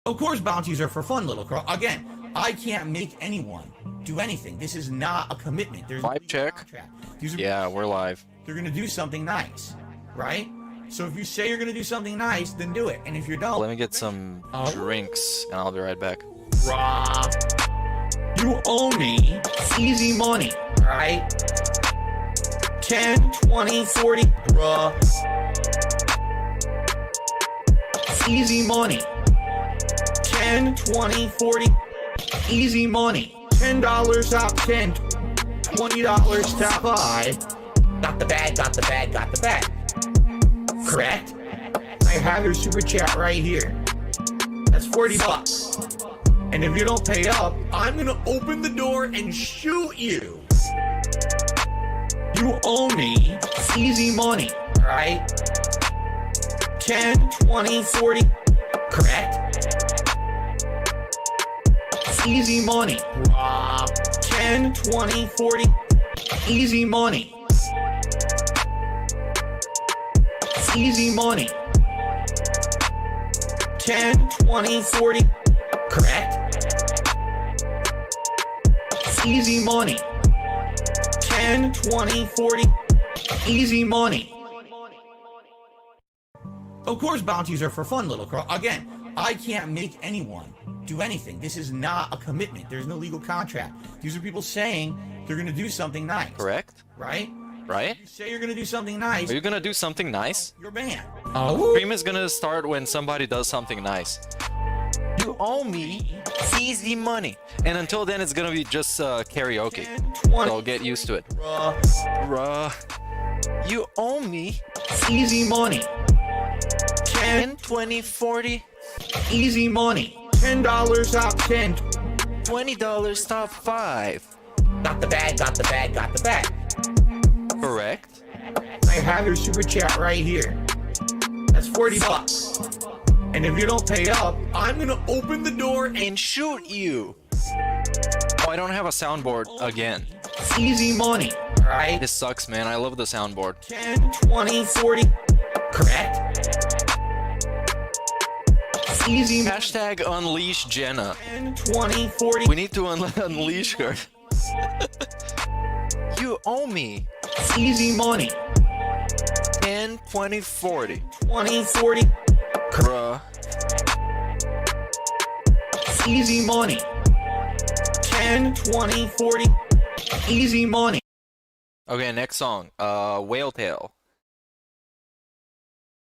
Of course, bounties are for fun, little crow. Again, I can't make anyone do anything. This is not a commitment. There's live check. Yeah, we're live. They're gonna do something nice, right? So if you say you're gonna do something nice, then do it. And if you don't, let me get some drinks, and I'll be right back. Raw. You owe me easy money, right? 10, 20, 40, raw. Easy money. 10, 20, 40, easy money. $10 top 10, $20 top 5. Got the bag, got the bag, got the bag. Correct? I have your super chat right here. That's 40 bucks. And if you don't pay up, I'm gonna open the door and shoot you. You owe me easy money, right? 10, 20, 40, correct? Easy money. 10, 20, 40, easy money. Easy money. 10, 20, 40, correct? Easy money. 10, 20, 40, easy money. Of course, bounties are for fun, little crow. Again, I can't make anyone do anything. This is not a commitment. There's no legal contract. These are people saying they're gonna do something nice. Correct? Right? Right? You say you're gonna do something nice. Are you gonna do something nice? You're banned. Stream is gonna start when somebody does something nice. You owe me easy money. And until then, it's gonna be just karaoke. So get used to it. You owe me easy money. 10, 20, 40, easy money. $10 top 10, $20 top 5. Got the bag, got the bag, got the bag. Correct. I have your super chat right here. That's 40 bucks. And if you don't pay up, I'm gonna open the door and shoot you. Oh, I don't have a soundboard again. Easy money, right? This sucks, man. I love the soundboard. 10, 20, 40, correct? Easy. Hashtag unleash Jenna. 10, 20, 40. We need to unleash her. You owe me easy money. 10, 20, 40. 20, 40. Bruh. Easy money. 10, 20, 40. Easy money. Okay, next song. Whale Tail.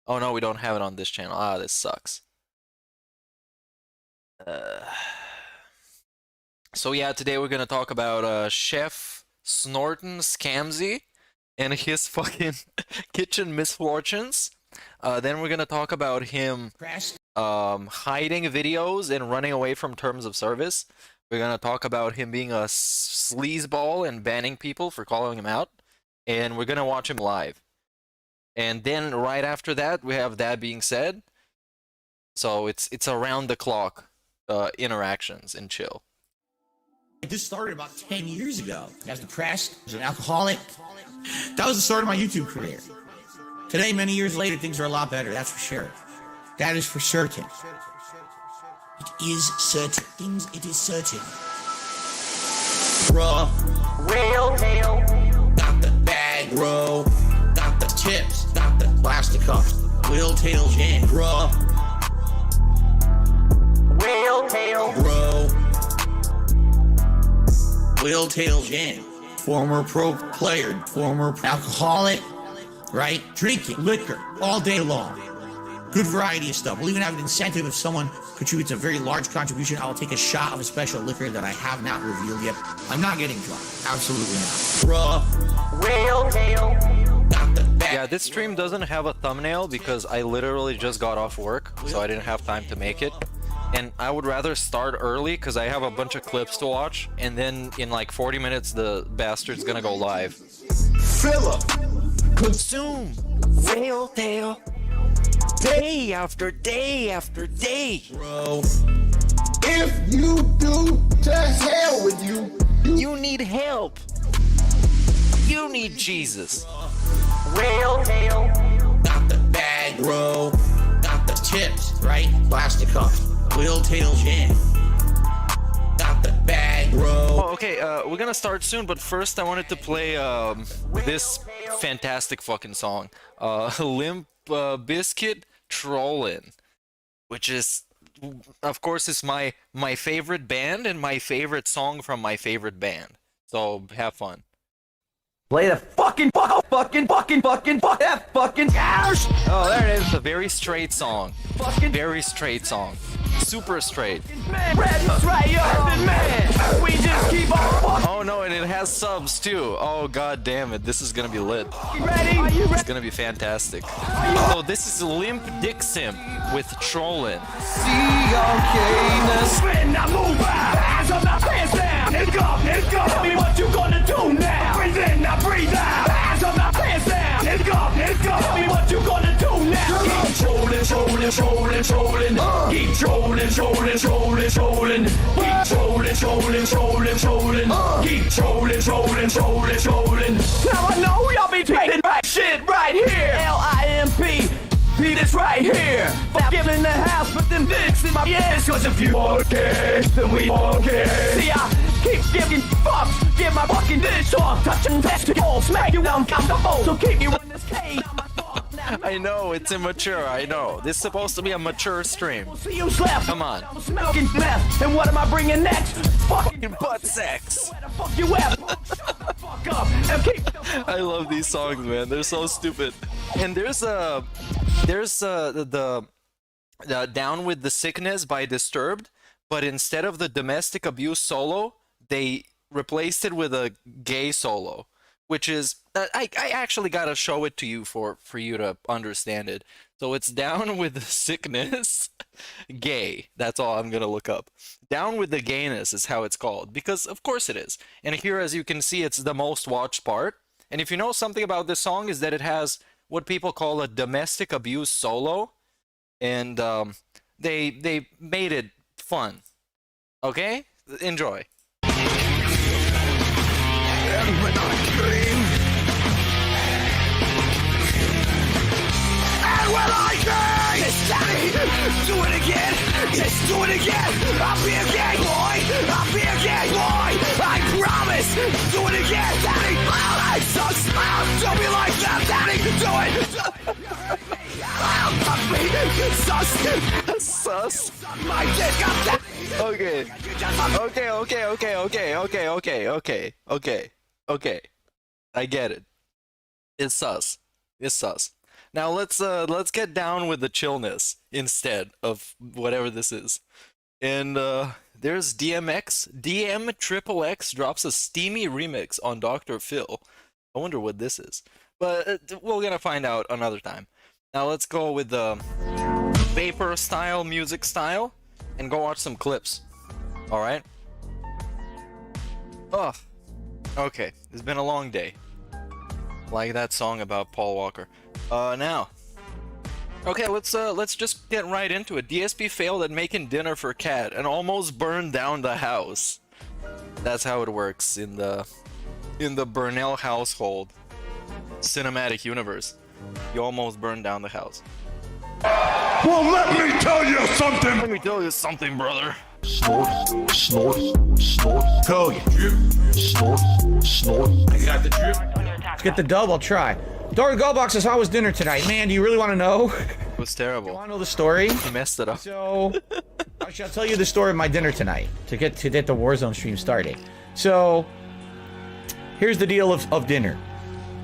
Oh no, we don't have it on this channel. Ah, this sucks. So yeah, today we're gonna talk about Chef Scamsey and his fucking kitchen misfortunes. Then we're gonna talk about him hiding videos and running away from terms of service. We're gonna talk about him being a sleazeball and banning people for calling him out. And we're gonna watch him live. And then right after that, we have that being said. So it's around the clock interactions and chill. This started about 10 years ago. I was depressed, I was an alcoholic. That was the start of my YouTube career. Today, many years later, things are a lot better, that's for sure. That is for certain. It is certain. It is certain. Raw. Whale tail. Got the bag, bro. Got the tips. Got the plastic cups. Whale tail jam, bro. Whale tail, bro. Whale tail jam. Former pro player, former alcoholic, right? Drinking liquor all day long. Good variety of stuff. We'll even have an incentive if someone contributes a very large contribution. I'll take a shot of a special liquor that I have not revealed yet. I'm not getting drunk. Absolutely not. Raw. Whale tail. Got the bag. Yeah, this stream doesn't have a thumbnail because I literally just got off work, so I didn't have time to make it. And I would rather start early because I have a bunch of clips to watch, and then in like 40 minutes the bastard's gonna go live. Philip. Consume whale tail day after day after day. Bro. If you do, to hell with you. You need help. You need Jesus. Whale tail. Got the bag, bro. Got the tips, right? Plastic cups. Will tail chin. Got the bag, bro. Oh, okay, we're gonna start soon, but first I wanted to play this fantastic fucking song. Limp Bizkit Trollin', which is, of course, is my favorite band and my favorite song from my favorite band. So have fun. Play the fucking that fucking gosh! Oh, there it is. A very straight song. Fucking Very straight song. Super straight. man, we just keep on Oh no, and it has subs too. Oh god damn it, this is gonna be lit. ready. Are you It's ready? gonna be fantastic. Oh, this is Limp Dick Simp with Trollin'. When I move out, hands up, my pants down. Let's go. Tell me what you gonna do now. Breathe in, now breathe out. Hands up, my pants down. Let's go. Tell me what you gonna do now. Keep trolling. Keep trolling. Keep trolling. Keep trolling. Now I know y'all be taking right shit right here. LIMP. Beat this right here. Fucking in the house, but them dicks in my ass. Cause if you don't care, then we don't care. See, I keep giving fucks. Give my fucking dish off. Touching testicles. Smack you down, comfortable. So keep you in this cage. I know, it's immature, I know. This is supposed to be a mature stream. See you slap. Come on. I'm smoking meth. And what am I bringing next? Fucking Butt sex. where the fuck you at? Shut the fuck up and keep the I love these songs, man. They're so stupid. And there's the Down with the Sickness by Disturbed, but instead of the domestic abuse solo, they replaced it with a gay solo, which is I actually gotta show it to you for you to understand it. So it's Down with the Sickness, gay. That's all I'm gonna look up. Down with the Gayness is how it's called, because of course it is. And here, as you can see, it's the most watched part. And if you know something about this song, is that it has what people call a domestic abuse solo, and they made it fun. Okay, enjoy. Well, I can! It's Danny! Do it again! Just do it again! I'll be a gay boy! I'll be a gay boy! I promise! Do it again, Danny! Oh, I sucks! Oh, don't be like that, Danny! Do it! Oh, fuck me! Sus! Sus. Suck my dick up, Danny! Okay. I get it. It's sus. It's sus. Now let's get down with the chillness instead of whatever this is. And there's DMX. DM XXX drops a steamy remix on Dr. Phil. I wonder what this is. But we're gonna find out another time. Now let's go with the vapor style, music style, and go watch some clips. Alright? Oh. Okay. It's been a long day. Like that song about Paul Walker. Now. Okay, let's just get right into it. DSP failed at making dinner for Cat and almost burned down the house. That's how it works in the Burnell household cinematic universe. You almost burned down the house. Well, let me tell you something. Let me tell you something, brother. Snort. Tell you. Drip. Snort. I got the drip. Let's get the dub, I'll try. Dora Goldbox says, how was dinner tonight? Man, do you really want to know? It was terrible. You want to know the story? You messed it up. So, I shall tell you the story of my dinner tonight to get the Warzone stream started. So, here's the deal of dinner.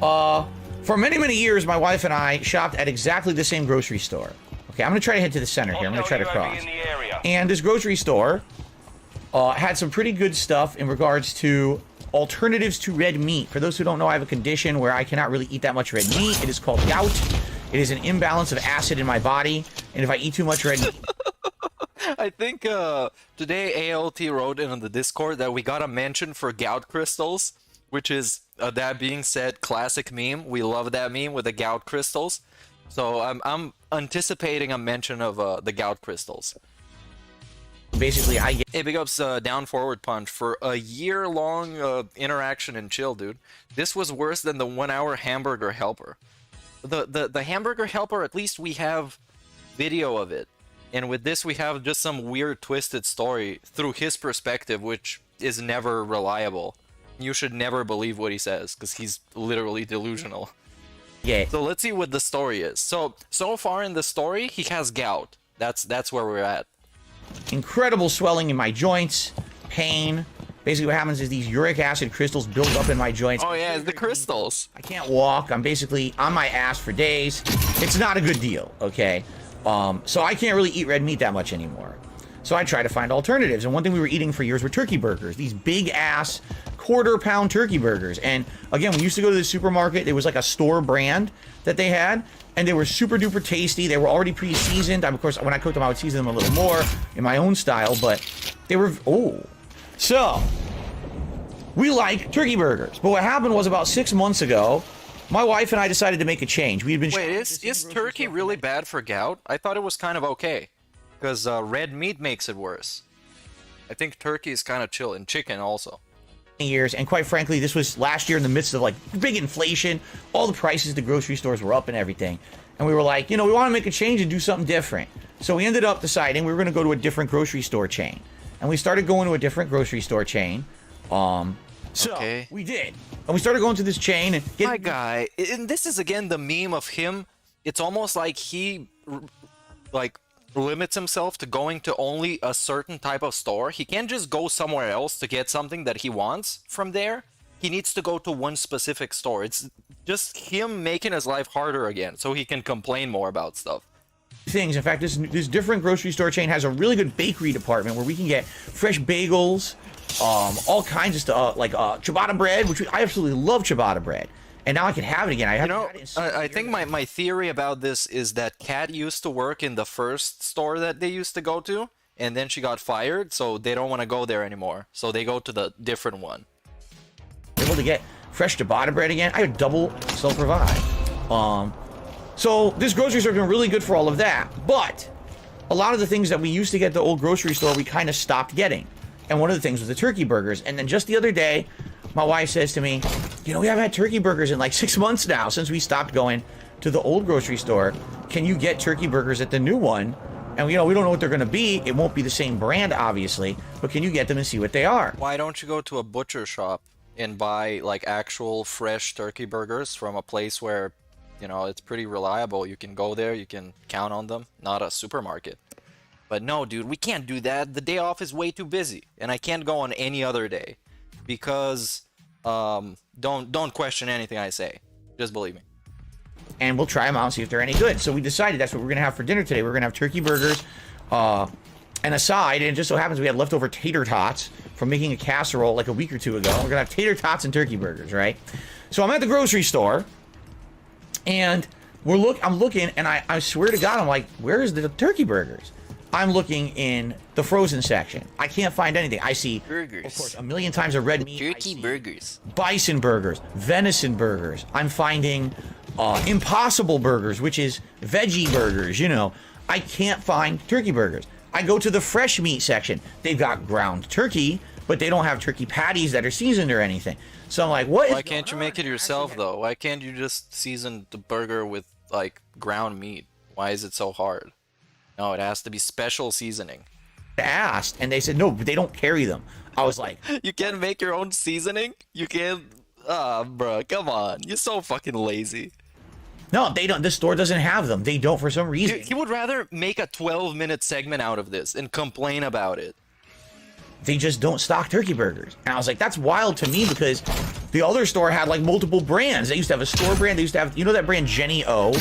For many years, my wife and I shopped at exactly the same grocery store. Okay, I'm going to try to head to the center here. I'm going to try to cross. And this grocery store had some pretty good stuff in regards to alternatives to red meat. For those who don't know, I have a condition where I cannot really eat that much red meat. It is called gout. It is an imbalance of acid in my body, and if I eat too much red meat... I think today ALT wrote in the Discord that we got a mention for gout crystals, which is, that being said, classic meme. We love that meme with the gout crystals. So I'm anticipating a mention of the gout crystals. Basically, I get... Hey, big ups Down Forward Punch for a year-long interaction and chill, dude. This was worse than the 1-hour hamburger helper. The hamburger helper, at least we have video of it. And with this, we have just some weird twisted story through his perspective, which is never reliable. You should never believe what he says, because he's literally delusional. Yeah. So let's see what the story is. So far in the story, he has gout. That's where we're at. Incredible swelling in my joints, pain. Basically what happens is these uric acid crystals build up in my joints. Oh yeah, it's the crystals. I can't walk. I'm basically on my ass for days. It's not a good deal, okay? So I can't really eat red meat that much anymore. So I try to find alternatives. And one thing we were eating for years were turkey burgers. These big ass quarter-pound turkey burgers. And again, we used to go to the supermarket. There was like a store brand that they had, and they were super duper tasty. They were already pre-seasoned. Of course, when I cooked them, I would season them a little more in my own style, but they were, So we like turkey burgers. But what happened was about 6 months ago, my wife and I decided to make a change. We had been Wait, is turkey really bad for gout? I thought it was kind of okay, because red meat makes it worse. I think turkey is kind of chill, and chicken also. Years, and quite frankly, this was last year in the midst of like big inflation. All the prices at the grocery stores were up and everything, and we were like, we want to make a change and do something different. So we ended up deciding we were going to go to a different grocery store chain, and we started going to a different grocery store chain. Okay. We did, and we started going to this chain and My guy, and this is again the meme of him. It's almost like he limits himself to going to only a certain type of store. He can't just go somewhere else to get something that he wants from there. He needs to go to one specific store. It's just him making his life harder again so he can complain more about stuff. things. In fact, this different grocery store chain has a really good bakery department where we can get fresh bagels, all kinds of stuff, like ciabatta bread, which I absolutely love ciabatta bread. And now I can have it again. I think my theory about this is that Kat used to work in the first store that they used to go to, and then she got fired, so they don't want to go there anymore. So they go to the different one. Able to get fresh ciabatta bread again. I have double self-revive. So this grocery store has been really good for all of that. But a lot of the things that we used to get at the old grocery store, we kind of stopped getting. And one of the things was the turkey burgers. And then just the other day, my wife says to me, we haven't had turkey burgers in like 6 months now since we stopped going to the old grocery store. Can you get turkey burgers at the new one? And we don't know what they're going to be. It won't be the same brand, obviously, but can you get them and see what they are? Why don't you go to a butcher shop and buy like actual fresh turkey burgers from a place where, it's pretty reliable? You can go there, you can count on them, not a supermarket. But no, dude, we can't do that. The day off is way too busy, and I can't go on any other day. Because don't question anything I say. Just believe me. And we'll try them out and see if they're any good. So we decided that's what we're gonna have for dinner today. We're gonna have turkey burgers, and a side. And it just so happens we had leftover tater tots from making a casserole like a week or two ago. We're gonna have tater tots and turkey burgers, right? So I'm at the grocery store, and I'm looking, and I swear to God, I'm like, where's the turkey burgers? I'm looking in the frozen section. I can't find anything. I see, burgers. Of course, a million times of red meat. Turkey burgers. Bison burgers, venison burgers. I'm finding impossible burgers, which is veggie burgers, I can't find turkey burgers. I go to the fresh meat section. They've got ground turkey, but they don't have turkey patties that are seasoned or anything. So I'm like, Why can't you make it yourself, though? Why can't you just season the burger with, like, ground meat? Why is it so hard? No, it has to be special seasoning. Asked, and they said, no, they don't carry them. I was like... You can't make your own seasoning? You can't... bro, come on. You're so fucking lazy. No, they don't. This store doesn't have them. They don't for some reason. He would rather make a 12-minute segment out of this and complain about it. They just don't stock turkey burgers. And I was like, that's wild to me because the other store had like multiple brands. They used to have a store brand. They used to have, that brand Jenny O?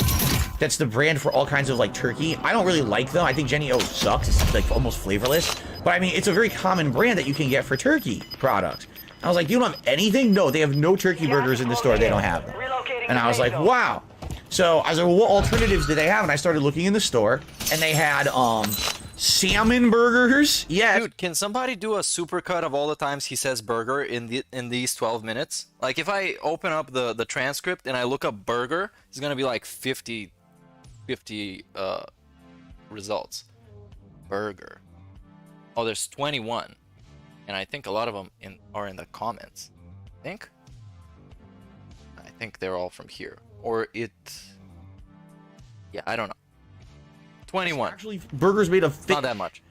That's the brand for all kinds of like turkey. I don't really like them. I think Jenny O sucks. It's like almost flavorless. But I mean, it's a very common brand that you can get for turkey products. I was like, you don't have anything? No, they have no turkey burgers in the store. They don't have them. And I was like, wow. So I was like, well, what alternatives do they have? And I started looking in the store, and they had salmon burgers. Yeah. Dude, can somebody do a supercut of all the times he says burger in these 12 minutes? Like, if I open up the transcript and I look up burger, it's gonna be like 50 results. Burger. Oh, there's 21, and I think a lot of them are in the comments. I think they're all from here, or it. Yeah, I don't know. 21. Actually, burgers made of fish. Not that much.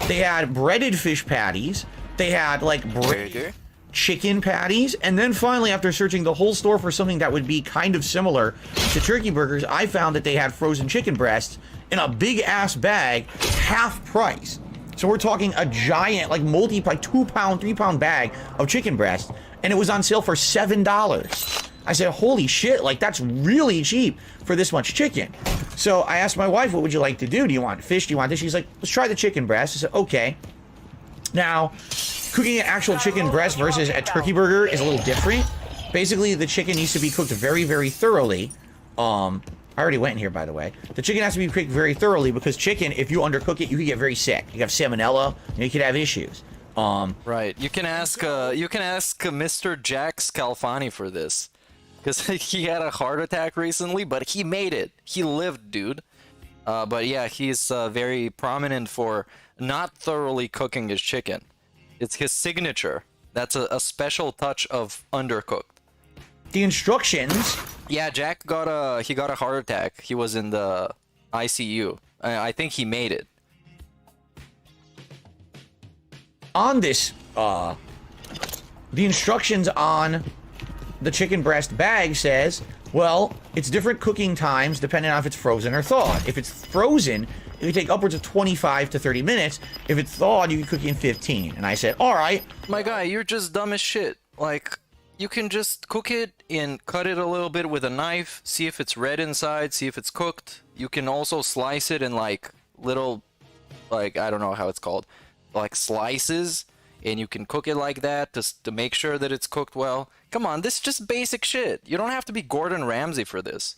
They had breaded fish patties. They had like breaded chicken patties. And then finally, after searching the whole store for something that would be kind of similar to turkey burgers, I found that they had frozen chicken breasts in a big ass bag, half price. So we're talking a giant, like 2-pound, 3-pound bag of chicken breast, and it was on sale for $7. I said, holy shit, like that's really cheap for this much chicken. So I asked my wife, what would you like to do? Do you want fish? Do you want this? She's like, let's try the chicken breast. I said, okay. Now, cooking an actual chicken breast versus a turkey burger is a little different. Basically, the chicken needs to be cooked very, very thoroughly. I already went in here, by the way. The chicken has to be cooked very thoroughly because chicken, if you undercook it, you can get very sick. You have salmonella, and you could have issues. Right. You can ask Mr. Jack Scalfani for this, because he had a heart attack recently, but he made it. He lived, dude. But yeah, he's very prominent for not thoroughly cooking his chicken. It's his signature. That's a special touch of undercooked. The instructions. Yeah, Jack got a heart attack. He was in the ICU. I think he made it. On this, the instructions on the chicken breast bag says, well, it's different cooking times depending on if it's frozen or thawed. If it's frozen, it can take upwards of 25 to 30 minutes. If it's thawed, you can cook in 15. And I said, all right. My guy, you're just dumb as shit. Like, you can just cook it and cut it a little bit with a knife, see if it's red inside, see if it's cooked. You can also slice it in like little, like, I don't know how it's called, like slices, and you can cook it like that just to make sure that it's cooked well. Come on, this is just basic shit. You don't have to be Gordon Ramsay for this.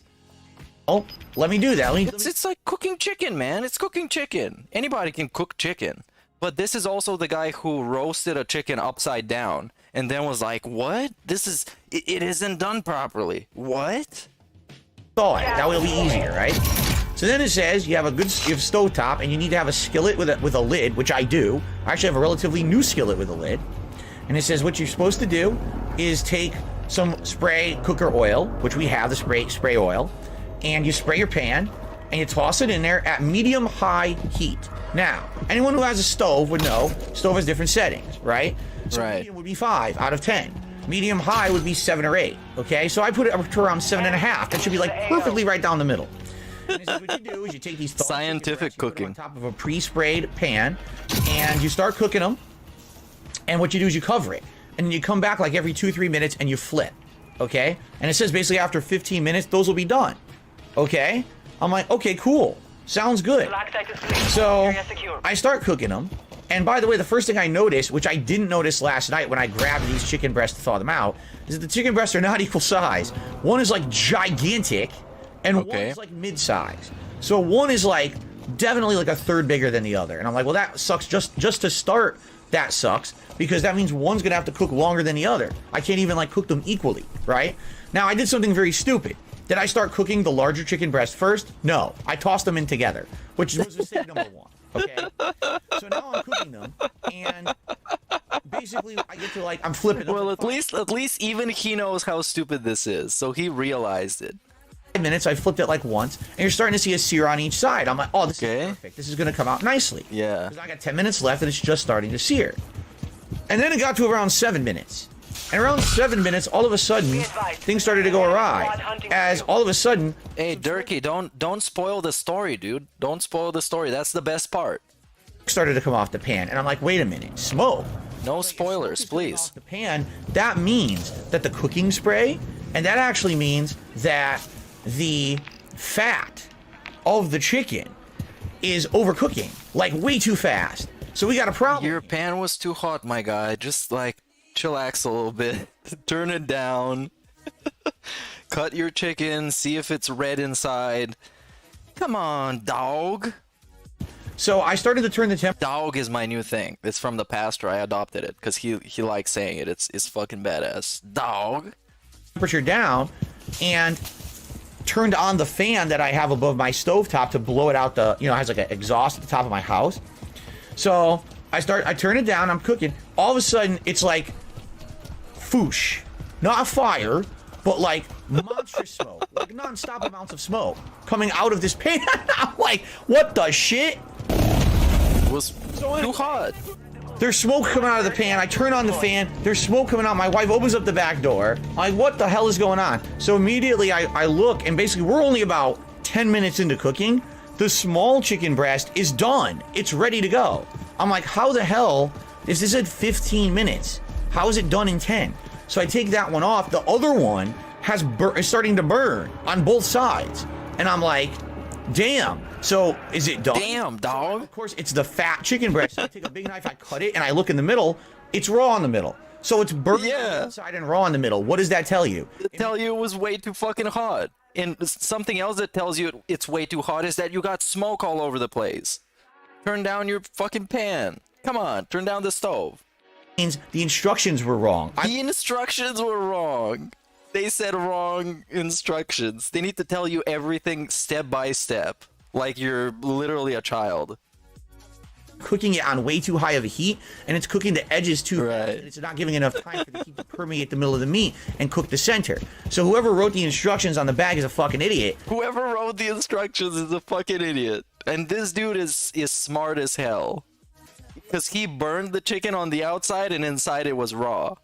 Oh, let me do that. It's like cooking chicken, man. It's cooking chicken. Anybody can cook chicken. But this is also the guy who roasted a chicken upside down and then was like, what? It isn't done properly. What? Thaw it. That way it'll be easier, right? So then it says you have a stovetop and you need to have a skillet with a lid, which I do. I actually have a relatively new skillet with a lid. And it says what you're supposed to do is take some spray cooker oil, which we have, the spray oil, and you spray your pan and you toss it in there at medium-high heat. Now, anyone who has a stove would know stove has different settings, right? So right. Medium would be 5 out of 10. Medium high would be 7 or 8. Okay, so I put it up to around 7.5. That should be like perfectly right down the middle. And so what you do is you take these scientific cooking on top of a pre-sprayed pan, and you start cooking them. And what you do is you cover it, and then you come back like every 2-3 minutes and you flip. Okay, and it says basically after 15 minutes those will be done. Okay, I'm like, okay, cool. Sounds good. So I start cooking them. And by the way, the first thing I noticed, which I didn't notice last night when I grabbed these chicken breasts to thaw them out, is that the chicken breasts are not equal size. One is like gigantic, and one is like mid-size. So one is like definitely like a third bigger than the other. And I'm like, well, that sucks. Just to start, that sucks, because that means one's gonna have to cook longer than the other. I can't even like cook them equally, right? Now, I did something very stupid. Did I start cooking the larger chicken breast first? No, I tossed them in together, which was mistake number 1. Okay, so now I'm cooking them, and basically I get to like, I'm flipping them. Well, at least even he knows how stupid this is, so he realized it. 5 minutes, I flipped it like once, and you're starting to see a sear on each side. I'm like, oh, this is perfect. This is gonna come out nicely. Yeah. Because I got 10 minutes left, and it's just starting to sear. And then it got to around 7 minutes. And around 7 minutes, all of a sudden, things started to go awry. As all of a sudden... Hey, Durkee, don't spoil the story, dude. Don't spoil the story. That's the best part. ...started to come off the pan. And I'm like, wait a minute. Smoke? No spoilers, please. Off the pan, that means that the cooking spray, and that actually means that the fat of the chicken is overcooking. Like, way too fast. So we got a problem. Your pan was too hot, my guy. Just, like... chillax a little bit, turn it down, cut your chicken, see if it's red inside. Come on, dawg. So I started to turn the temperature. Dawg is my new thing. It's from the pastor. I adopted it because he likes saying it. It's fucking badass. Dawg. Temperature down, and turned on the fan that I have above my stovetop to blow it out the, it has like an exhaust at the top of my house. So I turn it down, I'm cooking. All of a sudden, it's like, foosh. Not fire, but like monstrous smoke, like non-stop amounts of smoke coming out of this pan. I'm like, what the shit? It was too hot. There's smoke coming out of the pan. I turn on the fan. There's smoke coming out. My wife opens up the back door. I'm like, what the hell is going on? So immediately I look, and basically we're only about 10 minutes into cooking. The small chicken breast is done. It's ready to go. I'm like, how the hell? This is at 15 minutes. How is it done in 10? So I take that one off. The other one is starting to burn on both sides. And I'm like, damn. So is it done? Damn, dog. Of course, it's the fat chicken breast. So I take a big knife, I cut it, and I look in the middle. It's raw in the middle. So it's burnt on the inside and raw in the middle. What does that tell you? It tell you it was way too fucking hot. And something else that tells you it's way too hot is that you got smoke all over the place. Turn down your fucking pan. Come on, turn down the stove. Means the instructions were wrong. The instructions were wrong. They said wrong instructions. They need to tell you everything step by step, like you're literally a child. Cooking it on way too high of a heat, and it's cooking the edges too fast, Right. and it's not giving enough time for the heat to permeate the middle of the meat and cook the center. So whoever wrote the instructions on the bag is a fucking idiot. Whoever wrote the instructions is a fucking idiot. And this dude is smart as hell. Because he burned the chicken on the outside and inside it was raw.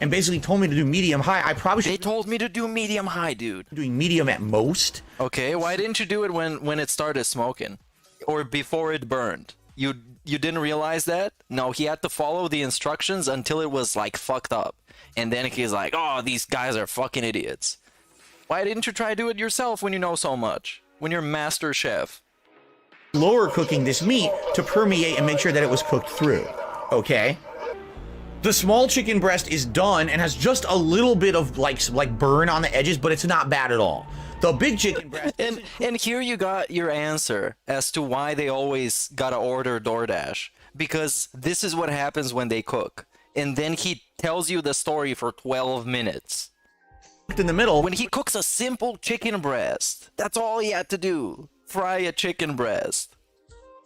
And basically told me to do medium high. I probably They should told me to do medium high, dude. be doing medium at most. Okay, why didn't you do it when it started smoking? Or before it burned? You didn't realize that? No, he had to follow the instructions until it was like fucked up. And then he's like, oh, these guys are fucking idiots. Why didn't you try to do it yourself when you know so much? When you're master chef? Lower cooking this meat to permeate and make sure that it was cooked through. Okay? The small chicken breast is done and has just a little bit of like burn on the edges, but it's not bad at all. The big chicken breast. And here you got your answer as to why they always gotta order DoorDash. Because this is what happens when they cook. And then he tells you the story for 12 minutes. In the middle. When he cooks a simple chicken breast, that's all he had to do. Fry a chicken breast.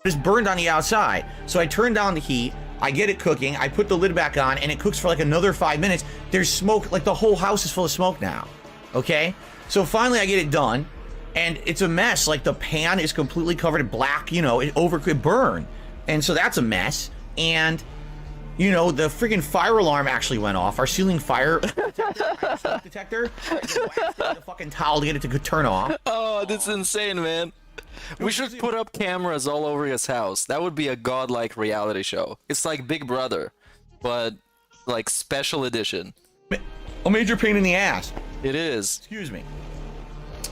It's burned on the outside. So I turn down the heat, I get it cooking, I put the lid back on, and it cooks for like another 5 minutes. There's smoke, like the whole house is full of smoke now. Okay? So finally I get it done, and it's a mess. Like the pan is completely covered in black, you know, it burned. And so that's a mess. And, you know, the freaking fire alarm actually went off. Our ceiling fire detector. I had to whack the fucking towel to get it to turn off. Oh, that's insane, man. We should put up cameras all over his house. That would be a godlike reality show. It's like Big Brother, but like special edition. A major pain in the ass. It is. Excuse me.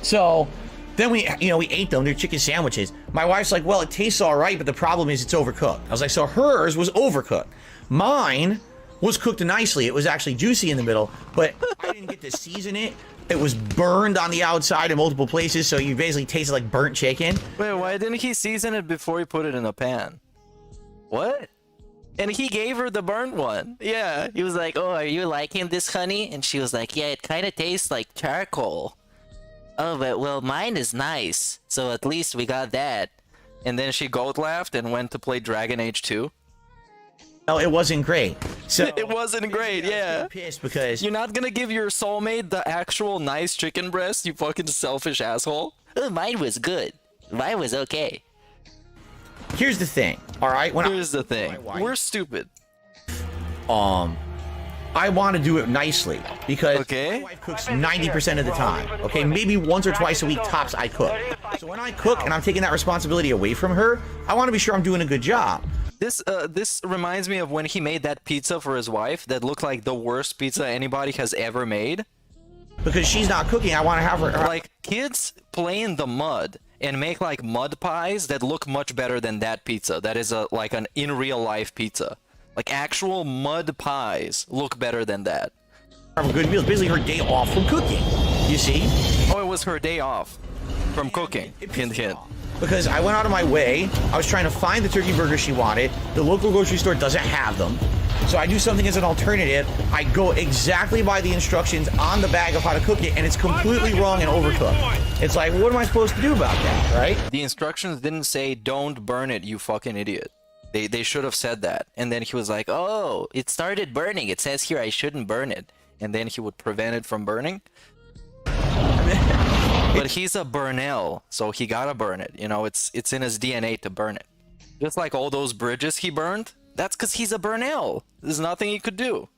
So then we ate them. They're chicken sandwiches. My wife's like, well, it tastes all right, but the problem is it's overcooked. I was like, so hers was overcooked. Mine was cooked nicely. It was actually juicy in the middle, but I didn't get to season it. It was burned on the outside in multiple places, so you basically tasted like burnt chicken. Wait, why didn't he season it before he put it in a pan? What? And he gave her the burnt one. Yeah. He was like, oh, are you liking this, honey? And she was like, yeah, it kind of tastes like charcoal. Oh, but well, mine is nice. So at least we got that. And then she goat laughed and went to play Dragon Age 2. No, it wasn't great. So It wasn't great, yeah. pissed because You're not gonna give your soulmate the actual nice chicken breast, you fucking selfish asshole? Oh, mine was good. Mine was okay. here's the thing. All right, Here's the thing. my wife- We're stupid. I want to do it nicely because Okay. my wife cooks 90% of the time. Okay, maybe once or twice a week tops I cook. So when I cook and I'm taking that responsibility away from her, I want to be sure I'm doing a good job. This reminds me of when he made that pizza for his wife that looked like the worst pizza anybody has ever made. Because she's not cooking, I want to have her. Like, kids play in the mud and make like mud pies that look much better than that pizza. That is like an in real life pizza. Like actual mud pies look better than that. Have a good meal. It's basically her day off from cooking. You see? Oh, it was her day off from cooking. Hint, hint. Because I went out of my way. I was trying to find the turkey burgers she wanted. The local grocery store doesn't have them. So I do something as an alternative. I go exactly by the instructions on the bag of how to cook it, and it's completely wrong and overcooked. It's like, what am I supposed to do about that, right? The instructions didn't say, don't burn it, you fucking idiot. They should have said that. And then he was like, oh, it started burning. It says here I shouldn't burn it. And then he would prevent it from burning. But he's a Burnell, so he gotta burn it. You know, it's in his DNA to burn it. Just like all those bridges he burned, that's because he's a Burnell. There's nothing he could do.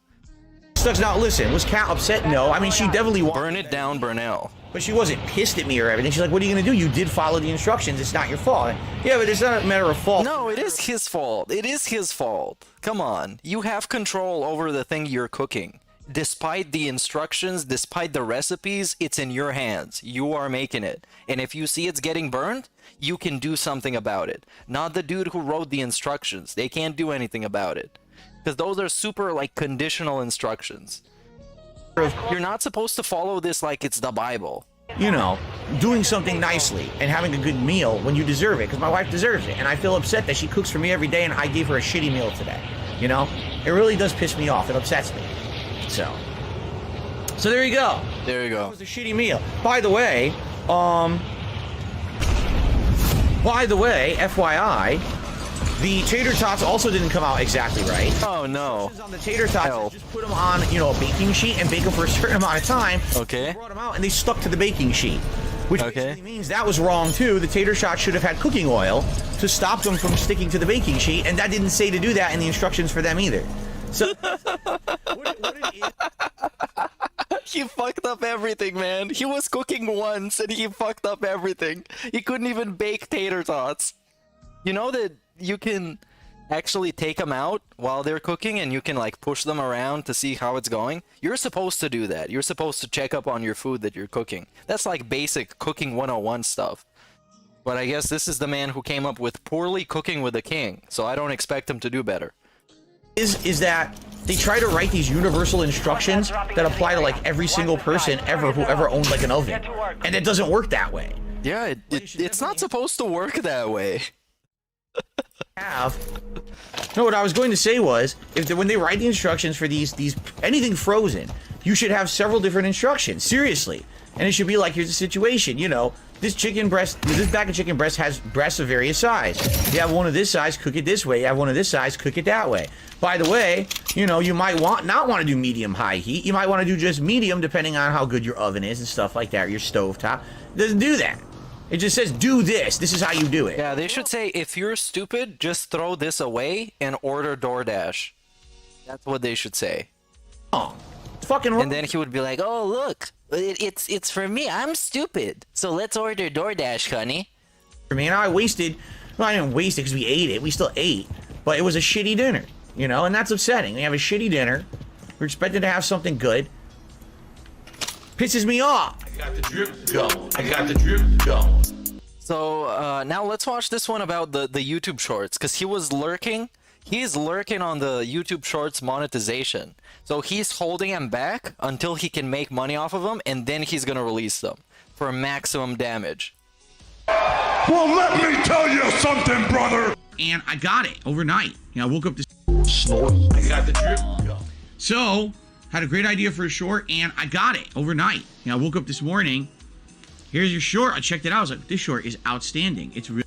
Now, listen, was Kat upset? No. I mean, she definitely wanted Burn it down, Burnell. But she wasn't pissed at me or everything. She's like, what are you going to do? You did follow the instructions. It's not your fault. Yeah, but it's not a matter of fault. No, it is his fault. It is his fault. Come on. You have control over the thing you're cooking. Despite the instructions, despite the recipes, it's in your hands. You are making it. And if you see it's getting burned, you can do something about it. Not the dude who wrote the instructions. They can't do anything about it. Because those are super, like, conditional instructions. You're not supposed to follow this like it's the Bible. You know, doing something nicely and having a good meal when you deserve it. Because my wife deserves it. And I feel upset that she cooks for me every day and I gave her a shitty meal today. You know? It really does piss me off. It upsets me. So there you go. There you go. It was a shitty meal. By the way, FYI, the tater tots also didn't come out exactly right. Oh no. On the tater tots, just put them on, you know, a baking sheet and bake them for a certain amount of time. Okay. Brought them out and they stuck to the baking sheet, which basically means that was wrong too. The tater shot should have had cooking oil to stop them from sticking to the baking sheet, and that didn't say to do that in the instructions for them either. So, he fucked up everything, man. He was cooking once and he fucked up everything. He couldn't even bake tater tots. You know that you can actually take them out while they're cooking and you can like push them around to see how it's going? You're supposed to do that. You're supposed to check up on your food that you're cooking. That's like basic cooking 101 stuff. But I guess this is the man who came up with poorly cooking with a king, so I don't expect him to do better. Is that they try to write these universal instructions that apply to like every single person ever who ever owned like an oven, and it doesn't work that way. Yeah, it's not supposed to work that way. No, what I was going to say was, when they write the instructions for these anything frozen, you should have several different instructions. Seriously, and it should be like, here's the situation. You know, this bag of chicken breast has breasts of various size. You have one of this size, cook it this way. You have one of this size, cook it that way. By the way, you know, you might not want to do medium high heat. You might want to do just medium, depending on how good your oven is and stuff like that, or your stove top. It doesn't do that. It just says, do this. This is how you do it. Yeah, they should say, if you're stupid, just throw this away and order DoorDash. That's what they should say. Oh, it's fucking wrong. And then he would be like, oh, look, it's for me. I'm stupid. So let's order DoorDash, honey. For me, and I wasted, well, I didn't waste it because we ate it. We still ate. But it was a shitty dinner, you know, and that's upsetting. We have a shitty dinner. We're expected to have something good. Pisses me off. I got the drip going. I got the drip going. So now let's watch this one about the YouTube Shorts, because he was lurking. He's lurking on the YouTube Shorts monetization. So he's holding them back until he can make money off of them, and then he's gonna release them for maximum damage. Well, let me tell you something, brother. And I got it overnight. You know, I woke up this. Snort. I got the drip going. So, had a great idea for a short, and I got it overnight. You know, I woke up this morning. Here's your short. I checked it out. I was like, this short is outstanding. It's really.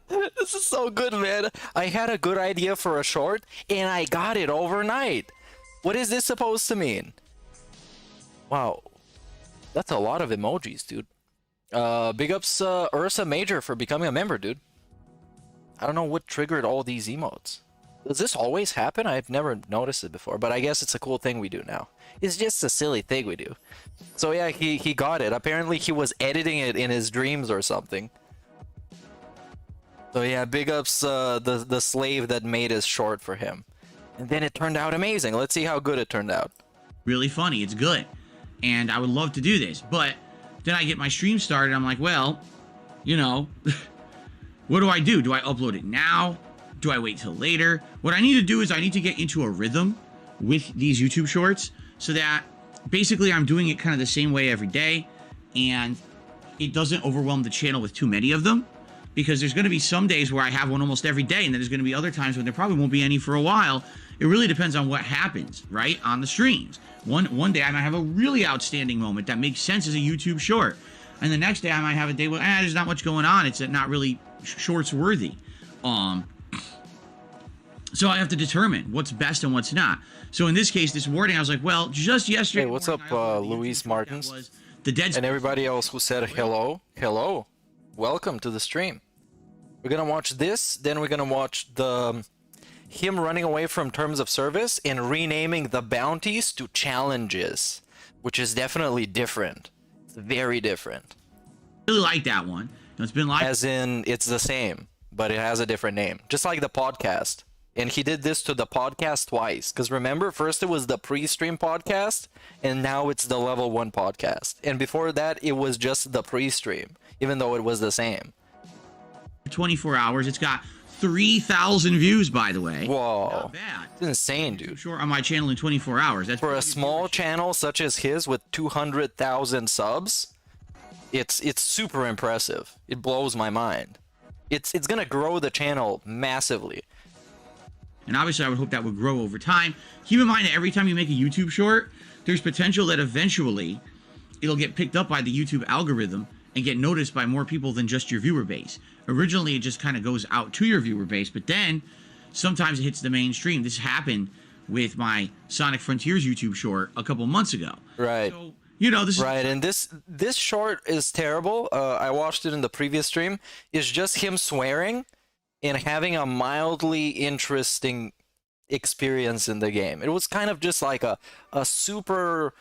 This is so good, man. I had a good idea for a short, and I got it overnight. What is this supposed to mean? Wow. That's a lot of emojis, dude. Big ups Ursa Major for becoming a member, dude. I don't know what triggered all these emotes. Does this always happen? I've never noticed it before, but I guess it's a cool thing we do now. It's just a silly thing we do. So yeah, he got it. Apparently he was editing it in his dreams or something. So yeah, big ups the slave that made his short for him. And then it turned out amazing. Let's see how good it turned out. Really funny. It's good. And I would love to do this. But then I get my stream started. I'm like, well, you know, what do I do? Do I upload it now? Do I wait till later? What I need to do is I need to get into a rhythm with these YouTube shorts so that basically I'm doing it kind of the same way every day and it doesn't overwhelm the channel with too many of them, because there's going to be some days where I have one almost every day, and then there's going to be other times when there probably won't be any for a while. It really depends on what happens, right, on the streams. One day I might have a really outstanding moment that makes sense as a YouTube short, and the next day I might have a day where there's not much going on. It's not really shorts worthy. So I have to determine what's best and what's not. So in this case, this morning, I was like, well, just yesterday. Hey, what's morning, up, I uploaded the Luis YouTube Martins? that was the Dead And everybody else who said hello, hello, welcome to the stream. We're gonna watch this, then we're gonna watch him running away from terms of service and renaming the bounties to challenges, which is definitely different. It's very different. I really like that one. It's been like, As in, it's the same, but it has a different name. Just like the podcast. And he did this to the podcast twice. Because remember, first it was the pre-stream podcast, and now it's the level 1 podcast. And before that, it was just the pre-stream, even though it was the same. 24 hours. It's got 3,000 views, by the way. Whoa. Not bad. It's insane, dude. Short on my channel in 24 hours. That's For a pretty good small viewership. channel such as his with 200,000 subs, it's super impressive. It blows my mind. It's gonna grow the channel massively. And obviously, I would hope that would grow over time. Keep in mind that every time you make a YouTube short, there's potential that eventually it'll get picked up by the YouTube algorithm and get noticed by more people than just your viewer base. Originally, it just kind of goes out to your viewer base, but then sometimes it hits the mainstream. This happened with my Sonic Frontiers YouTube short a couple months ago. Right. So, you know, this Right, and this short is terrible. I watched it in the previous stream. It's just him swearing and having a mildly interesting experience in the game. It was kind of just like a super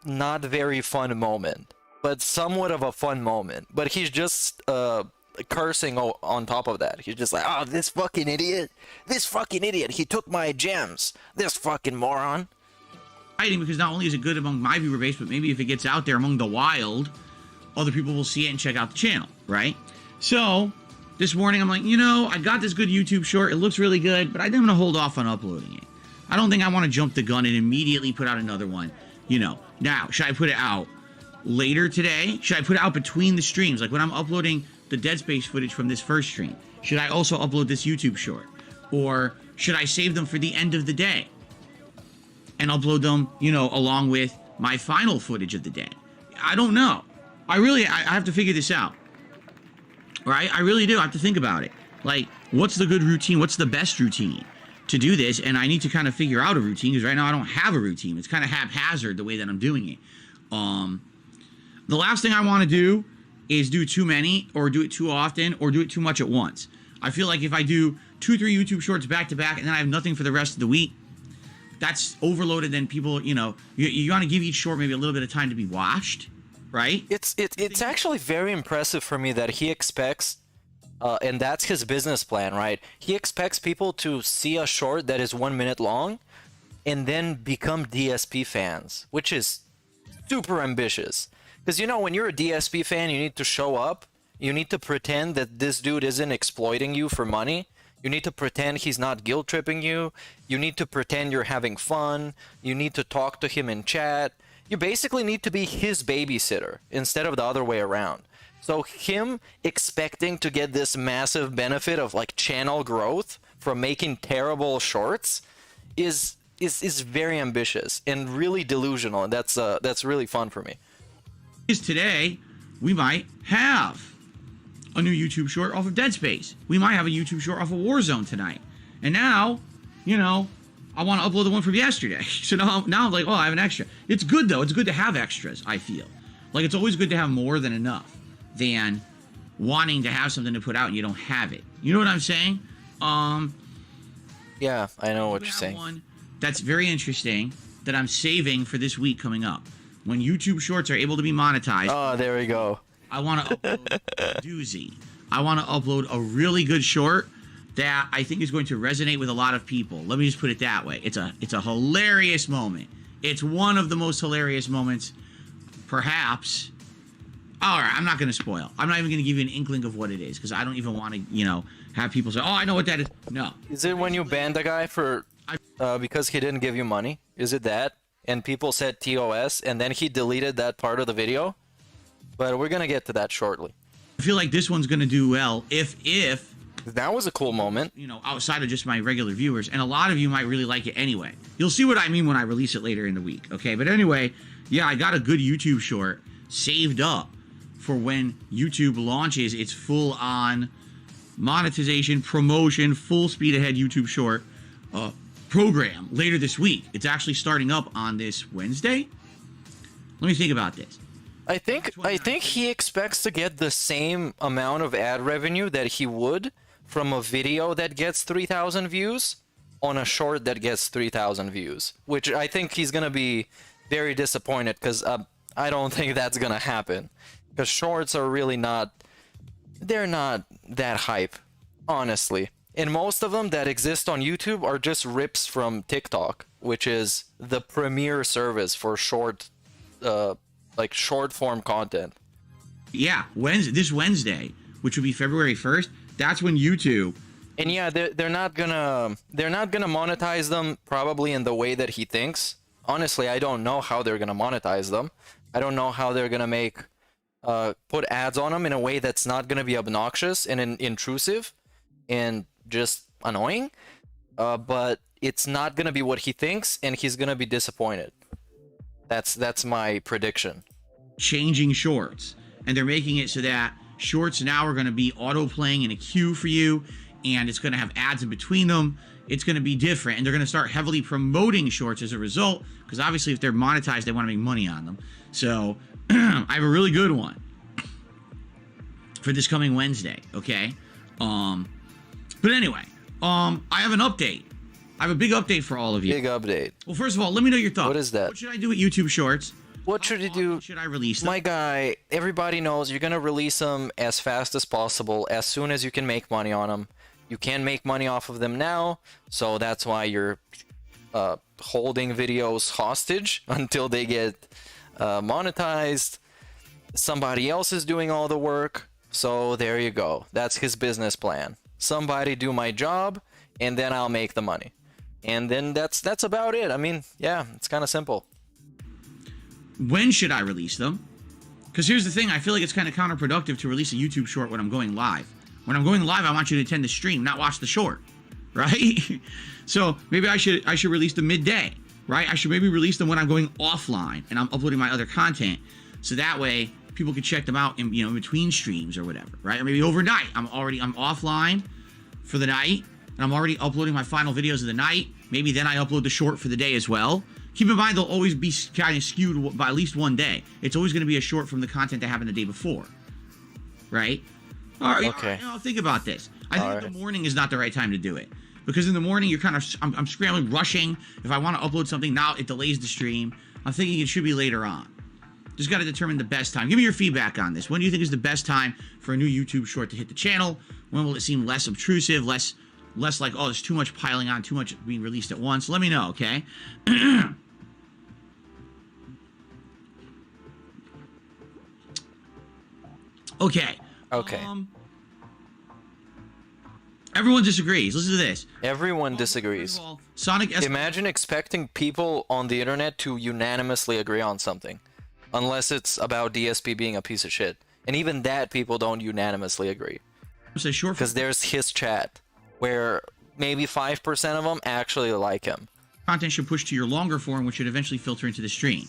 not very fun moment, but somewhat of a fun moment. But he's just cursing on top of that. He's just like, oh, this fucking idiot. This fucking idiot. He took my gems. This fucking moron. because not only is it good among my viewer base, but maybe if it gets out there among the wild, other people will see it and check out the channel, right? So this morning I'm like, you know, I got this good YouTube short. It looks really good, but I'm going to hold off on uploading it. I don't think I want to jump the gun and immediately put out another one. You know, now, should I put it out later today? Should I put it out between the streams? Like when I'm uploading the Dead Space footage from this first stream, should I also upload this YouTube short? Or should I save them for the end of the day and upload them, you know, along with my final footage of the day? I don't know. I have to figure this out. Right? I really do. I have to think about it. Like, what's the good routine? What's the best routine to do this? And I need to kind of figure out a routine because right now I don't have a routine. It's kind of haphazard the way that I'm doing it. The last thing I want to do is do too many or do it too often or do it too much at once. I feel like if I do 2-3 YouTube shorts back to back and then I have nothing for the rest of the week, that's overloaded. Then people, you know, you want to give each short maybe a little bit of time to be watched, right? It's actually very impressive for me that he expects, and that's his business plan, right? He expects people to see a short that is 1 minute long and then become DSP fans, which is super ambitious. Because, you know, when you're a DSP fan, you need to show up. You need to pretend that this dude isn't exploiting you for money. You need to pretend he's not guilt-tripping you. You need to pretend you're having fun. You need to talk to him in chat. You basically need to be his babysitter instead of the other way around. So him expecting to get this massive benefit of like channel growth from making terrible shorts is very ambitious and really delusional, and that's really fun for me. Is today we might have a new YouTube short off of Dead Space. We might have a YouTube short off of Warzone tonight. And now, you know, I want to upload the one from yesterday. So now I'm like, oh, I have an extra. It's good, though. It's good to have extras, I feel. Like, it's always good to have more than enough than wanting to have something to put out and you don't have it. You know what I'm saying? Yeah, I know what you're saying. One that's very interesting that I'm saving for this week coming up. When YouTube Shorts are able to be monetized. Oh, there we go. I want to upload a doozy. I want to upload a really good short that I think is going to resonate with a lot of people. Let me just put it that way. It's a hilarious moment. It's one of the most hilarious moments, perhaps. All right, I'm not going to spoil. I'm not even going to give you an inkling of what it is because I don't even want to, you know, have people say, "Oh, I know what that is." No. Is it when you banned the guy for because he didn't give you money? Is it that? And people said TOS, and then he deleted that part of the video? But we're gonna get to that shortly. I feel like this one's gonna do well if that was a cool moment. You know, outside of just my regular viewers, and a lot of you might really like it anyway. You'll see what I mean when I release it later in the week, okay? But anyway, yeah, I got a good YouTube short saved up for when YouTube launches its full-on monetization, promotion, full speed ahead YouTube short program later this week. It's actually starting up on this Wednesday. Let me think about this. I think he expects to get the same amount of ad revenue that he would from a video that gets 3,000 views on a short that gets 3,000 views, which I think he's gonna be very disappointed, because I don't think that's gonna happen, because shorts are really not, they're not that hype, honestly. And most of them that exist on YouTube are just rips from TikTok, which is the premier service for short, like short form content. Yeah, this Wednesday, which would be February 1st, that's when YouTube. And yeah, they're not gonna monetize them probably in the way that he thinks. Honestly, I don't know how they're gonna monetize them. I don't know how they're gonna make put ads on them in a way that's not gonna be obnoxious and intrusive and just annoying. But it's not gonna be what he thinks, and he's gonna be disappointed. That's my prediction. Changing shorts, and they're making it so that shorts now are going to be auto playing in a queue for you, and it's going to have ads in between them. It's going to be different, and they're going to start heavily promoting shorts as a result, because obviously if they're monetized, they want to make money on them. So I have a really good one for this coming Wednesday. Okay. But anyway, I have an update. I have a big update for all of you. Big update. Well, first of all, let me know your thoughts. What is that? What should I do with YouTube Shorts? What should you do? Should I release them? My guy, everybody knows you're gonna release them as fast as possible, as soon as you can make money on them. You can't make money off of them now, so that's why you're holding videos hostage until they get monetized. Somebody else is doing all the work, so there you go. That's his business plan. Somebody do my job, and then I'll make the money. And then that's about it. I mean, yeah, it's kind of simple. When should I release them? Because here's the thing, I feel like it's kind of counterproductive to release a YouTube short when I'm going live. When I'm going live, I want you to attend the stream, not watch the short, right? So maybe I should release them midday, right? I should maybe release them when I'm going offline and I'm uploading my other content, so that way people can check them out in, in between streams or whatever, right? Or maybe overnight, I'm offline for the night and I'm already uploading my final videos of the night. Maybe then I upload the short for the day as well. Keep in mind, they'll always be kind of skewed by at least one day. It's always going to be a short from the content that happened the day before, right? All right. Okay. Think about this. I think the morning is not the right time to do it, because in the morning you're kind of I'm scrambling, rushing. If I want to upload something now, it delays the stream. I'm thinking it should be later on. Just got to determine the best time. Give me your feedback on this. When do you think is the best time for a new YouTube short to hit the channel? When will it seem less obtrusive, less like, oh, there's too much piling on, too much being released at once? Let me know, okay? Okay. Everyone disagrees. Listen to this. Everyone disagrees. First of all, Sonic. Imagine expecting people on the internet to unanimously agree on something, unless it's about DSP being a piece of shit. And even that, people don't unanimously agree. Because there's his chat, where maybe 5% of them actually like him. Content should push to your longer form, which should eventually filter into the stream.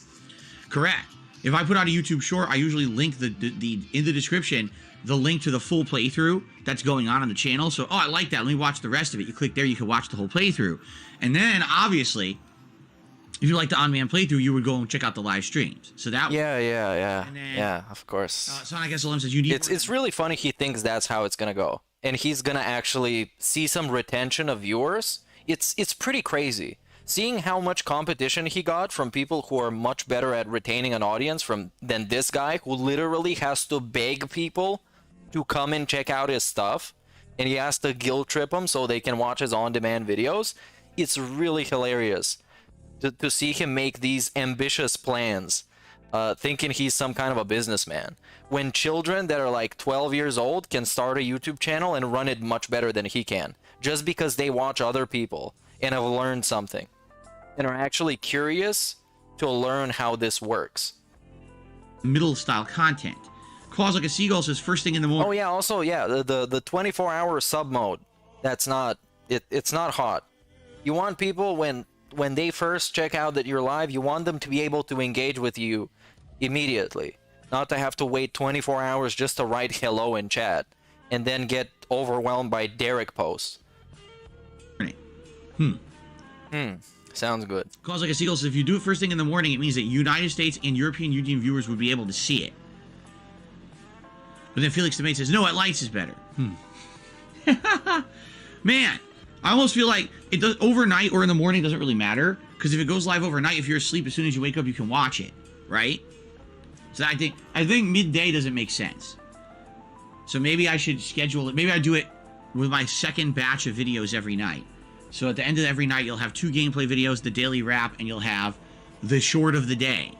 Correct. If I put out a YouTube short, I usually link in the description the link to the full playthrough that's going on the channel. So, oh, I like that. Let me watch the rest of it. You click there, you can watch the whole playthrough. And then, obviously, if you like the on-demand playthrough, you would go and check out the live streams. So that. Yeah, of course. Sonic SLM says you need. It's really funny. He thinks that's how it's gonna go, and he's gonna actually see some retention of viewers. It's pretty crazy. Seeing how much competition he got from people who are much better at retaining an audience than this guy, who literally has to beg people to come and check out his stuff, and he has to guilt trip them so they can watch his on-demand videos. It's really hilarious to see him make these ambitious plans, thinking he's some kind of a businessman, when children that are like 12 years old can start a YouTube channel and run it much better than he can, just because they watch other people and have learned something and are actually curious to learn how this works. Middle style content. Calls like a seagull says first thing in the morning. Oh yeah, also yeah, the 24-hour sub mode. That's not it's not hot. You want people when they first check out that you're live, you want them to be able to engage with you immediately, not to have to wait 24 hours just to write hello in chat and then get overwhelmed by Derek posts. Sounds good. Calls like a seagull says, if you do it first thing in the morning, it means that United States and European Union viewers would be able to see it. But then Felix the Mate says, no, at lights is better. Man, I almost feel like it does overnight or in the morning doesn't really matter. Because if it goes live overnight, if you're asleep, as soon as you wake up, you can watch it, right? So I think midday doesn't make sense. So maybe I should schedule it. Maybe I do it with my second batch of videos every night. So at the end of every night, you'll have 2 gameplay videos, the daily wrap, and you'll have the short of the day.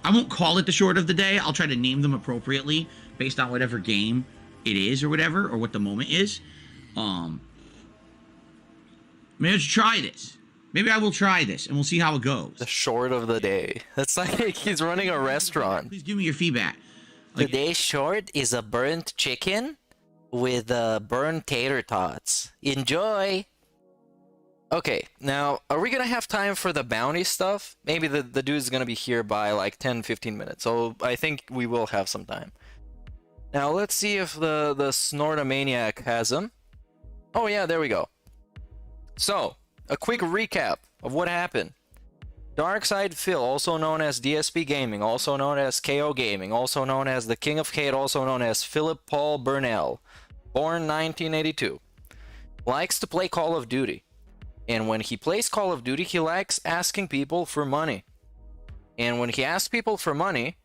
I won't call it the short of the day. I'll try to name them appropriately based on whatever game it is or whatever, or what the moment is. Maybe I should try this. Maybe I will try this, and we'll see how it goes. The short of the day. That's like he's running a restaurant. Please give me your feedback. Like, Today's short is a burnt chicken with burnt tater tots. Enjoy! Okay, now, are we gonna have time for the bounty stuff? Maybe the dude's gonna be here by like 10-15 minutes, so I think we will have some time. Now, let's see if the Snortamaniac has them. Oh yeah, there we go. So, a quick recap of what happened. Darkside Phil, also known as DSP Gaming, also known as KO Gaming, also known as the King of Kate, also known as Philip Paul Burnell, born 1982, likes to play Call of Duty. And when he plays Call of Duty, he likes asking people for money. And when he asks people for money,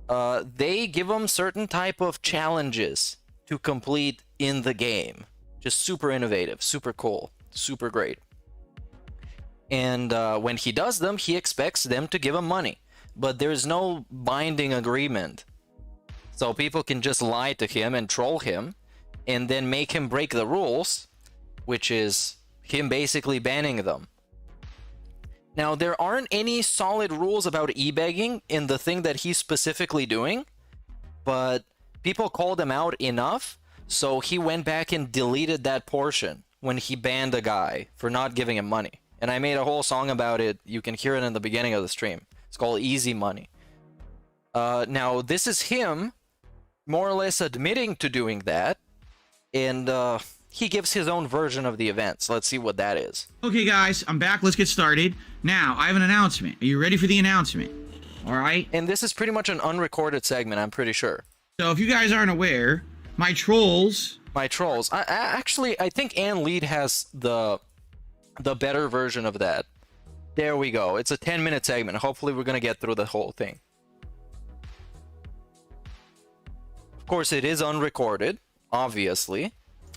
they give him certain type of challenges to complete in the game. Just super innovative, super cool, super great. And when he does them, he expects them to give him money. But there's no binding agreement. So people can just lie to him and troll him, and then make him break the rules, which is him basically banning them. Now, there aren't any solid rules about e-begging in the thing that he's specifically doing, but people called him out enough, so he went back and deleted that portion when he banned a guy for not giving him money. And I made a whole song about it. You can hear it in the beginning of the stream. It's called Easy Money. Now, this is him more or less admitting to doing that, and he gives his own version of the events. Let's see what that is. Okay, guys, I'm back. Let's get started. Now, I have an announcement. Are you ready for the announcement? All right? And this is pretty much an unrecorded segment, I'm pretty sure. So, if you guys aren't aware, my trolls... My trolls. Actually, I think Ann Lead has the better version of that. There we go. It's a 10-minute segment. Hopefully, we're going to get through the whole thing. Of course, it is unrecorded, obviously.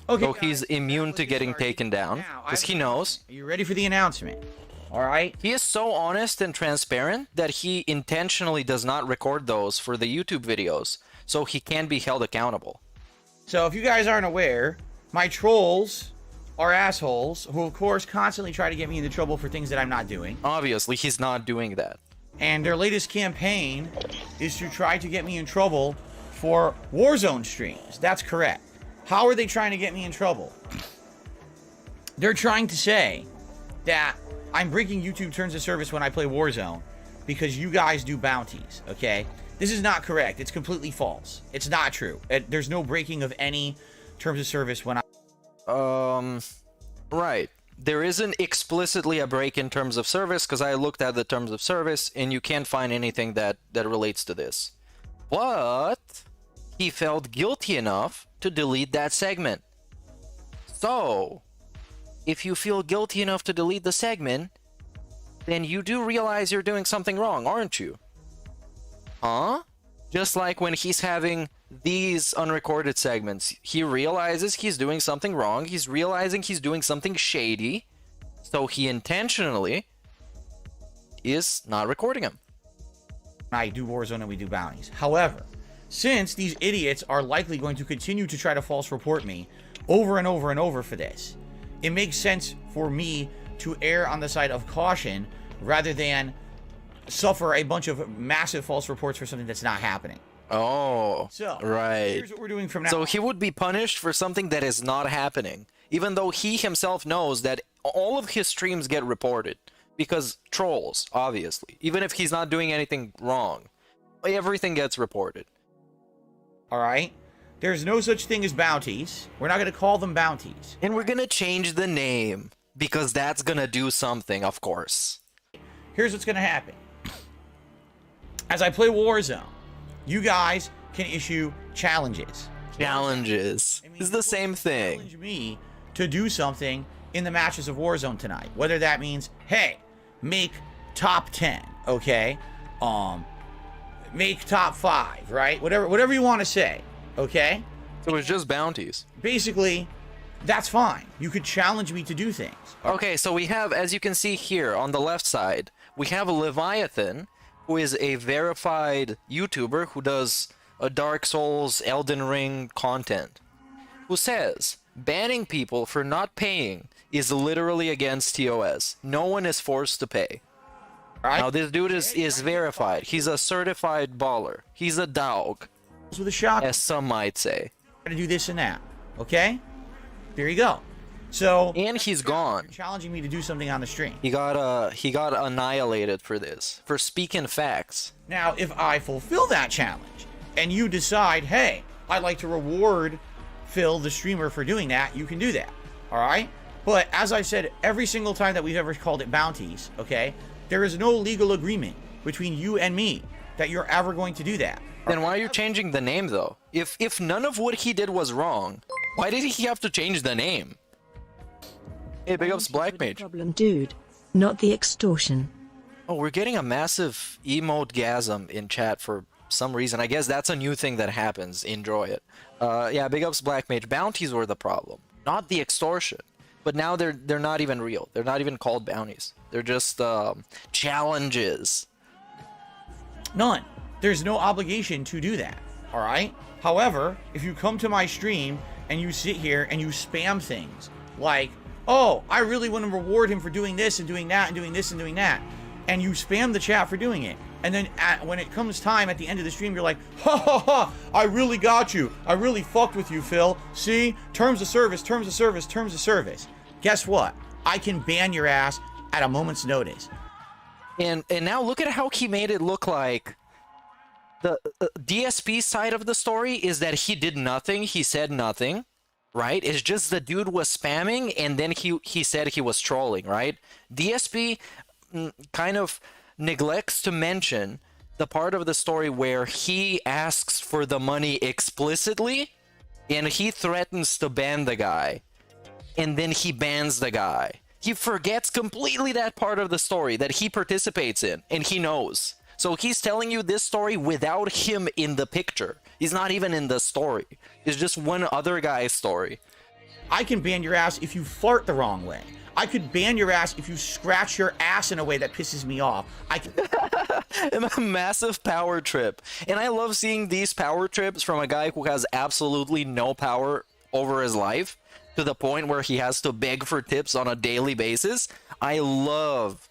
Okay, so guys, he's immune to getting taken down, because he knows. Are you ready for the announcement? All right? He is so honest and transparent that he intentionally does not record those for the YouTube videos, so he can be held accountable. So if you guys aren't aware, my trolls are assholes who, of course, constantly try to get me into trouble for things that I'm not doing. Obviously, he's not doing that. And their latest campaign is to try to get me in trouble for Warzone streams. That's correct. How are they trying to get me in trouble? They're trying to say that I'm breaking YouTube terms of service when I play Warzone because you guys do bounties, okay? This is not correct. It's completely false. It's not true. There's no breaking of any terms of service when I... Right. There isn't explicitly a break in terms of service because I looked at the terms of service and you can't find anything that relates to this. But he felt guilty enough to delete that segment. So, if you feel guilty enough to delete the segment, then you do realize you're doing something wrong, aren't you? Huh? Just like when he's having these unrecorded segments, he realizes he's doing something wrong, he's realizing he's doing something shady, so he intentionally is not recording them. I do Warzone and we do bounties. However, since these idiots are likely going to continue to try to false report me over and over and over for this, it makes sense for me to err on the side of caution rather than suffer a bunch of massive false reports for something that's not happening. Oh, So, right. here's what we're doing from now So on. he would be punished for something that is not happening, even though he himself knows that all of his streams get reported. Because trolls, obviously. Even if he's not doing anything wrong, everything gets reported. All right? There's no such thing as bounties. We're not going to call them bounties. And we're gonna change the name because that's gonna do something, of course. Here's what's going to happen. As I play Warzone, you guys can issue challenges. Challenges. I mean, It's the same thing. Challenge me to do something in the matches of Warzone tonight. Whether that means, hey, make top 10, okay? Make top 5, right? Whatever you want to say, okay? So it's just bounties. Basically, that's fine. You could challenge me to do things. Okay, so we have, as you can see here on the left side, we have a Leviathan, who is a verified YouTuber who does a Dark Souls, Elden Ring content, who says, banning people for not paying is literally against TOS. No one is forced to pay. Right? Now, this dude is verified. He's a certified baller. He's a dawg, With a shot, as some might say. to do this and that, okay? There you go. So, And he's gone. you're challenging me to do something on the stream. He got annihilated for this, for speaking facts. Now, if I fulfill that challenge, and you decide, hey, I'd like to reward Phil, the streamer, for doing that, you can do that, all right? But as I said, every single time that we've ever called it bounties, okay, there is no legal agreement between you and me that you're ever going to do that. Then why are you changing the name, though? If none of what he did was wrong, why did he have to change the name? Hey, big ups Black Mage. Problem, dude, not the extortion. Oh, we're getting a massive emote-gasm in chat for some reason. I guess that's a new thing that happens. Enjoy it. Yeah, big ups Black Mage. Bounties were the problem, not the extortion. But now they're not even real. They're not even called bounties. They're just challenges. None. There's no obligation to do that, all right? However, if you come to my stream and you sit here and you spam things like, oh, I really want to reward him for doing this and doing that and doing this and doing that, and you spam the chat for doing it, and then when it comes time at the end of the stream, you're like, ha ha ha, I really got you. I really fucked with you, Phil. See? Terms of service, terms of service, terms of service. Guess what? I can ban your ass at a moment's notice. And now look at how he made it look like the DSP side of the story is that he did nothing, he said nothing, right? It's just the dude was spamming and then he said he was trolling, right? DSP kind of neglects to mention the part of the story where he asks for the money explicitly and he threatens to ban the guy and then he bans the guy. He forgets completely that part of the story that he participates in and he knows. So he's telling you this story without him in the picture. He's not even in the story. It's just one other guy's story. I can ban your ass if you fart the wrong way. I could ban your ass if you scratch your ass in a way that pisses me off. I can... A massive power trip. And I love seeing these power trips from a guy who has absolutely no power over his life to the point where he has to beg for tips on a daily basis. I love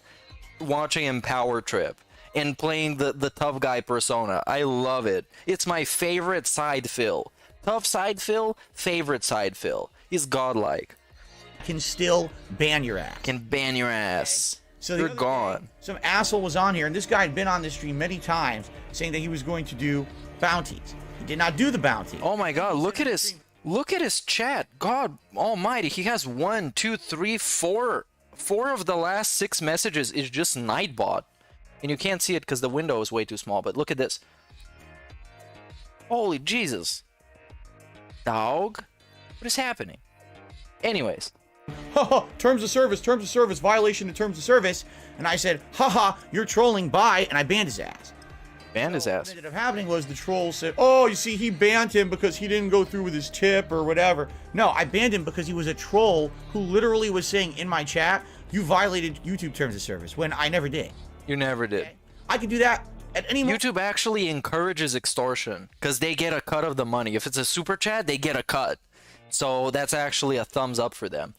watching him power trip and playing the tough guy persona. I love it. It's my favorite side fill. Tough side fill, favorite side fill. He's godlike. can still ban your ass. Can ban your ass. Okay. So you're gone. Some asshole was on here, and this guy had been on this stream many times, saying that he was going to do bounties. He did not do the bounty. Oh my god, look at his chat. God almighty, he has 1, 2, 3, 4 of the last 6 messages is just Nightbot. And you can't see it because the window is way too small, but look at this. Holy Jesus. Dog? What is happening? Anyways. Terms of service, violation of terms of service. And I said, haha, you're trolling, bye, and I banned his ass. Banned his ass. What ended up happening was the troll said, oh, you see, he banned him because he didn't go through with his tip or whatever. No, I banned him because he was a troll who literally was saying in my chat, you violated YouTube terms of service, when I never did. You never did. Okay? I could do that at any moment. YouTube actually encourages extortion because they get a cut of the money. If it's a super chat, they get a cut. So that's actually a thumbs up for them.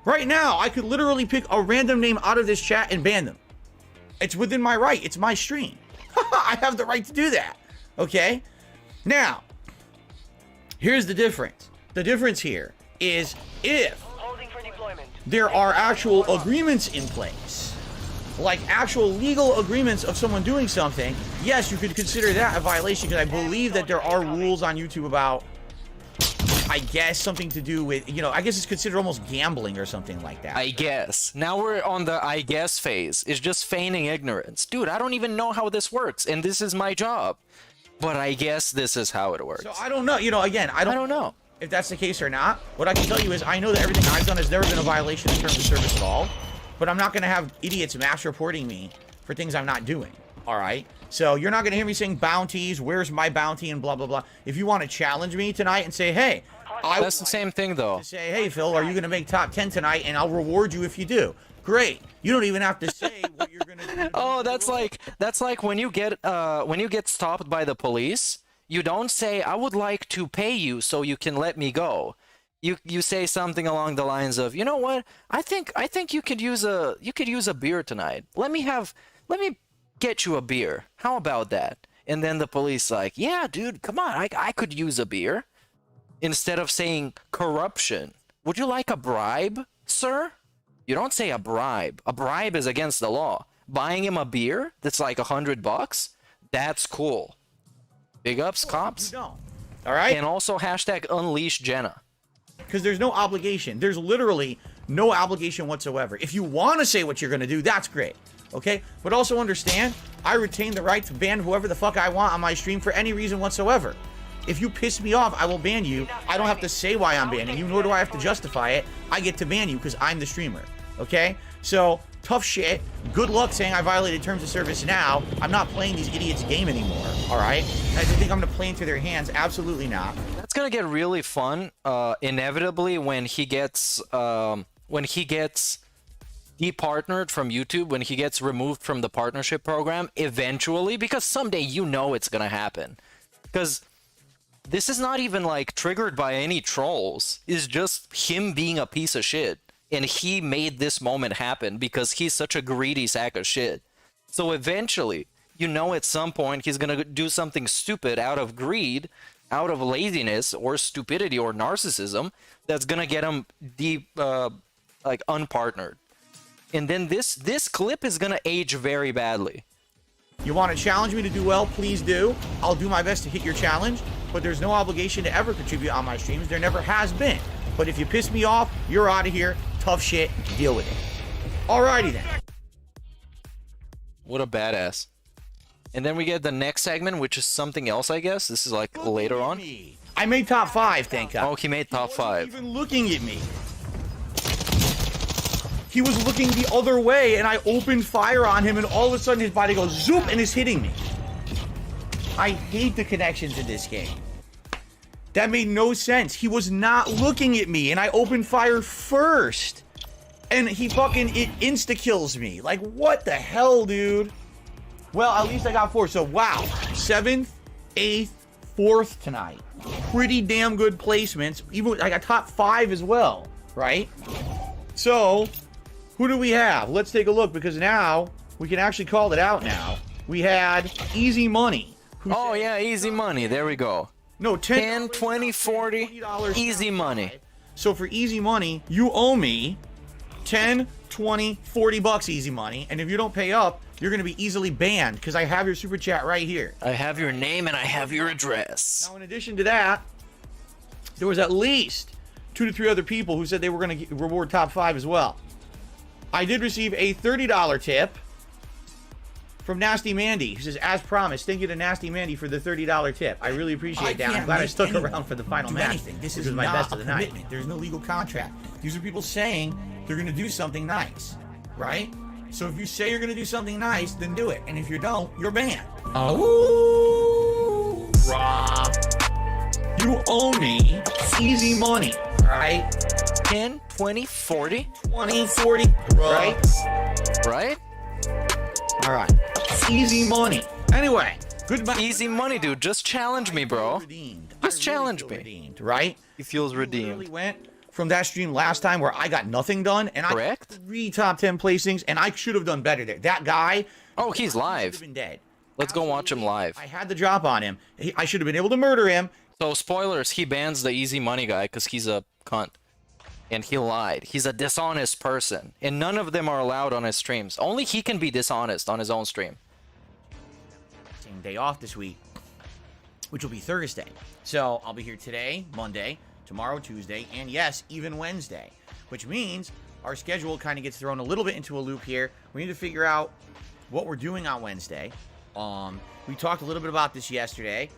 Right now, I could literally pick a random name out of this chat and ban them. It's within my right. It's my stream. I have the right to do that. Okay? Now, here's the difference. The difference here is if there are actual agreements in place, like actual legal agreements of someone doing something, yes, you could consider that a violation, because I believe that there are rules on YouTube about, I guess, something to do with, you know, I guess it's considered almost gambling or something like that. I guess. Now we're on the I guess phase. It's just feigning ignorance. Dude, I don't even know how this works, and this is my job. But I guess this is how it works. So I don't know. You know, again, I don't know if that's the case or not. What I can tell you is I know that everything I've done has never been a violation in terms of service at all. But I'm not going to have idiots mass reporting me for things I'm not doing. All right? So you're not going to hear me saying bounties, where's my bounty, and blah, blah, blah. If you want to challenge me tonight and say, hey, that's the same thing, though. Say, hey, Phil, are you going to make top 10 tonight? And I'll reward you if you do. Great. You don't even have to say what you're going to do. Oh, that's like when you get stopped by the police, you don't say, I would like to pay you so you can let me go. You say something along the lines of, you know what? I think you could use a beer tonight. Let me get you a beer. How about that? And then the police like, yeah, dude, come on, I could use a beer. Instead of saying corruption, would you like a bribe, sir? You don't say a bribe. A bribe is against the law. Buying him a beer that's like $100, that's cool. Big ups, cops. You don't. All right? And also hashtag unleash Jenna. Because there's no obligation. There's literally no obligation whatsoever. If you want to say what you're going to do, that's great. Okay? But also understand, I retain the right to ban whoever the fuck I want on my stream for any reason whatsoever. If you piss me off, I will ban you. I don't have to say why I'm banning you, nor do I have to justify it. I get to ban you because I'm the streamer. Okay? So, tough shit. Good luck saying I violated terms of service now. I'm not playing these idiots' game anymore. Alright? I think I'm going to play into their hands. Absolutely not. That's going to get really fun, inevitably, when he gets departnered from YouTube, when he gets removed from the partnership program, eventually, because someday you know it's going to happen. Because this is not even like triggered by any trolls. It's just him being a piece of shit. And he made this moment happen because he's such a greedy sack of shit. So eventually, you know at some point he's gonna do something stupid out of greed, out of laziness, or stupidity, or narcissism, that's gonna get him like unpartnered. And then this clip is gonna age very badly. You want to challenge me to do well, please do. I'll do my best to hit your challenge, but there's no obligation to ever contribute on my streams. There never has been. But if you piss me off, you're out of here. Tough shit. Deal with it. Alrighty then. What a badass. And then we get the next segment, which is something else, I guess. This is like later on. I made top 5, thank God. Oh, he made top 5. Even looking at me. He was looking the other way, and I opened fire on him, and all of a sudden his body goes zoop and is hitting me. I hate the connections in this game. That made no sense. He was not looking at me, and I opened fire first. And he fucking, it insta-kills me. Like, what the hell, dude? Well, at least I got 4. So, wow. 7th, 8th, 4th tonight. Pretty damn good placements. Even, I got top 5 as well, right? So, who do we have? Let's take a look, because now we can actually call it out now. We had Easy Money. Oh, yeah, Easy Money. There we go. No, 10, 20, 40. Easy Money. So for Easy Money, you owe me 10, 20, 40 bucks Easy Money. And if you don't pay up, you're going to be easily banned, because I have your super chat right here. I have your name and I have your address. Now, in addition to that, there was at least 2 to 3 other people who said they were going to reward top 5 as well. I did receive a $30 tip from Nasty Mandy, who says, as promised, thank you to Nasty Mandy for the $30 tip. I really appreciate that. I'm glad I stuck around for the final match. This is my best of the night. There's no legal contract. These are people saying they're going to do something nice, right? So if you say you're going to do something nice, then do it. And if you don't, you're banned. Oh, Rob. You owe me Easy Money, all right? 10, 20, 40? 20, 40, right? Right? All right. Easy Money. Anyway, goodbye. Easy Money, dude. Just challenge me, bro. Just challenge me. Redeemed, right? He feels Really redeemed. went from that stream last time where I got nothing done, and I got 3 top 10 placings, and I should have done better there. That guy. Oh, he's should live. have been dead. Let's go watch him live. I had the drop on him. I should have been able to murder him. So, spoilers, he bans the Easy Money guy because he's a cunt. and he lied. He's a dishonest person, and none of them are allowed on his streams. Only he can be dishonest on his own stream. Same day off this week, which will be Thursday. So I'll be here today, Monday, tomorrow, Tuesday, and yes, even Wednesday, which means our schedule kind of gets thrown a little bit into a loop here. We need to figure out what we're doing on Wednesday. We talked a little bit about this yesterday.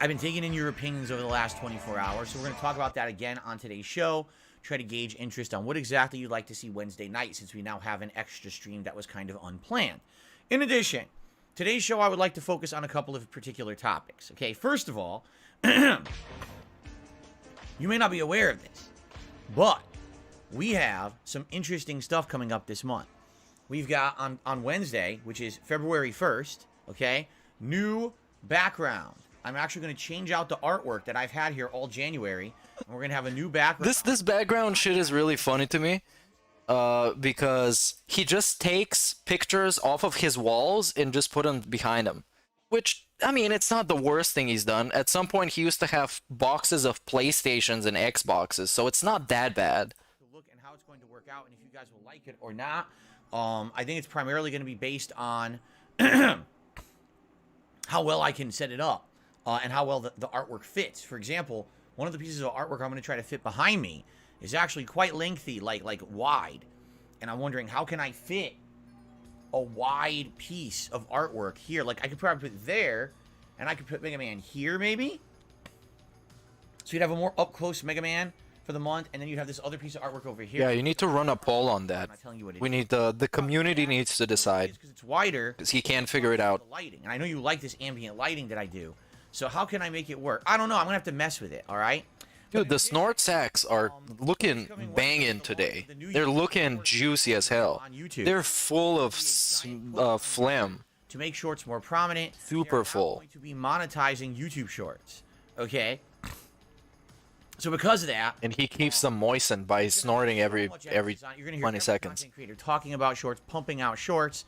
I've been taking in your opinions over the last 24 hours, so we're going to talk about that again on today's show. Try to gauge interest on what exactly you'd like to see Wednesday night, since we now have an extra stream that was kind of unplanned. In addition, today's show I would like to focus on a couple of particular topics. Okay, first of all, you may not be aware of this, but we have some interesting stuff coming up this month. We've got on Wednesday, which is February 1st, okay, new background. I'm actually going to change out the artwork that I've had here all January, and we're going to have a new background. This background shit is really funny to me, because he just takes pictures off of his walls and just put them behind him. Which, I mean, it's not the worst thing he's done. At some point, he used to have boxes of PlayStations and Xboxes, so it's not that bad. Look and how it's going to work out, and if you guys will like it or not. I think it's primarily going to be based on how well I can set it up, and how well the artwork fits. For example, one of the pieces of artwork I'm going to try to fit behind me is actually quite lengthy, like wide. And I'm wondering, how can I fit a wide piece of artwork here? Like, I could probably put it there, and I could put Mega Man here, maybe? So you'd have a more up-close Mega Man for the month, and then you'd have this other piece of artwork over here. Yeah, you need to run a poll on that. I'm not telling you what it We is. need the community needs to decide, Because it's wider. because he can't figure it out. The lighting, and I know you like this ambient lighting that I do. So how can I make it work? I don't know. I'm gonna have to mess with it. All right. Dude, the snort sacks are looking banging today. They're looking juicy as hell. They're full of phlegm. To make shorts more prominent, Super they are now full. going to be monetizing YouTube Shorts. Okay. So because of that, And he keeps them moistened by snorting every 20 seconds. Creator talking about shorts, pumping out shorts.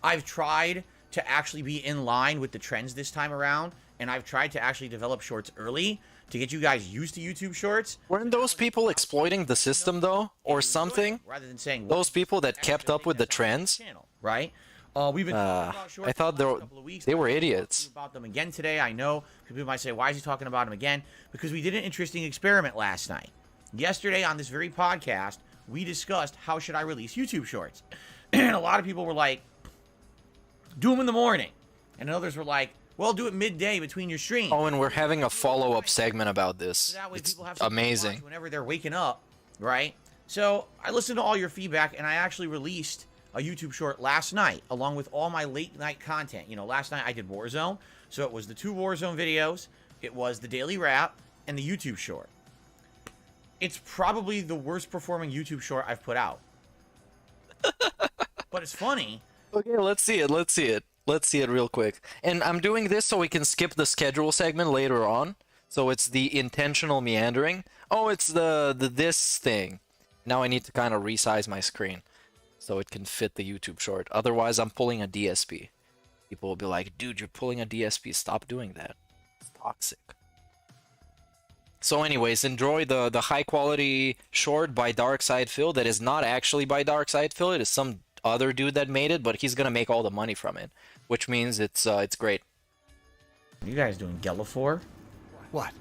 I've tried to actually be in line with the trends this time around, and I've tried to actually develop shorts early to get you guys used to YouTube Shorts. Weren't those people exploiting the system though, or something? Rather than saying Those people that kept up with the trends? right? We've been talking about shorts I thought for the last couple of weeks. they were I'm talking idiots. about them again today. I know people might say, why is he talking about them again? Because we did an interesting experiment last night. Yesterday on this very podcast, we discussed how should I release YouTube Shorts. And a lot of people were like, do them in the morning. And others were like, well, do it midday between your streams. Oh, and we're having a follow-up segment about this. So that way It's people have something to amazing. watch whenever they're waking up, right? So I listened to all your feedback, and I actually released a YouTube short last night, along with all my late night content. You know, last night I did Warzone, so it was the 2 Warzone videos, it was the daily rap, and the YouTube short. It's probably the worst performing YouTube short I've put out. But it's funny. Okay, let's see it. Let's see it. Let's see it real quick. And I'm doing this so we can skip the schedule segment later on. So it's the intentional meandering. Oh, it's the this thing. Now I need to kind of resize my screen so it can fit the YouTube short. Otherwise, I'm pulling a DSP. People will be like, dude, you're pulling a DSP. Stop doing that. It's toxic. So anyways, enjoy the high quality short by DarkSidePhil that is not actually by DarkSidePhil. It is some other dude that made it, but he's gonna make all the money from it, which means it's great. What are you guys doing, Gellafor? What?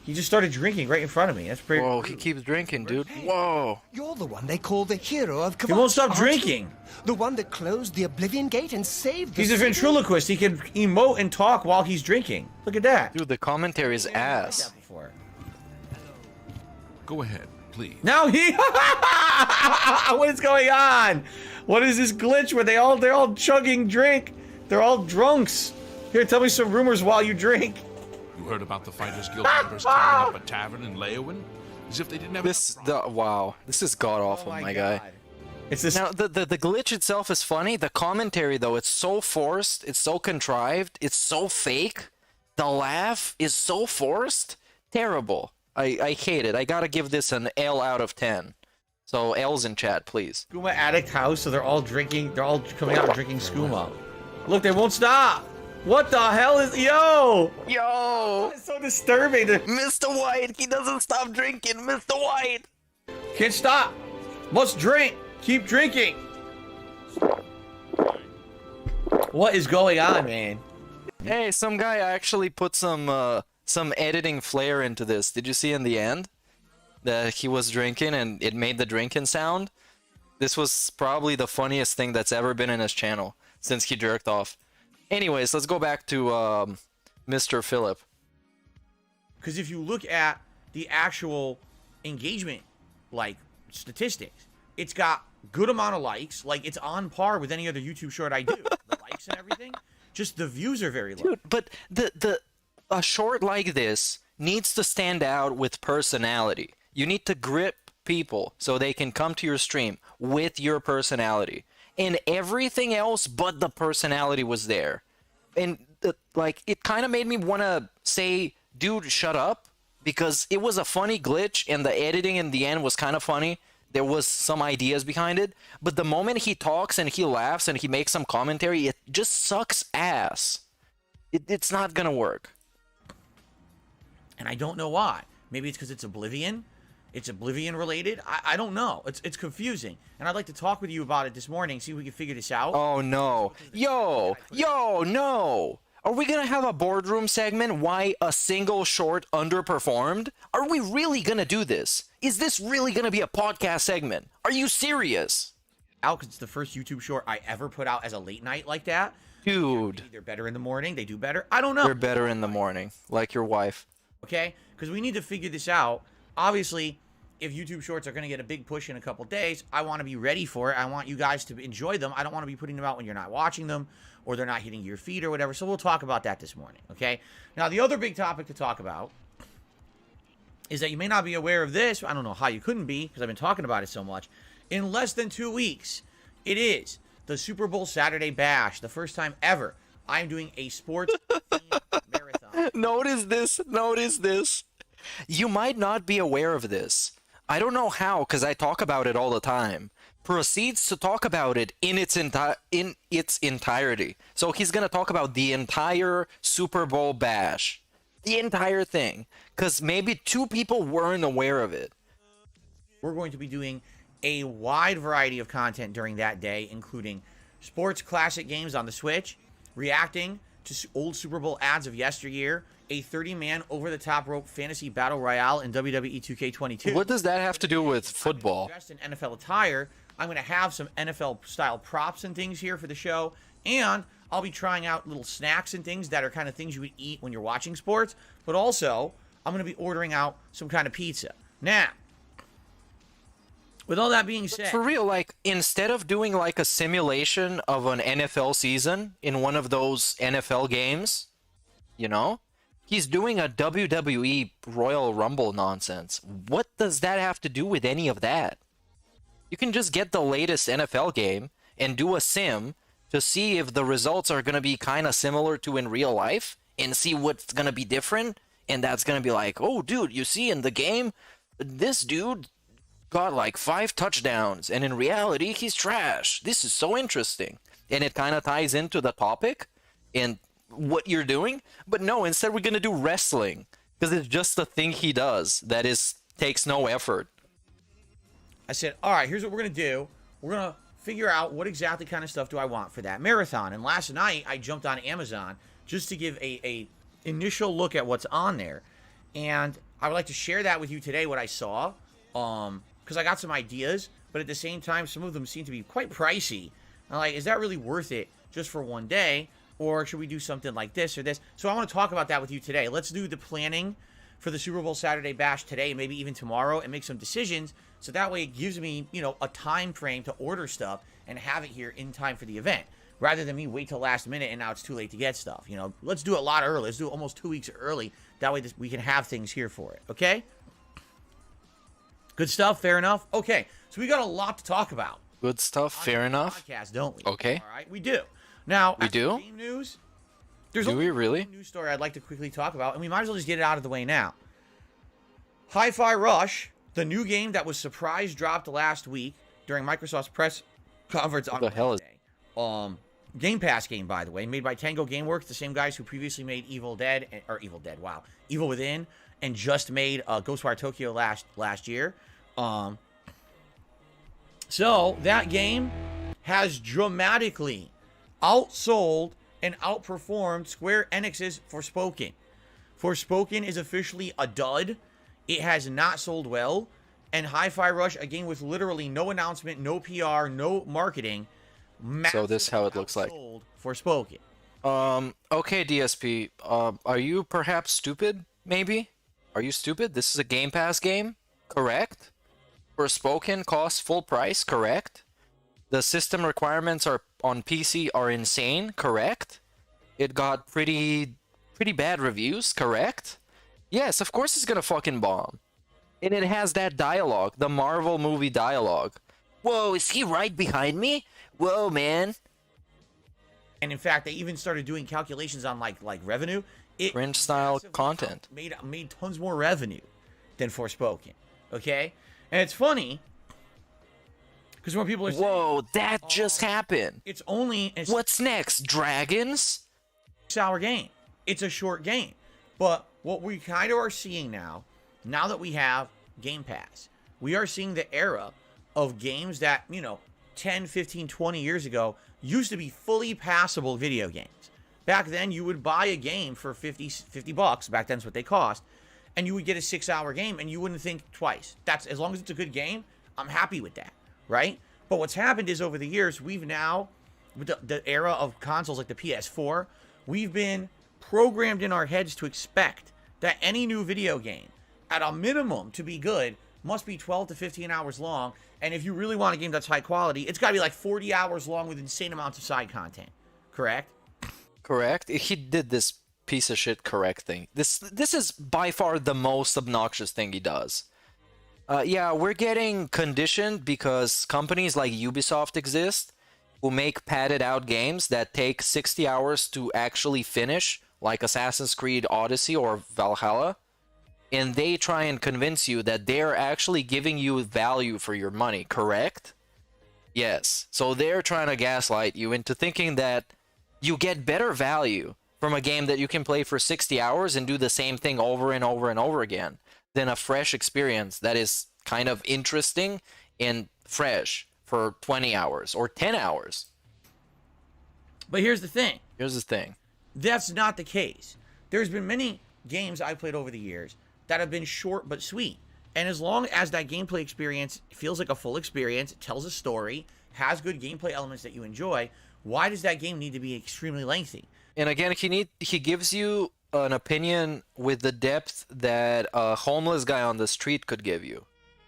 He just started drinking right in front of me. That's pretty. Whoa, he keeps drinking, dude. Whoa. You're the one they call the hero of He won't stop aren't you? drinking. The one that closed the Oblivion Gate and saved the He's a city? ventriloquist. He can emote and talk while he's drinking. Look at that. Dude, the commentary is ass. Before. Go ahead, please. Now he. What is going on? What is this glitch where they're all chugging drink? They're all drunks. Here, tell me some rumors while you drink. You heard about the Fighters Guild members tearing up a tavern in Leowin? As if they didn't have Wow, this is god awful, my guy. It's this. Now the glitch itself is funny. The commentary though, it's so forced, it's so contrived, it's so fake. The laugh is so forced. Terrible. I hate it. I gotta give this an L out of 10. So L's in chat, please. Skooma addict house, so they're all drinking. They're all coming out and drinking skooma. Look, they won't stop. What the hell is... Yo! Yo! It's so disturbing. Mr. White, he doesn't stop drinking, Mr. White! Can't stop. Must drink. Keep drinking. What is going on, man? Hey, some guy actually put some editing flair into this. Did you see in the end? That he was drinking and it made the drinking sound? This was probably the funniest thing that's ever been in his channel since he jerked off. Anyways, let's go back to Mr. Phillip. Because if you look at the actual engagement, like, statistics, it's got good amount of likes. Like, it's on par with any other YouTube short I do. The likes and everything. Just the views are very low. Dude, but a short like this needs to stand out with personality. You need to grip people so they can come to your stream with your personality. And everything else but the personality was there. And like, it kind of made me want to say, dude, shut up, because it was a funny glitch and the editing in the end was kind of funny. There was some ideas behind it, but the moment he talks and he laughs and he makes some commentary, it just sucks ass. It's not gonna work. And I don't know why. Maybe it's because it's Oblivion. It's Oblivion related. I don't know. It's confusing. And I'd like to talk with you about it this morning, see if we can figure this out. Oh no. Yo, no. Are we gonna have a boardroom segment why a single short underperformed? Are we really gonna do this? Is this really gonna be a podcast segment? Are you serious? Out, because it's the first YouTube short I ever put out as a late night like that. Dude. They're better in the morning. They do better. I don't know. They're better in the morning, like your wife. Okay? Because we need to figure this out. Obviously, if YouTube Shorts are going to get a big push in a couple days, I want to be ready for it. I want you guys to enjoy them. I don't want to be putting them out when you're not watching them or they're not hitting your feed or whatever. So we'll talk about that this morning, okay? Now, the other big topic to talk about is that you may not be aware of this. I don't know how you couldn't be because I've been talking about it so much. In less than 2 weeks, it is the Super Bowl Saturday Bash. The first time ever I'm doing a sports marathon. Notice this. You might not be aware of this. I don't know how, because I talk about it all the time. Proceeds to talk about it in its entirety. So he's going to talk about the entire Super Bowl Bash. The entire thing. Because maybe 2 people weren't aware of it. We're going to be doing a wide variety of content during that day, including sports classic games on the Switch, reacting to old Super Bowl ads of yesteryear, a 30-man over-the-top rope fantasy battle royale in WWE 2K22. What does that have to do with football? Dressed in NFL attire. I'm going to have some NFL-style props and things here for the show, and I'll be trying out little snacks and things that are kind of things you would eat when you're watching sports, but also I'm going to be ordering out some kind of pizza. Now, with all that being said... For real, like, instead of doing like a simulation of an NFL season in one of those NFL games, you know, he's doing a WWE Royal Rumble nonsense. What does that have to do with any of that? You can just get the latest NFL game and do a sim to see if the results are going to be kind of similar to in real life and see what's going to be different. And that's going to be like, oh, dude, you see in the game, this dude got like 5 touchdowns, and in reality, he's trash. This is so interesting. And it kind of ties into the topic and what you're doing. But no, instead we're going to do wrestling, because it's just the thing he does that takes no effort. I said, all right, here's what we're going to do. We're going to figure out what exactly kind of stuff do I want for that marathon. And last night, I jumped on Amazon just to give a initial look at what's on there. And I would like to share that with you today, what I saw. Because I got some ideas, but at the same time, some of them seem to be quite pricey. I'm like, is that really worth it just for one day? Or should we do something like this or this? So I want to talk about that with you today. Let's do the planning for the Super Bowl Saturday Bash today, maybe even tomorrow, and make some decisions. So that way it gives me, you know, a time frame to order stuff and have it here in time for the event. Rather than me wait till last minute and now it's too late to get stuff. You know, let's do it a lot early. Let's do it almost 2 weeks early. That way we can have things here for it. Okay? Good stuff, fair enough. Okay, so we got a lot to talk about. Good stuff, fair enough. Podcast, don't we? Okay. All right, we do. Now, we do. Game news. There's do we really? News story I'd like to quickly talk about, and we might as well just get it out of the way now. Hi-Fi Rush, the new game that was surprise dropped last week during Microsoft's press conference on What the hell is? Game Pass game, by the way, made by Tango Gameworks, the same guys who previously made Evil Within, and just made Ghostwire Tokyo last year. So that game has dramatically outsold and outperformed Square Enix's Forspoken. Forspoken is officially a dud. It has not sold well. And Hi-Fi Rush, a game with literally no announcement, no PR, no marketing. So this is how it looks like. Forspoken. Okay, DSP. Are you perhaps stupid? Maybe? Are you stupid? This is a Game Pass game? Correct? Forspoken costs full price? Correct? The system requirements are on PC are insane? Correct? It got pretty bad reviews? Correct? Yes, of course it's gonna fucking bomb. And it has that dialogue, the Marvel movie dialogue. Whoa, is he right behind me? Whoa, man. And in fact, they even started doing calculations on like revenue. It Cringe style content. Made tons more revenue than Forspoken. Okay? And it's funny because when people are saying, whoa, that just happened. It's only What's next? Dragons? 6-hour game. It's a short game. But what we kind of are seeing now that we have Game Pass, we are seeing the era of games that, 10, 15, 20 years ago used to be fully passable video games. Back then, you would buy a game for $50. Back then, that's what they cost. And you would get a 6-hour game and you wouldn't think twice. That's as long as it's a good game, I'm happy with that, right? But what's happened is over the years, we've now, with the era of consoles like the PS4, we've been programmed in our heads to expect that any new video game, at a minimum to be good, must be 12 to 15 hours long. And if you really want a game that's high quality, it's got to be like 40 hours long with insane amounts of side content. Correct? Correct. He did this piece of shit correct thing. This is by far the most obnoxious thing he does. Yeah, we're getting conditioned because companies like Ubisoft exist who make padded out games that take 60 hours to actually finish, like Assassin's Creed Odyssey or Valhalla. And they try and convince you that they're actually giving you value for your money, correct? Yes. So they're trying to gaslight you into thinking that you get better value from a game that you can play for 60 hours and do the same thing over and over and over again than a fresh experience that is kind of interesting and fresh for 20 hours or 10 hours. But here's the thing. That's not the case. There's been many games I've played over the years that have been short but sweet. And as long as that gameplay experience feels like a full experience, tells a story, has good gameplay elements that you enjoy, why does that game need to be extremely lengthy? And again, he gives you an opinion with the depth that a homeless guy on the street could give you.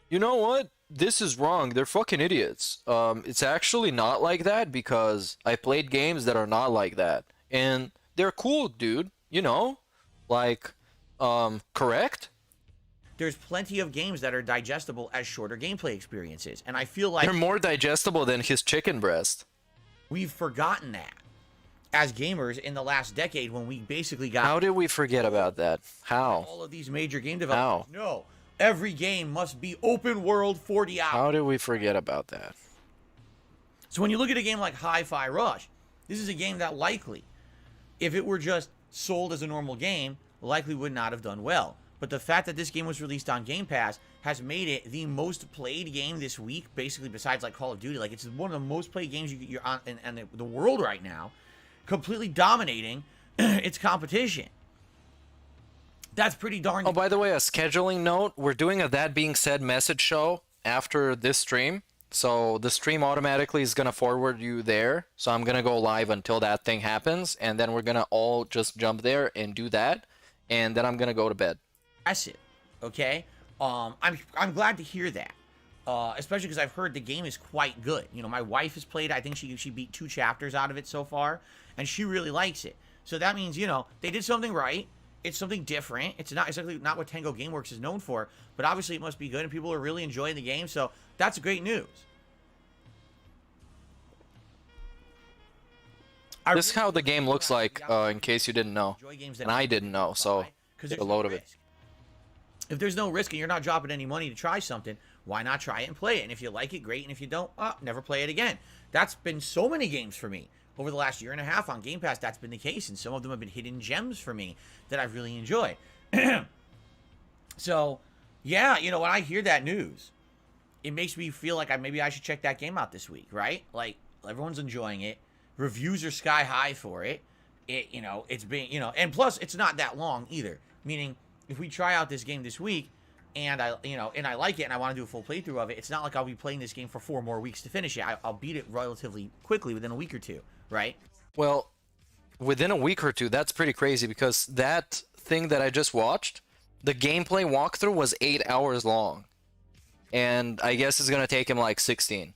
You know what? This is wrong. They're fucking idiots. It's actually not like that because I played games that are not like that. And they're cool, dude. Correct? There's plenty of games that are digestible as shorter gameplay experiences. And I feel like they're more digestible than his chicken breast. We've forgotten that as gamers in the last decade when we basically got... How did we forget about that? How? All of these major game developers. How? No. Every game must be open world 40 hours. How did we forget about that? So when you look at a game like Hi-Fi Rush, this is a game that likely, if it were just sold as a normal game, likely would not have done well. But the fact that this game was released on Game Pass has made it the most played game this week, basically besides like Call of Duty. Like, it's one of the most played games you're on in the world right now, completely dominating its competition. That's pretty darn good. Oh, by the way, a scheduling note, we're doing a That Being Said message show after this stream. So the stream automatically is going to forward you there. So I'm going to go live until that thing happens. And then we're going to all just jump there and do that. And then I'm going to go to bed. Impressive, okay? I'm glad to hear that, especially because I've heard the game is quite good. My wife has played it. I think she beat 2 chapters out of it so far, and she really likes it. So that means, they did something right. It's something different. It's not exactly not what Tango Gameworks is known for, but obviously it must be good, and people are really enjoying the game, so that's great news. This is how the game looks like, in case you didn't know. And I didn't know, so get a load of it. If there's no risk and you're not dropping any money to try something, why not try it and play it? And if you like it, great. And if you don't, never play it again. That's been so many games for me over the last year and a half on Game Pass, that's been the case, and some of them have been hidden gems for me that I've really enjoyed. So, yeah, you know, when I hear that news, it makes me feel like maybe I should check that game out this week, right? Like, everyone's enjoying it. Reviews are sky high for it. You know, it's being, you know, and plus, it's not that long either. Meaning, if we try out this game this week, and I like it, and I want to do a full playthrough of it, it's not like I'll be playing this game for 4 more weeks to finish it. I'll beat it relatively quickly within a week or two, right? Well, within a week or two, that's pretty crazy because that thing that I just watched, the gameplay walkthrough was 8 hours long. And I guess it's going to take him like 16.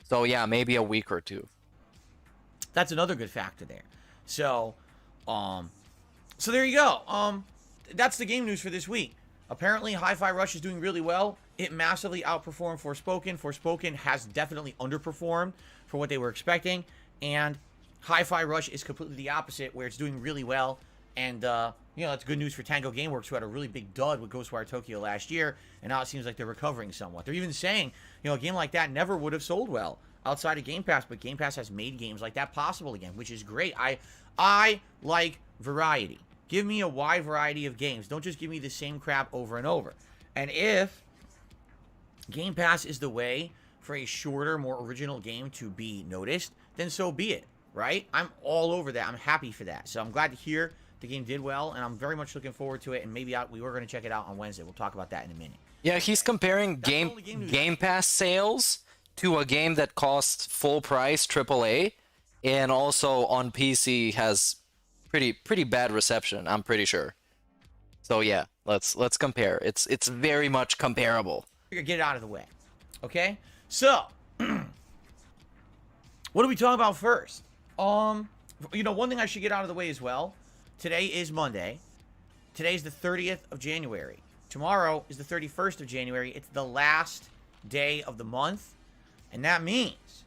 So yeah, maybe a week or two. That's another good factor there. So there you go. That's the game news for this week. Apparently, Hi-Fi Rush is doing really well. It massively outperformed Forspoken. Forspoken has definitely underperformed for what they were expecting. And Hi-Fi Rush is completely the opposite, where it's doing really well. And, you know, that's good news for Tango Gameworks, who had a really big dud with Ghostwire Tokyo last year. And now it seems like they're recovering somewhat. They're even saying, you know, a game like that never would have sold well outside of Game Pass. But Game Pass has made games like that possible again, which is great. I like variety. Give me a wide variety of games. Don't just give me the same crap over and over. And if Game Pass is the way for a shorter, more original game to be noticed, then so be it, right? I'm all over that. I'm happy for that. So I'm glad to hear the game did well, and I'm very much looking forward to it. And maybe we were going to check it out on Wednesday. We'll talk about that in a minute. Yeah, he's comparing Game Pass sales to a game that costs full price AAA, and also on PC has pretty bad reception, I'm pretty sure. So yeah, let's compare. It's very much comparable. Get it out of the way. Okay? So, what are we talking about first? You know, one thing I should get out of the way as well. Today is Monday. Today's the 30th of January. Tomorrow is the 31st of January. It's the last day of the month. And that means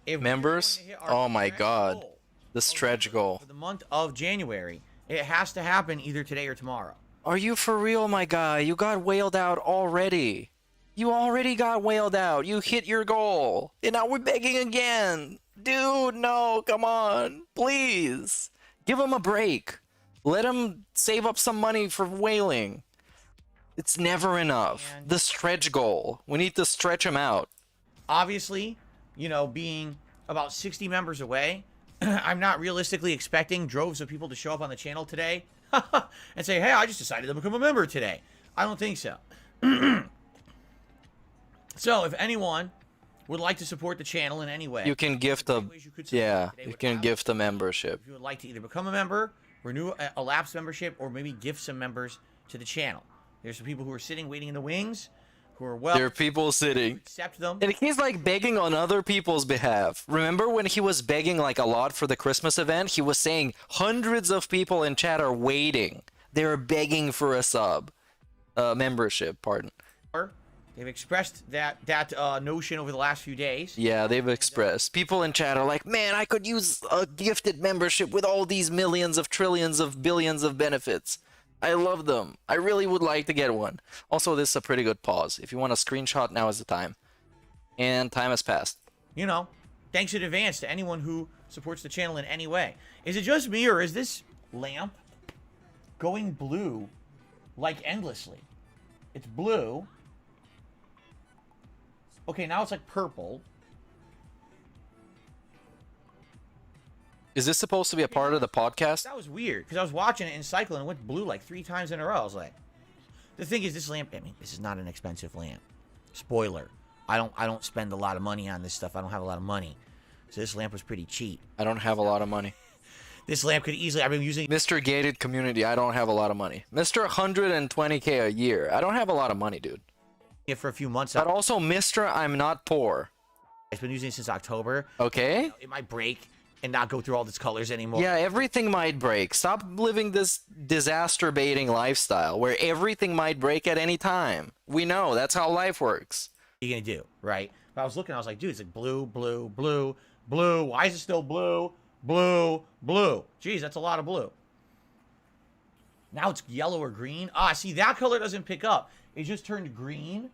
if members, oh my god, the stretch goal for the month of January, it has to happen either today or tomorrow. Are you for real, my guy? You got whaled out already. You already got whaled out. You hit your goal. And now we're begging again. Dude, no, come on. Please. Give him a break. Let him save up some money for whaling. It's never enough. The stretch goal. We need to stretch him out. Obviously, you know, being about 60 members away, I'm not realistically expecting droves of people to show up on the channel today and say, hey, I just decided to become a member today. I don't think so. So if anyone would like to support the channel in any way, you can gift a gift a membership. If you would like to either become a member, renew a lapsed membership, or maybe gift some members to the channel. There's some people who are sitting waiting in the wings, who are there are people sitting. Accept them. And he's like begging on other people's behalf. Remember when he was begging like a lot for the Christmas event? He was saying hundreds of people in chat are waiting. They're begging for a membership, pardon. They've expressed that notion over the last few days. Yeah, they've expressed. People in chat are like, man, I could use a gifted membership with all these millions of trillions of billions of benefits. I love them. I really would like to get one. Also, this is a pretty good pause. If you want a screenshot, now is the time. And time has passed. You know, thanks in advance to anyone who supports the channel in any way. Is it just me, or is this lamp going blue like endlessly? It's blue. Okay, now it's like purple. Is this supposed to be a part of the podcast? That was weird, because I was watching it in cycle and it went blue like 3 times in a row. I was like, the thing is, this lamp, I mean, this is not an expensive lamp. Spoiler. I don't spend a lot of money on this stuff. I don't have a lot of money. So this lamp was pretty cheap. I don't have a lot of money. This lamp could easily, I've been using... Mr. Gated Community, I don't have a lot of money. Mr. 120K a year, I don't have a lot of money, dude. it for a few months. But also, Mr. I'm not poor. I've been using it since October. Okay. You know, it might break and not go through all its colors anymore. Yeah, everything might break. Stop living this disaster baiting lifestyle where everything might break at any time. We know that's how life works. What are you gonna do, right? But I was looking, I was like, dude, it's like blue, blue, blue, blue. Why is it still blue, blue, blue? Jeez, that's a lot of blue. Now it's yellow or green. Ah, see, that color doesn't pick up. It just turned green.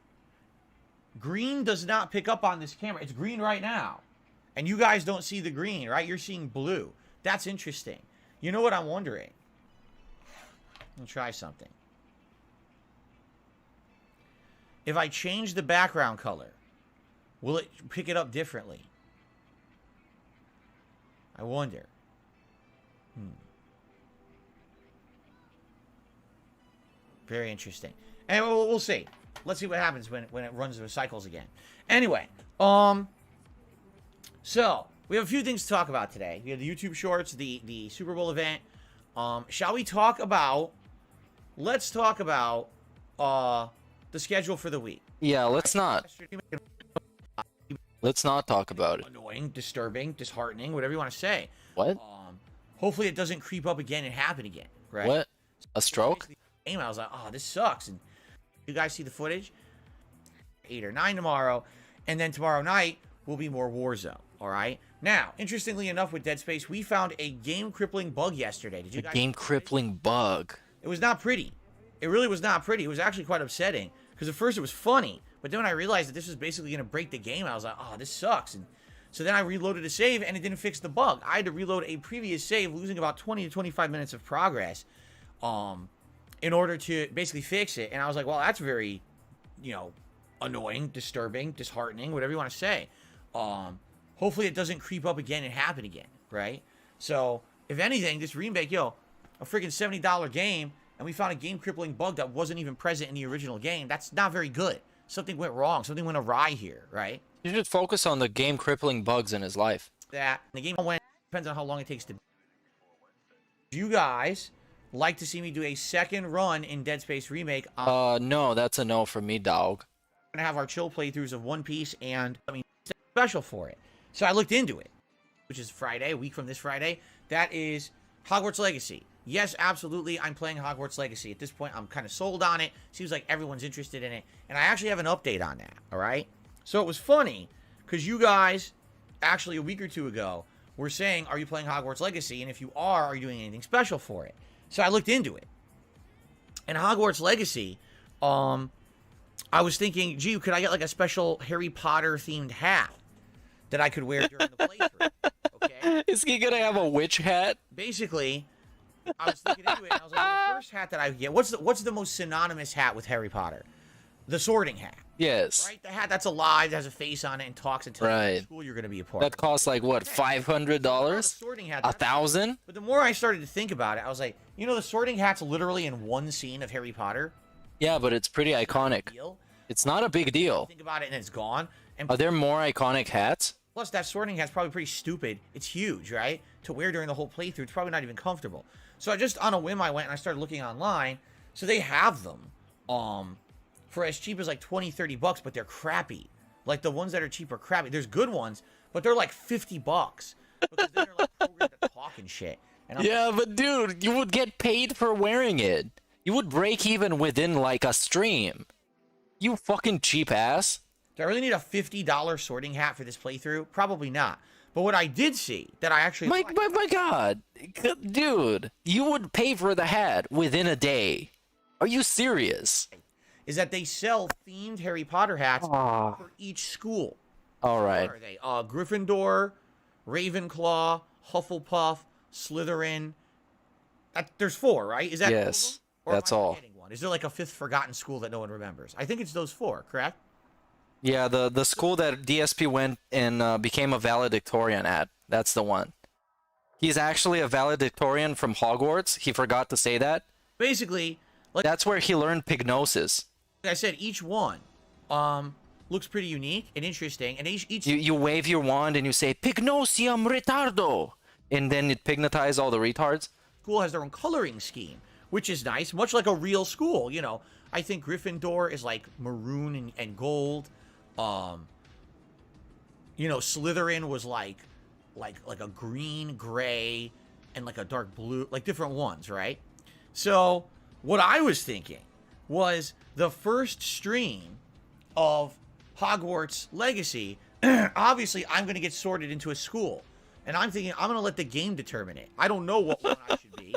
Green does not pick up on this camera. It's green right now. And you guys don't see the green, right? You're seeing blue. That's interesting. You know what I'm wondering? I'll try something. If I change the background color, will it pick it up differently? I wonder. Very interesting. And we'll see. Let's see what happens when it runs those cycles again. Anyway, so we have a few things to talk about today. We have the YouTube Shorts, the Super Bowl event. Shall we talk about? Let's talk about the schedule for the week. Yeah, let's not. Let's not talk about it. Annoying, disturbing, disheartening, whatever you want to say. What? Hopefully it doesn't creep up again and happen again, right? What? A stroke? I was like, oh, this sucks. And you guys see the footage? 8 or 9 tomorrow. And then tomorrow night will be more Warzone, all right? Now, interestingly enough, with Dead Space, we found a game-crippling bug yesterday. Did you guys? Game-crippling bug. It was not pretty. It really was not pretty. It was actually quite upsetting. Because at first it was funny. But then when I realized that this was basically going to break the game, I was like, oh, this sucks. And so then I reloaded a save, and it didn't fix the bug. I had to reload a previous save, losing about 20 to 25 minutes of progress in order to basically fix it. And I was like, well, that's very, annoying, disturbing, disheartening, whatever you want to say. Hopefully it doesn't creep up again and happen again, right? So, if anything, this remake, a freaking $70 game, and we found a game-crippling bug that wasn't even present in the original game. That's not very good. Something went wrong. Something went awry here, right? You should focus on the game-crippling bugs in his life. That the game went depends on how long it takes to. You guys like to see me do a second run in Dead Space Remake? No, that's a no for me, dog. We're gonna have our chill playthroughs of One Piece and special for it. So I looked into it, which is Friday, a week from this Friday. That is Hogwarts Legacy. Yes, absolutely, I'm playing Hogwarts Legacy. At this point, I'm kind of sold on it. Seems like everyone's interested in it. And I actually have an update on that, all right? So it was funny, because you guys, actually a week or two ago, were saying, are you playing Hogwarts Legacy? And if you are you doing anything special for it? So I looked into it. And Hogwarts Legacy, I was thinking, gee, could I get like a special Harry Potter-themed hat that I could wear during the playthrough? Okay? Is he gonna have a witch hat? Basically, I was thinking into it, and I was like, well, the first hat that I would get, what's the most synonymous hat with Harry Potter? The sorting hat. Yes. Right? The hat that's alive, that has a face on it, and talks and tells you what school you're going to be a part of. That costs like, what, $500? Sorting hat. $1,000? But the more I started to think about it, I was like, the sorting hat's literally in one scene of Harry Potter. Yeah, but it's pretty iconic. It's not a big deal. Think about it, and it's gone. And are there more iconic hats? Plus, that sorting hat's probably pretty stupid. It's huge, right? To wear during the whole playthrough, it's probably not even comfortable. So I just, on a whim, I went and I started looking online. So they have them for as cheap as like 20, 30 bucks, but they're crappy. Like the ones that are cheap are crappy. There's good ones, but they're like 50 bucks. Because then they're like programmed to talk and shit. And yeah, but dude, you would get paid for wearing it. You would break even within like a stream. You fucking cheap ass. Do I really need a $50 sorting hat for this playthrough? Probably not. But what I did see that I actually my god, dude, you would pay for the hat within a day. Are you serious? Is that they sell themed Harry Potter hats for each school. All right. What are they? Gryffindor, Ravenclaw, Hufflepuff, Slytherin. There's 4, right? Is that yes? All that's all. One? Is there like a 5th forgotten school that no one remembers? I think it's those 4, correct? Yeah, the school that DSP went and became a valedictorian at. That's the one. He's actually a valedictorian from Hogwarts. He forgot to say that. Basically, like that's where he learned pignosis. Like I said, each one looks pretty unique and interesting. And each you wave your wand and you say Pignosium retardo, and then it pignotizes all the retards. School has their own coloring scheme, which is nice, much like a real school. I think Gryffindor is like maroon and gold. Slytherin was like a green, gray, and like a dark blue, like different ones, right? So what I was thinking was the first stream of Hogwarts Legacy, obviously I'm going to get sorted into a school. And I'm thinking I'm going to let the game determine it. I don't know what one I should be.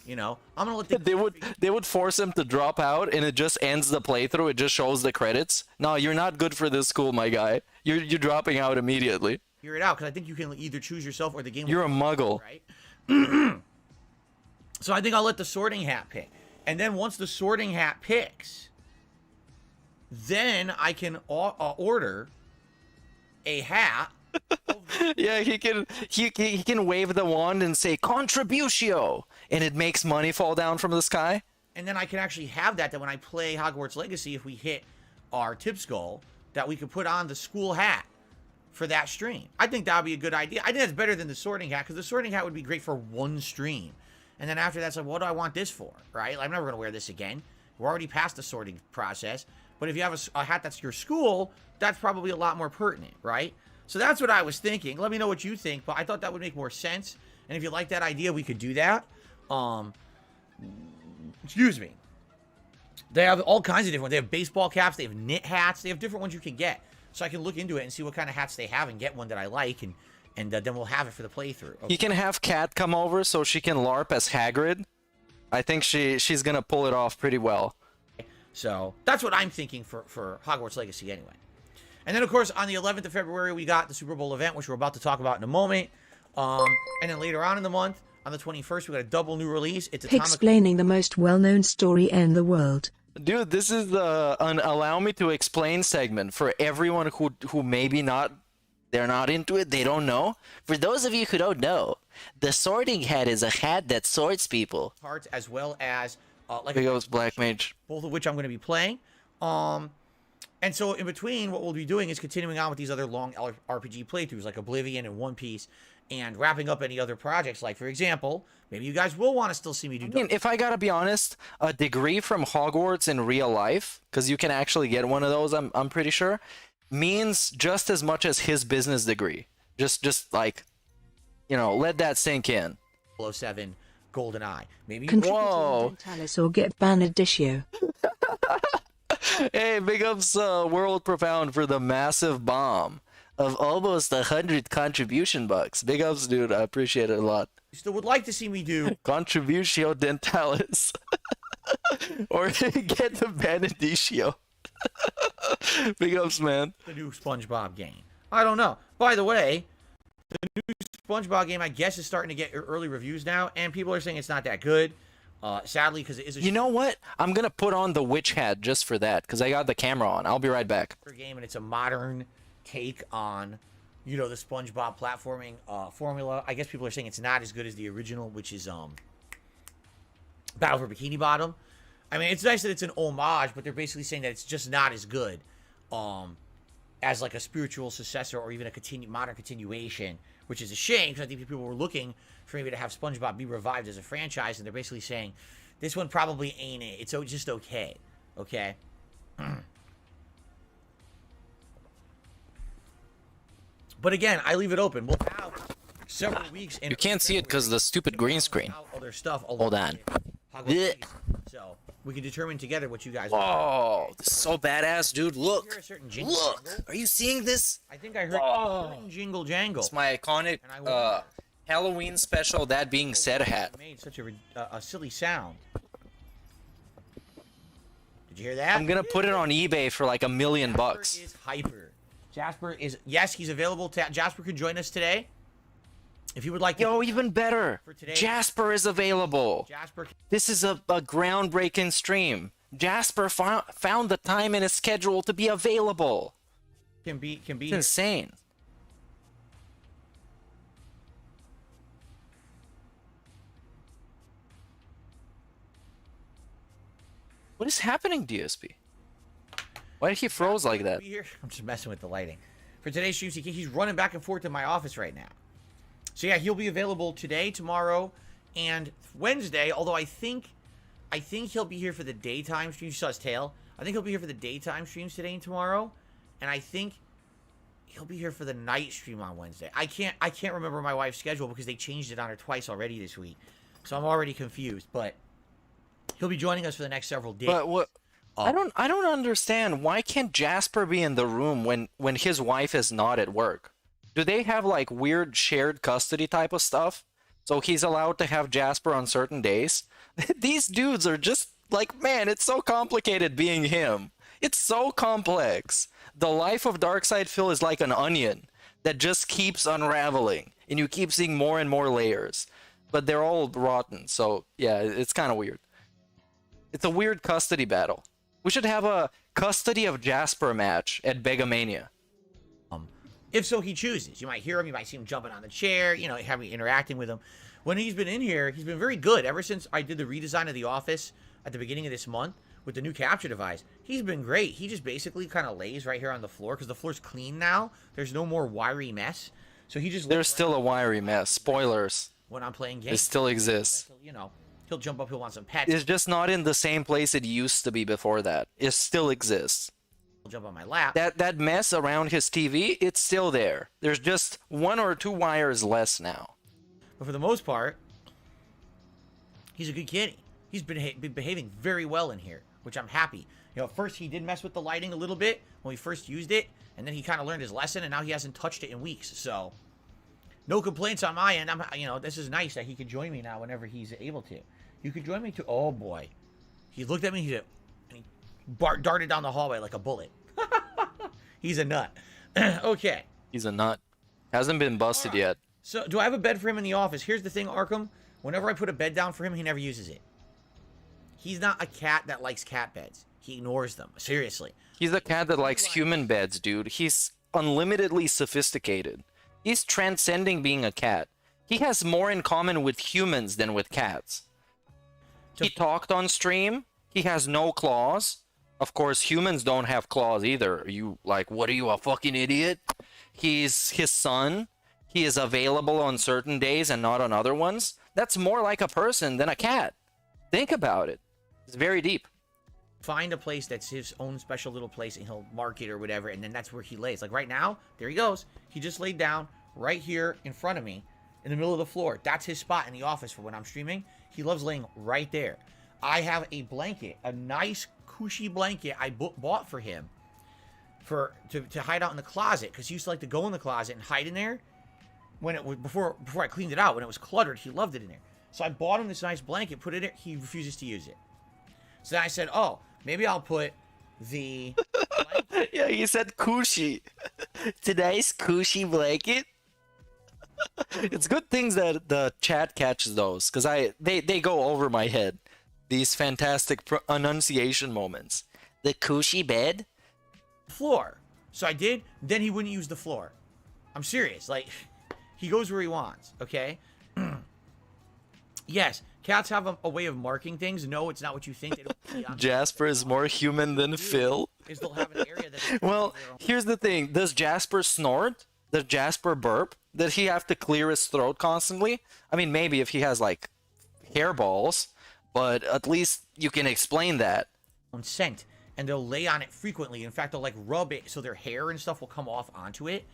I'm going to let the They would force him to drop out and it just ends the playthrough. It just shows the credits. No, you're not good for this school, my guy. You're dropping out immediately. figure it out because I think you can either choose yourself or the game. You're a muggle. Right. So I think I'll let the sorting hat pick, and then once the sorting hat picks, then I can order a hat. Yeah, he can wave the wand and say contributio, and it makes money fall down from the sky. And then I can actually have that when I play Hogwarts Legacy, if we hit our tips goal, that we can put on the school hat for that stream. I think that would be a good idea. I think that's better than the sorting hat, because the sorting hat would be great for one stream. And then after that, it's like, what do I want this for, right? I'm never going to wear this again. We're already past the sorting process. But if you have a hat that's your school, that's probably a lot more pertinent, right? So that's what I was thinking. Let me know what you think, but I thought that would make more sense. And if you like that idea, we could do that. Excuse me. They have all kinds of different ones. They have baseball caps. They have knit hats. They have different ones you can get. So I can look into it and see what kind of hats they have and get one that I like, and then we'll have it for the playthrough. Okay. You can have Kat come over so she can LARP as Hagrid. I think she's gonna pull it off pretty well. So that's what I'm thinking for Hogwarts Legacy anyway. And then, of course, on the 11th of February, we got the Super Bowl event, which we're about to talk about in a moment. And then later on in the month, on the 21st, we got a double new release. It's explaining the most well-known story in the world. Dude, this is the an allow me to explain segment for everyone who maybe they're not into it, they don't know. For those of you who don't know, the sorting hat is a hat that sorts people. Parts as well as like Big O's Black Mage, both of which I'm going to be playing. And so in between, what we'll be doing is continuing on with these other long RPG playthroughs like Oblivion and One Piece, and wrapping up any other projects. Like, for example, maybe you guys will want to still see me do. I mean, if I gotta be honest, a degree from Hogwarts in real life, because you can actually get one of those, I'm pretty sure, means just as much as his business degree. Just like, you know, let that sink in. 007 GoldenEye. Maybe. Whoa. Or get Benedictio. Hey, big ups World Profound for the massive bomb of almost 100 contribution bucks. Big ups, dude. I appreciate it a lot. Still would like to see me do Contributio Dentalis. Or get the Benedictio. Big ups, man. the new SpongeBob game. I don't know. By the way, the new SpongeBob game, I guess, is starting to get early reviews now, and people are saying it's not that good. Sadly, because it is a You know what? I'm gonna put on the witch hat just for that, because I got the camera on. I'll be right back. game, and it's a modern take on, you know, the SpongeBob platforming formula. I guess people are saying it's not as good as the original, which is Battle for Bikini Bottom. I mean, it's nice that it's an homage, but they're basically saying that it's just not as good as like a spiritual successor or even a modern continuation, which is a shame, because I think people were looking for maybe to have SpongeBob be revived as a franchise, and they're basically saying this one probably ain't it. It's just okay. Okay. But again, I leave it open. We'll have several weeks. You can't see it because of the stupid green screen. Other stuff. Hold on. So we can determine together what you guys. Whoa, this is so badass, dude. Look, Hear a certain jingle look. jangle? Are you seeing this? I think I heard jingle jangle. It's my iconic And I wonder- Halloween special. That being said, hat. Made such a silly sound. Did you hear that? I'm gonna put it on eBay for like $1 million bucks. Jasper is hyper. Jasper is, yes, he's available. Jasper could join us today. If you would like to. Yo, even better. For today. Jasper is available. Jasper This is a groundbreaking stream. Jasper found the time in his schedule to be available. can be It's here. insane. What is happening, DSP? Why did he froze like that? Be here. I'm just messing with the lighting. For today's stream, he's running back and forth to my office right now. So yeah, he'll be available today, tomorrow, and Wednesday. Although I think he'll be here for the daytime streams. You saw his tail. I think he'll be here for the daytime streams today and tomorrow, and I think he'll be here for the night stream on Wednesday. I can't remember my wife's schedule because they changed it on her twice already this week, so I'm already confused. But he'll be joining us for the next several days. But what? I don't understand. Why can't Jasper be in the room when his wife is not at work? Do they have like weird shared custody type of stuff? So he's allowed to have Jasper on certain days? These dudes are just like, man, it's so complicated being him. It's so complex. The life of Darkside Phil is like an onion. that just keeps unraveling, and you keep seeing more and more layers, but they're all rotten. So yeah, it's kind of weird. It's a weird custody battle. We should have a custody of Jasper match at Begamania. If so he chooses. You might hear him, you might see him jumping on the chair, you know, have me interacting with him. When he's been in here, he's been very good. Ever since I did the redesign of the office at the beginning of this month with the new capture device, he's been great. He just basically kind of lays right here on the floor because the floor's clean now. There's no more wiry mess. So he just There's still a wiry mess. Spoilers. when I'm playing games. It still exists. You know, he'll jump up, he'll want some pets. It's just not in the same place it used to be before that. It still exists. He'll jump on my lap. That mess around his TV, it's still there. There's just 1 or 2 wires less now. But for the most part, he's a good kitty. He's been behaving very well in here, which I'm happy. You know, at first he did mess with the lighting a little bit when we first used it, and then he kind of learned his lesson, and now he hasn't touched it in weeks. So, no complaints on my end. You know, this is nice that he could join me now whenever he's able to. You could join me too. Oh boy, he looked at me. And he darted down the hallway like a bullet. He's a nut. Okay. He's a nut. Hasn't been busted yet. So, do I have a bed for him in the office? Here's the thing, Arkham. Whenever I put a bed down for him, he never uses it. He's not a cat that likes cat beds. He ignores them. Seriously. He's a cat that likes human beds, dude. He's unlimitedly sophisticated. He's transcending being a cat. He has more in common with humans than with cats. He talked on stream. He has no claws. Of course, humans don't have claws either. Are you like, what are you, a fucking idiot? He's his son. He is available on certain days and not on other ones. That's more like a person than a cat. Think about it. It's very deep. Find a place that's his own special little place, and he'll mark it or whatever, and then that's where he lays. Like right now, there he goes. He just laid down right here in front of me in the middle of the floor. That's his spot in the office for when I'm streaming. He loves laying right there. I have a blanket, a nice cushy blanket I bought for him to hide out in the closet, because he used to like to go in the closet and hide in there when it was before I cleaned it out. When it was cluttered, he loved it in there. So I bought him this nice blanket, put it in. He refuses to use it. So then I said, oh, maybe I'll put the blanket. Yeah, he said cushy. It's a nice cushy blanket. It's good things that the chat catches those, because they go over my head. These fantastic pronunciation moments. The cushy bed? Floor. So I did. Then he wouldn't use the floor. I'm serious. Like, he goes where he wants, okay? Yes, cats have a way of marking things. No, it's not what you think. They don't Jasper is more human than Phil. Is they'll have an area that Well, here's the thing. Does Jasper snort? Does Jasper burp? Does he have to clear his throat constantly? I mean, maybe if he has, like, hairballs, but at least you can explain that. own scent, and they'll lay on it frequently. In fact, they'll like rub it so their hair and stuff will come off onto it,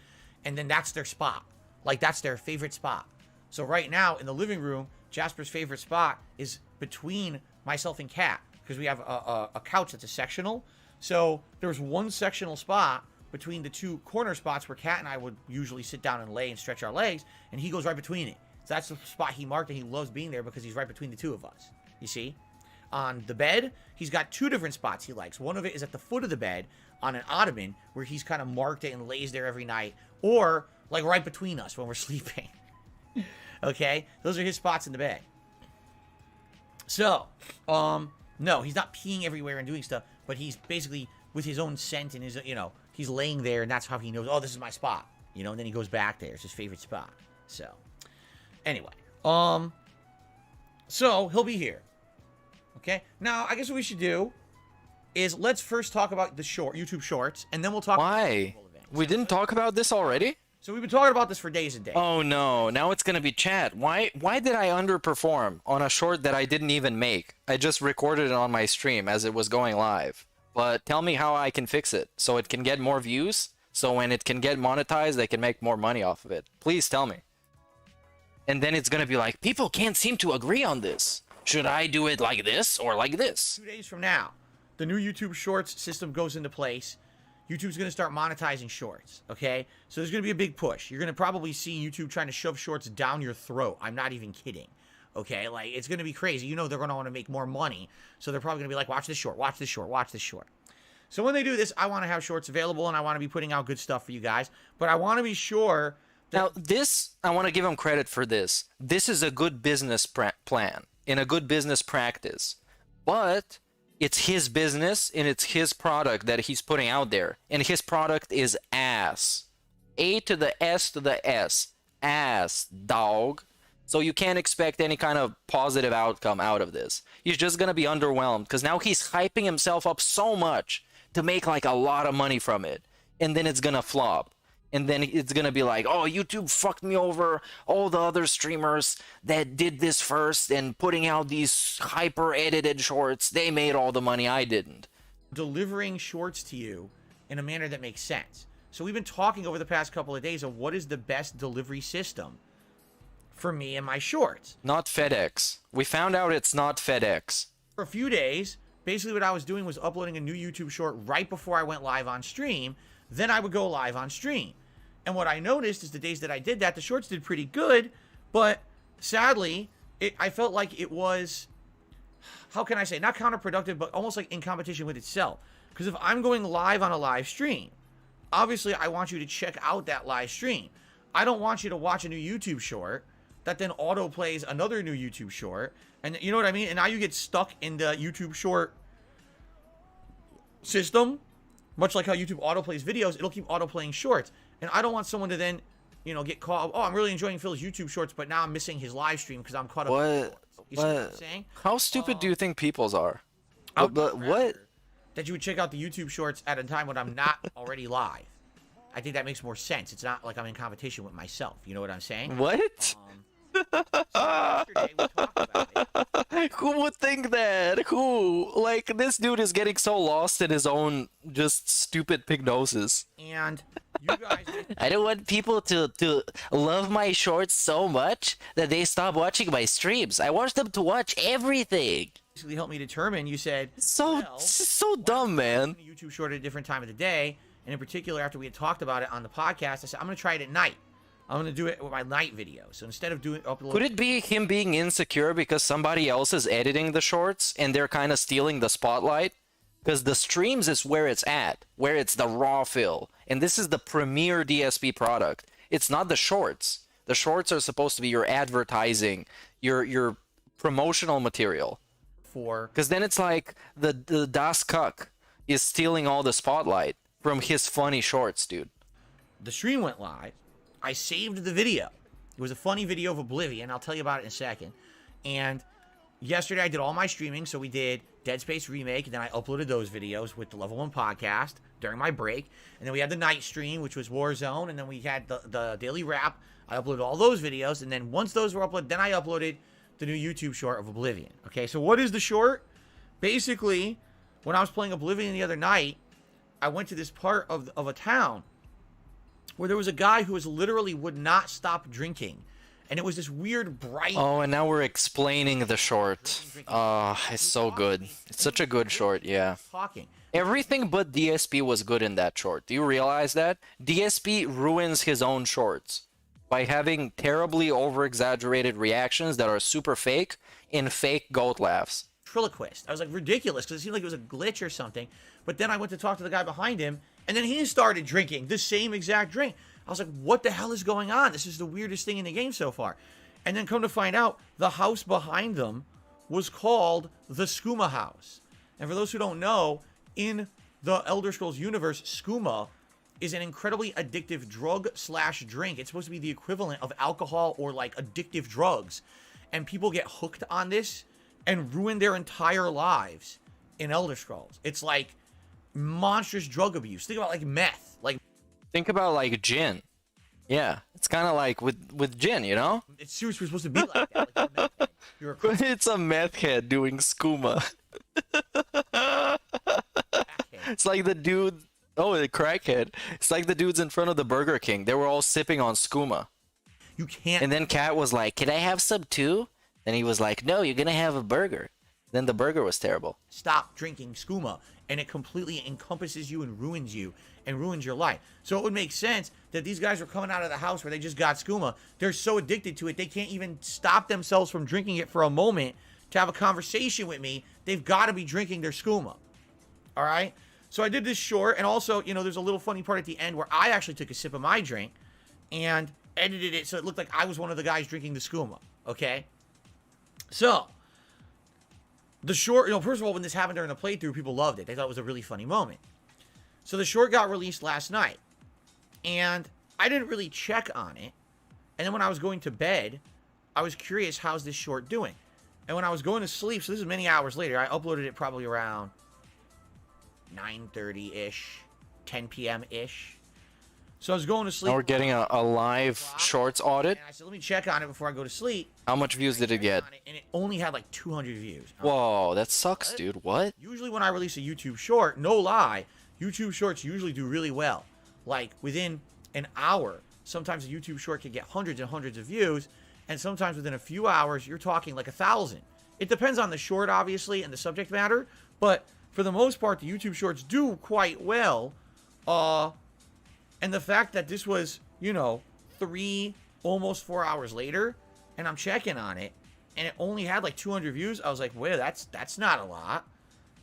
and then that's their spot. Like, that's their favorite spot. So right now in the living room, Jasper's favorite spot is between myself and Kat, because we have a couch that's a sectional. So there's one sectional spot between the two corner spots where Kat and I would usually sit down and lay and stretch our legs, and he goes right between it. So that's the spot he marked, and he loves being there because he's right between the two of us. You see? On the bed, he's got two different spots he likes. One of it is at the foot of the bed on an ottoman, where he's kind of marked it and lays there every night, or like right between us when we're sleeping. Okay? Those are his spots in the bed. So, no, he's not peeing everywhere and doing stuff, but he's basically with his own scent and his, he's laying there, and that's how he knows, oh, this is my spot, and then he goes back there. It's his favorite spot. So, anyway, so he'll be here. Okay? Now, I guess what we should do is let's first talk about the YouTube Shorts, and then we'll talk Why? We didn't talk about this already? So we've been talking about this for days and days. Oh no, now it's gonna be chat. Why did I underperform on a short that I didn't even make? I just recorded it on my stream as it was going live. But tell me how I can fix it so it can get more views, so when it can get monetized, they can make more money off of it. Please tell me. And then it's gonna be like, people can't seem to agree on this. Should I do it like this or like this? 2 days from now, the new YouTube Shorts system goes into place. YouTube's going to start monetizing Shorts, okay? So there's going to be a big push. You're going to probably see YouTube trying to shove Shorts down your throat. I'm not even kidding, okay? Like, it's going to be crazy. They're going to want to make more money, so they're probably going to be like, watch this short, watch this short, watch this short. So when they do this, I want to have shorts available and I want to be putting out good stuff for you guys. But I want to be sure that Now, this, I want to give him credit for this. This is a good business plan and a good business practice. But it's his business and it's his product that he's putting out there. And his product is ass. A to the S to the S. Ass, dog. So you can't expect any kind of positive outcome out of this. He's just going to be underwhelmed because now he's hyping himself up so much to make like a lot of money from it. And then it's going to flop. And then it's going to be like, oh, YouTube fucked me over. All the other streamers that did this first and putting out these hyper edited shorts, they made all the money, I didn't. delivering shorts to you in a manner that makes sense. So we've been talking over the past couple of days of what is the best delivery system for me and my shorts. Not FedEx. We found out it's not FedEx. For a few days, basically what I was doing was uploading a new YouTube short right before I went live on stream. Then I would go live on stream. And what I noticed is the days that I did that, the shorts did pretty good. But sadly, I felt like it was, how can I say, not counterproductive, but almost like in competition with itself. Because if I'm going live on a live stream, obviously I want you to check out that live stream. I don't want you to watch a new YouTube short that then auto plays another new YouTube short. And you know what I mean? And now you get stuck in the YouTube short system. Much like how YouTube autoplays videos, it'll keep autoplaying shorts. And I don't want someone to then, you know, get caught, oh, I'm really enjoying Phil's YouTube shorts, but now I'm missing his live stream because I'm caught up in shorts. You see what I'm saying? How stupid do you think people's are? But what? That you would check out the YouTube shorts at a time when I'm not already live. I think that makes more sense. It's not like I'm in competition with myself. You know what I'm saying? What? So yesterday we talked about it. Who would think that? Who? Like, this dude is getting so lost in his own just stupid pignosis. And you guys... I don't want people to love my shorts so much that they stop watching my streams. I want them to watch everything. basically helped me determine, you said... So dumb, man. A YouTube short at a different time of the day. And in particular, after we had talked about it on the podcast, I said, I'm going to try it at night. I'm going to do it with my night video. So instead of doing upload... Could it be him being insecure because somebody else is editing the shorts and they're kind of stealing the spotlight? Because the streams is where it's at, where it's the raw fill. And this is the premier DSP product. It's not the shorts. The shorts are supposed to be your advertising, your promotional material. Because then it's like the Das Cuck is stealing all the spotlight from his funny shorts, dude. The stream went live. I saved the video. It was a funny video of Oblivion. I'll tell you about it in a second. And yesterday I did all my streaming. So we did Dead Space Remake. And then I uploaded those videos with the Level 1 podcast during my break. And then we had the night stream, which was Warzone. And then we had the daily wrap. I uploaded all those videos. And then once those were uploaded, then I uploaded the new YouTube short of Oblivion. Okay, so what is the short? Basically, when I was playing Oblivion the other night, I went to this part of a town where there was a guy who literally would not stop drinking. And it was this weird, bright... Oh, and now we're explaining the short. It's so good. It's such a good short, yeah. Talking. Everything but DSP was good in that short. Do you realize that? DSP ruins his own shorts by having terribly over-exaggerated reactions that are super fake and fake goat laughs. Ventriloquist. I was like, ridiculous, because it seemed like it was a glitch or something. But then I went to talk to the guy behind him, and then he started drinking the same exact drink. I was like, what the hell is going on? This is the weirdest thing in the game so far. And then come to find out, the house behind them was called the Skooma House. And for those who don't know, in the Elder Scrolls universe, skooma is an incredibly addictive drug/drink. It's supposed to be the equivalent of alcohol or like addictive drugs. And people get hooked on this and ruin their entire lives in Elder Scrolls. It's like monstrous drug abuse. Think about like meth. Like, think about like gin. Yeah, it's kind of like with gin, you know? It's seriously supposed to be like that. Like a meth head. You're a It's a meth head doing skooma. It's like the dude... Oh, the crackhead. It's like the dudes in front of the Burger King. They were all sipping on skooma. You can't... And then Kat was like, can I have some too? And he was like, no, you're going to have a burger. Then the burger was terrible. Stop drinking skooma. And it completely encompasses you and ruins your life. So it would make sense that these guys were coming out of the house where they just got skooma. They're so addicted to it, they can't even stop themselves from drinking it for a moment to have a conversation with me. They've got to be drinking their skooma. All right? So I did this short, and also, you know, there's a little funny part at the end where I actually took a sip of my drink and edited it so it looked like I was one of the guys drinking the skooma, okay? So, the short, you know, first of all, when this happened during the playthrough, people loved it. They thought it was a really funny moment. So the short got released last night, and I didn't really check on it. And then when I was going to bed, I was curious, how's this short doing? And when I was going to sleep, so this is many hours later, I uploaded it probably around 9:30-ish, 10 p.m.-ish. So I was going to sleep. Now we're getting a live shorts audit. And I said, let me check on it before I go to sleep. How much views did it get? And it only had like 200 views. Whoa, that sucks, dude. What? Usually when I release a YouTube short, no lie, YouTube shorts usually do really well. Like within an hour, sometimes a YouTube short can get hundreds and hundreds of views. And sometimes within a few hours, you're talking like 1,000. It depends on the short, obviously, and the subject matter. But for the most part, the YouTube shorts do quite well. And the fact that this was, you know, 3, almost 4 hours later, and I'm checking on it, and it only had like 200 views, I was like, well, that's not a lot.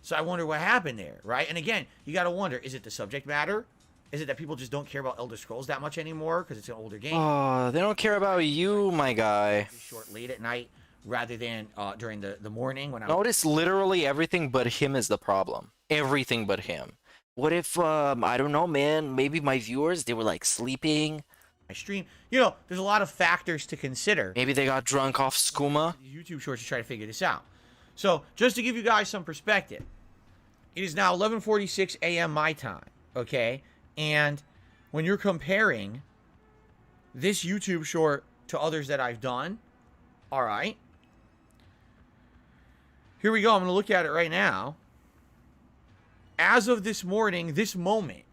So I wonder what happened there, right? And again, you got to wonder, is it the subject matter? Is it that people just don't care about Elder Scrolls that much anymore because it's an older game? Oh, they don't care about you, my guy. Short late at night rather than during the morning when I Notice literally everything but him is the problem. Everything but him. What if, I don't know, man, maybe my viewers, they were like sleeping. I stream. You know, there's a lot of factors to consider. Maybe they got drunk off skooma. YouTube shorts to try to figure this out. So, just to give you guys some perspective, it is now 11:46 a.m. my time, okay? And when you're comparing this YouTube short to others that I've done, all right? Here we go. I'm going to look at it right now. As of this morning, this moment,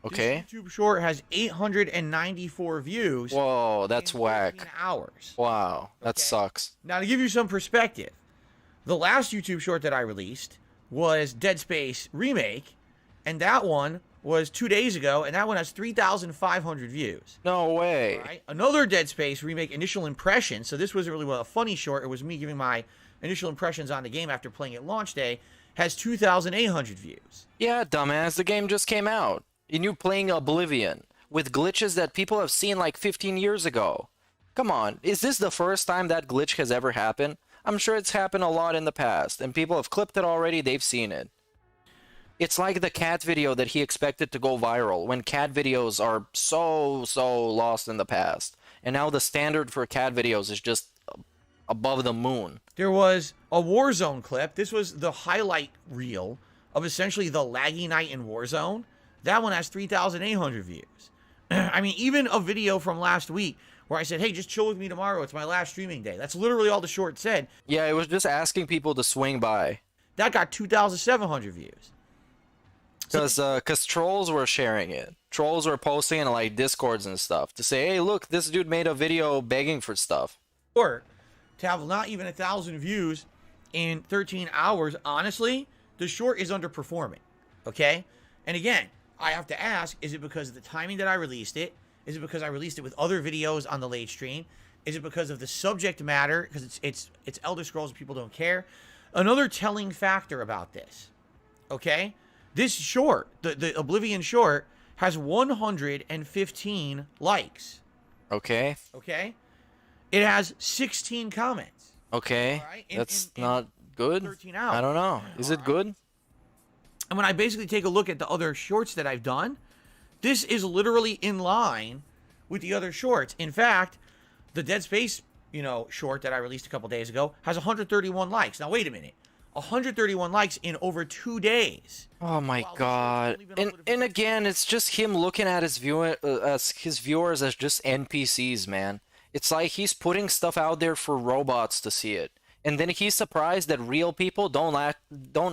Okay. this YouTube short has 894 views. Whoa, that's in 13 whack. hours. Wow, that Okay. sucks. Now, to give you some perspective, the last YouTube short that I released was Dead Space Remake, and that one was 2 days ago, and that one has 3,500 views. No way. All right? Another Dead Space Remake initial impression, so this wasn't really a funny short, it was me giving my initial impressions on the game after playing it launch day, has 2,800 views. Yeah, dumbass, the game just came out. And you playing Oblivion with glitches that people have seen like 15 years ago. Come on, is this the first time that glitch has ever happened? I'm sure it's happened a lot in the past, and people have clipped it already, they've seen it. It's like the cat video that he expected to go viral, when cat videos are so lost in the past. And now the standard for cat videos is just above the moon. There was a Warzone clip. This was the highlight reel of essentially the laggy night in Warzone. That one has 3,800 views. I mean, even a video from last week where I said, hey, just chill with me tomorrow. It's my last streaming day. That's literally all the short said. Yeah, it was just asking people to swing by. That got 2,700 views. Because trolls were sharing it. Trolls were posting in like Discords and stuff to say, hey, look, this dude made a video begging for stuff. Or to have not even 1,000 views in 13 hours, honestly, the short is underperforming. Okay? And again, I have to ask, is it because of the timing that I released it? Is it because I released it with other videos on the late stream? Is it because of the subject matter? Because it's Elder Scrolls, people don't care. Another telling factor about this, okay? This short, the Oblivion short, has 115 likes. Okay. Okay? It has 16 comments. Okay. All right? That's in not good. 13 hours. I don't know. Is it good? And when I basically take a look at the other shorts that I've done, this is literally in line with the other shorts. In fact, the Dead Space, short that I released a couple days ago has 131 likes. Now, wait a minute. 131 likes in over 2 days. Oh my god. And again, it's just him looking at his viewers as just NPCs, man. It's like he's putting stuff out there for robots to see it. And then he's surprised that real people don't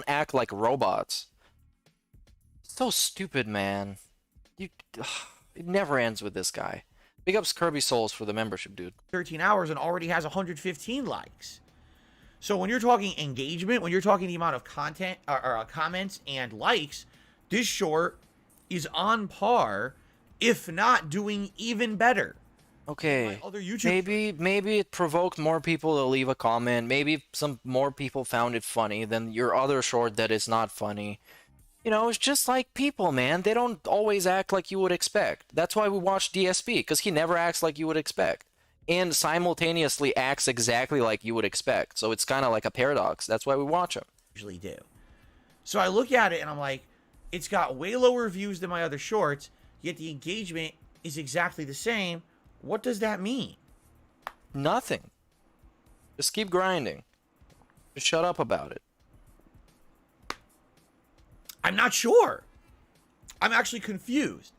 act like robots. So stupid, man. It never ends with this guy. Big ups Kirby Souls for the membership, dude. 13 hours and already has 115 likes. So when you're talking engagement, when you're talking the amount of content or comments and likes, this short is on par, if not doing even better. Okay, Other YouTube maybe it provoked more people to leave a comment. Maybe some more people found it funny than your other short that is not funny. You know, it's just like people, man. They don't always act like you would expect. That's why we watch DSP, because he never acts like you would expect. And simultaneously acts exactly like you would expect. So it's kind of like a paradox. That's why we watch him. Usually do. So I look at it and I'm like, it's got way lower views than my other shorts, yet the engagement is exactly the same. What does that mean? Nothing. Just keep grinding. Just shut up about it. I'm not sure. I'm actually confused.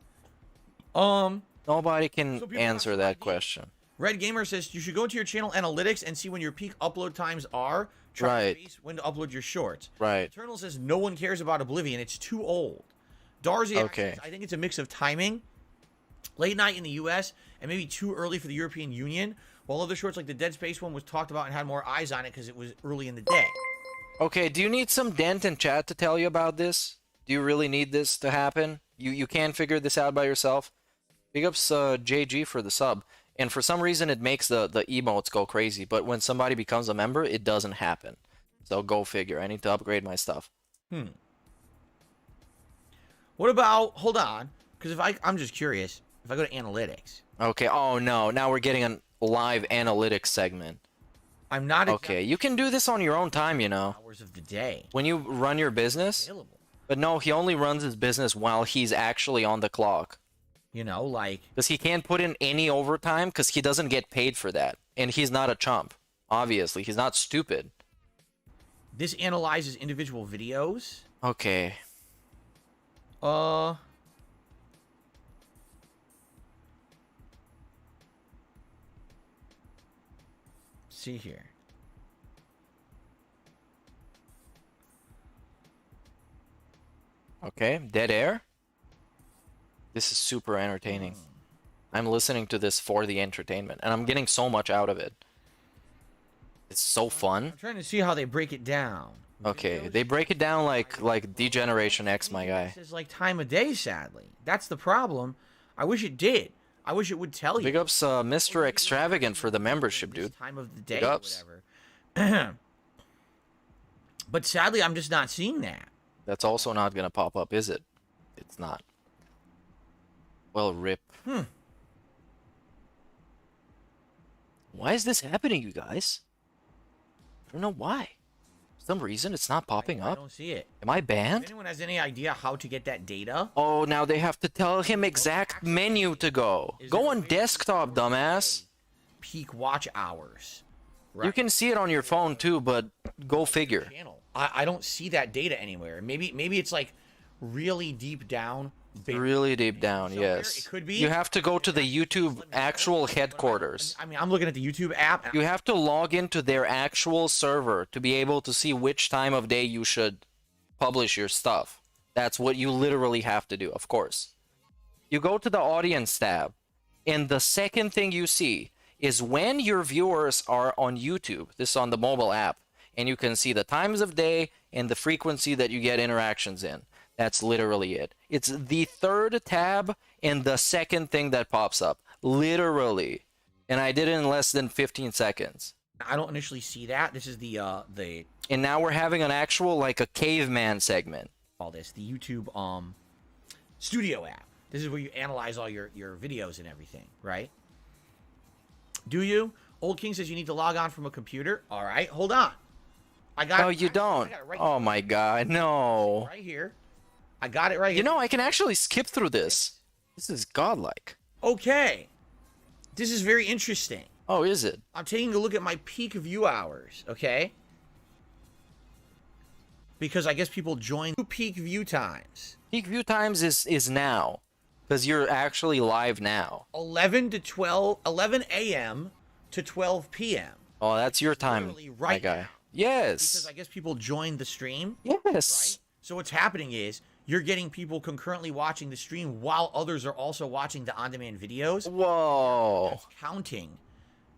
Nobody can So people answer watch that Red question. Red Gamer says you should go into your channel analytics and see when your peak upload times are. Try Right. to base when to upload your shorts. Right. Eternal says no one cares about Oblivion. It's too old. Darzy, Okay. I think it's a mix of timing, late night in the U.S., and maybe too early for the European Union. While other shorts like the Dead Space one was talked about and had more eyes on it because it was early in the day. Okay, do you need some dent in chat to tell you about this? Do you really need this to happen? You can figure this out by yourself? Big ups JG for the sub. And for some reason it makes the emotes go crazy, but when somebody becomes a member, it doesn't happen. So go figure. I need to upgrade my stuff. What about, hold on, because I'm just curious, if I go to analytics, Okay, oh no, now we're getting a live analytics segment. I'm not Okay, you can do this on your own time, you know. hours of the day When you run your business. available. But no, he only runs his business while he's actually on the clock. You know, like, Because he can't put in any overtime because he doesn't get paid for that. And he's not a chump. Obviously, he's not stupid. this analyzes individual videos. Okay. See here. Okay, dead air. This is super entertaining. I'm listening to this for the entertainment, and I'm getting so much out of it. It's so fun. I'm trying to see how they break it down. Okay, they break it down like Degeneration X, my guy. This is like time of day, sadly. That's the problem. I wish it did. I wish it would tell you. Big ups, Mr. Extravagant for the membership, This dude. time of the day Big or ups. whatever. But sadly, I'm just not seeing that. That's also not gonna pop up, is it? It's not. Well, rip. Why is this happening, you guys? I don't know why. For some reason, it's not popping I up. don't see it. Am I If banned? anyone has any idea how to get that data, Oh, now they have to tell him exact menu to go. Go on desktop, dumbass. peak watch hours. You can see it on your phone too, but go figure. Channel. I don't see that data anywhere. Maybe it's like really deep down. Really deep down, Somewhere yes. it could be. You have to go to the YouTube actual headquarters. I mean, I'm looking at the YouTube app. You have to log into their actual server to be able to see which time of day you should publish your stuff. That's what you literally have to do, of course. You go to the audience tab, and the second thing you see is when your viewers are on YouTube. This is on the mobile app, and you can see the times of day and the frequency that you get interactions in. That's literally it. It's the third tab and the second thing that pops up. Literally. And I did it in less than 15 seconds. I don't initially see that. This is the And now we're having an actual, like, a caveman segment. all this the YouTube studio app. This is where you analyze all your videos and everything, right? Do you? Old King says you need to log on from a computer. All right, hold on. I got. No, it. you I don't. got it right Oh my god, no. right here. I got it right here. You know, I can actually skip through this. This is godlike. Okay. This is very interesting. Oh, is it? I'm taking a look at my peak view hours, okay? Because I guess people join peak view times. Peak view times is now. Because you're actually live now. 11 a.m. to 12 p.m. Oh, that's your time, Literally my right guy. now. Yes. Because I guess people joined the stream. Yes. So what's happening is you're getting people concurrently watching the stream while others are also watching the on-demand videos. Whoa. That's counting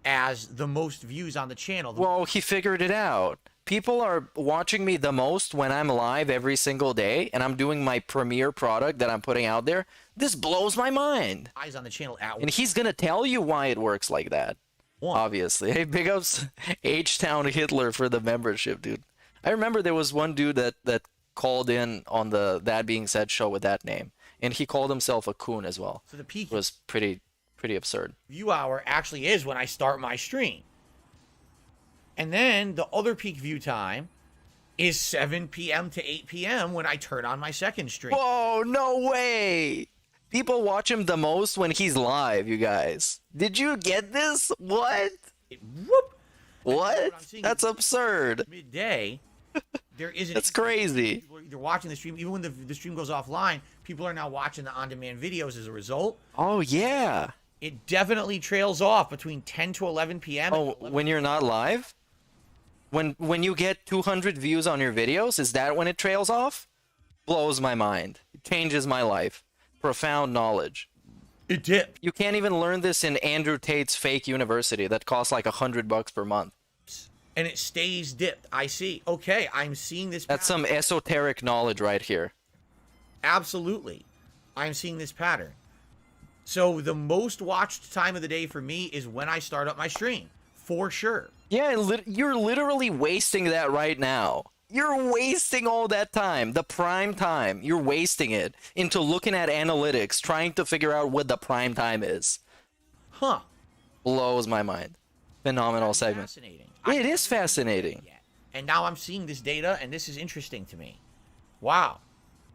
as the most views on the channel. Whoa, he figured it out. People are watching me the most when I'm live every single day and I'm doing my premiere product that I'm putting out there. This blows my mind. Eyes on the channel at And he's gonna tell you why it works like that. one. Obviously. Hey, big ups H-Town Hitler for the membership, dude. I remember there was one dude that called in on the That Being Said show with that name, and he called himself a coon as well. So the peak It was pretty absurd. view hour actually is when I start my stream. And then the other peak view time is 7 p.m. to 8 p.m. when I turn on my second stream. Whoa, no way! People watch him the most when he's live, you guys. Did you get this? What? Whoop! What? I'm seeing That's absurd. Midday, there isn't. That's crazy. People are either watching the stream, even when the stream goes offline, people are now watching the on-demand videos as a result. Oh, yeah. It definitely trails off between 10 to 11 p.m. Oh, when you're not live? When you get 200 views on your videos, is that when it trails off? Blows my mind. It changes my life. Profound knowledge. It dipped. You can't even learn this in Andrew Tate's fake university that costs like $100 per month. And it stays dipped. I see. Okay, I'm seeing this That's pattern. some esoteric knowledge right here. Absolutely. I'm seeing this pattern. So the most watched time of the day for me is when I start up my stream. For sure. Yeah, you're literally wasting that right now. You're wasting all that time, the prime time. You're wasting it into looking at analytics, trying to figure out what the prime time is. Huh. Blows my mind. Phenomenal segment. Fascinating. It is fascinating. And now I'm seeing this data, and this is interesting to me. Wow.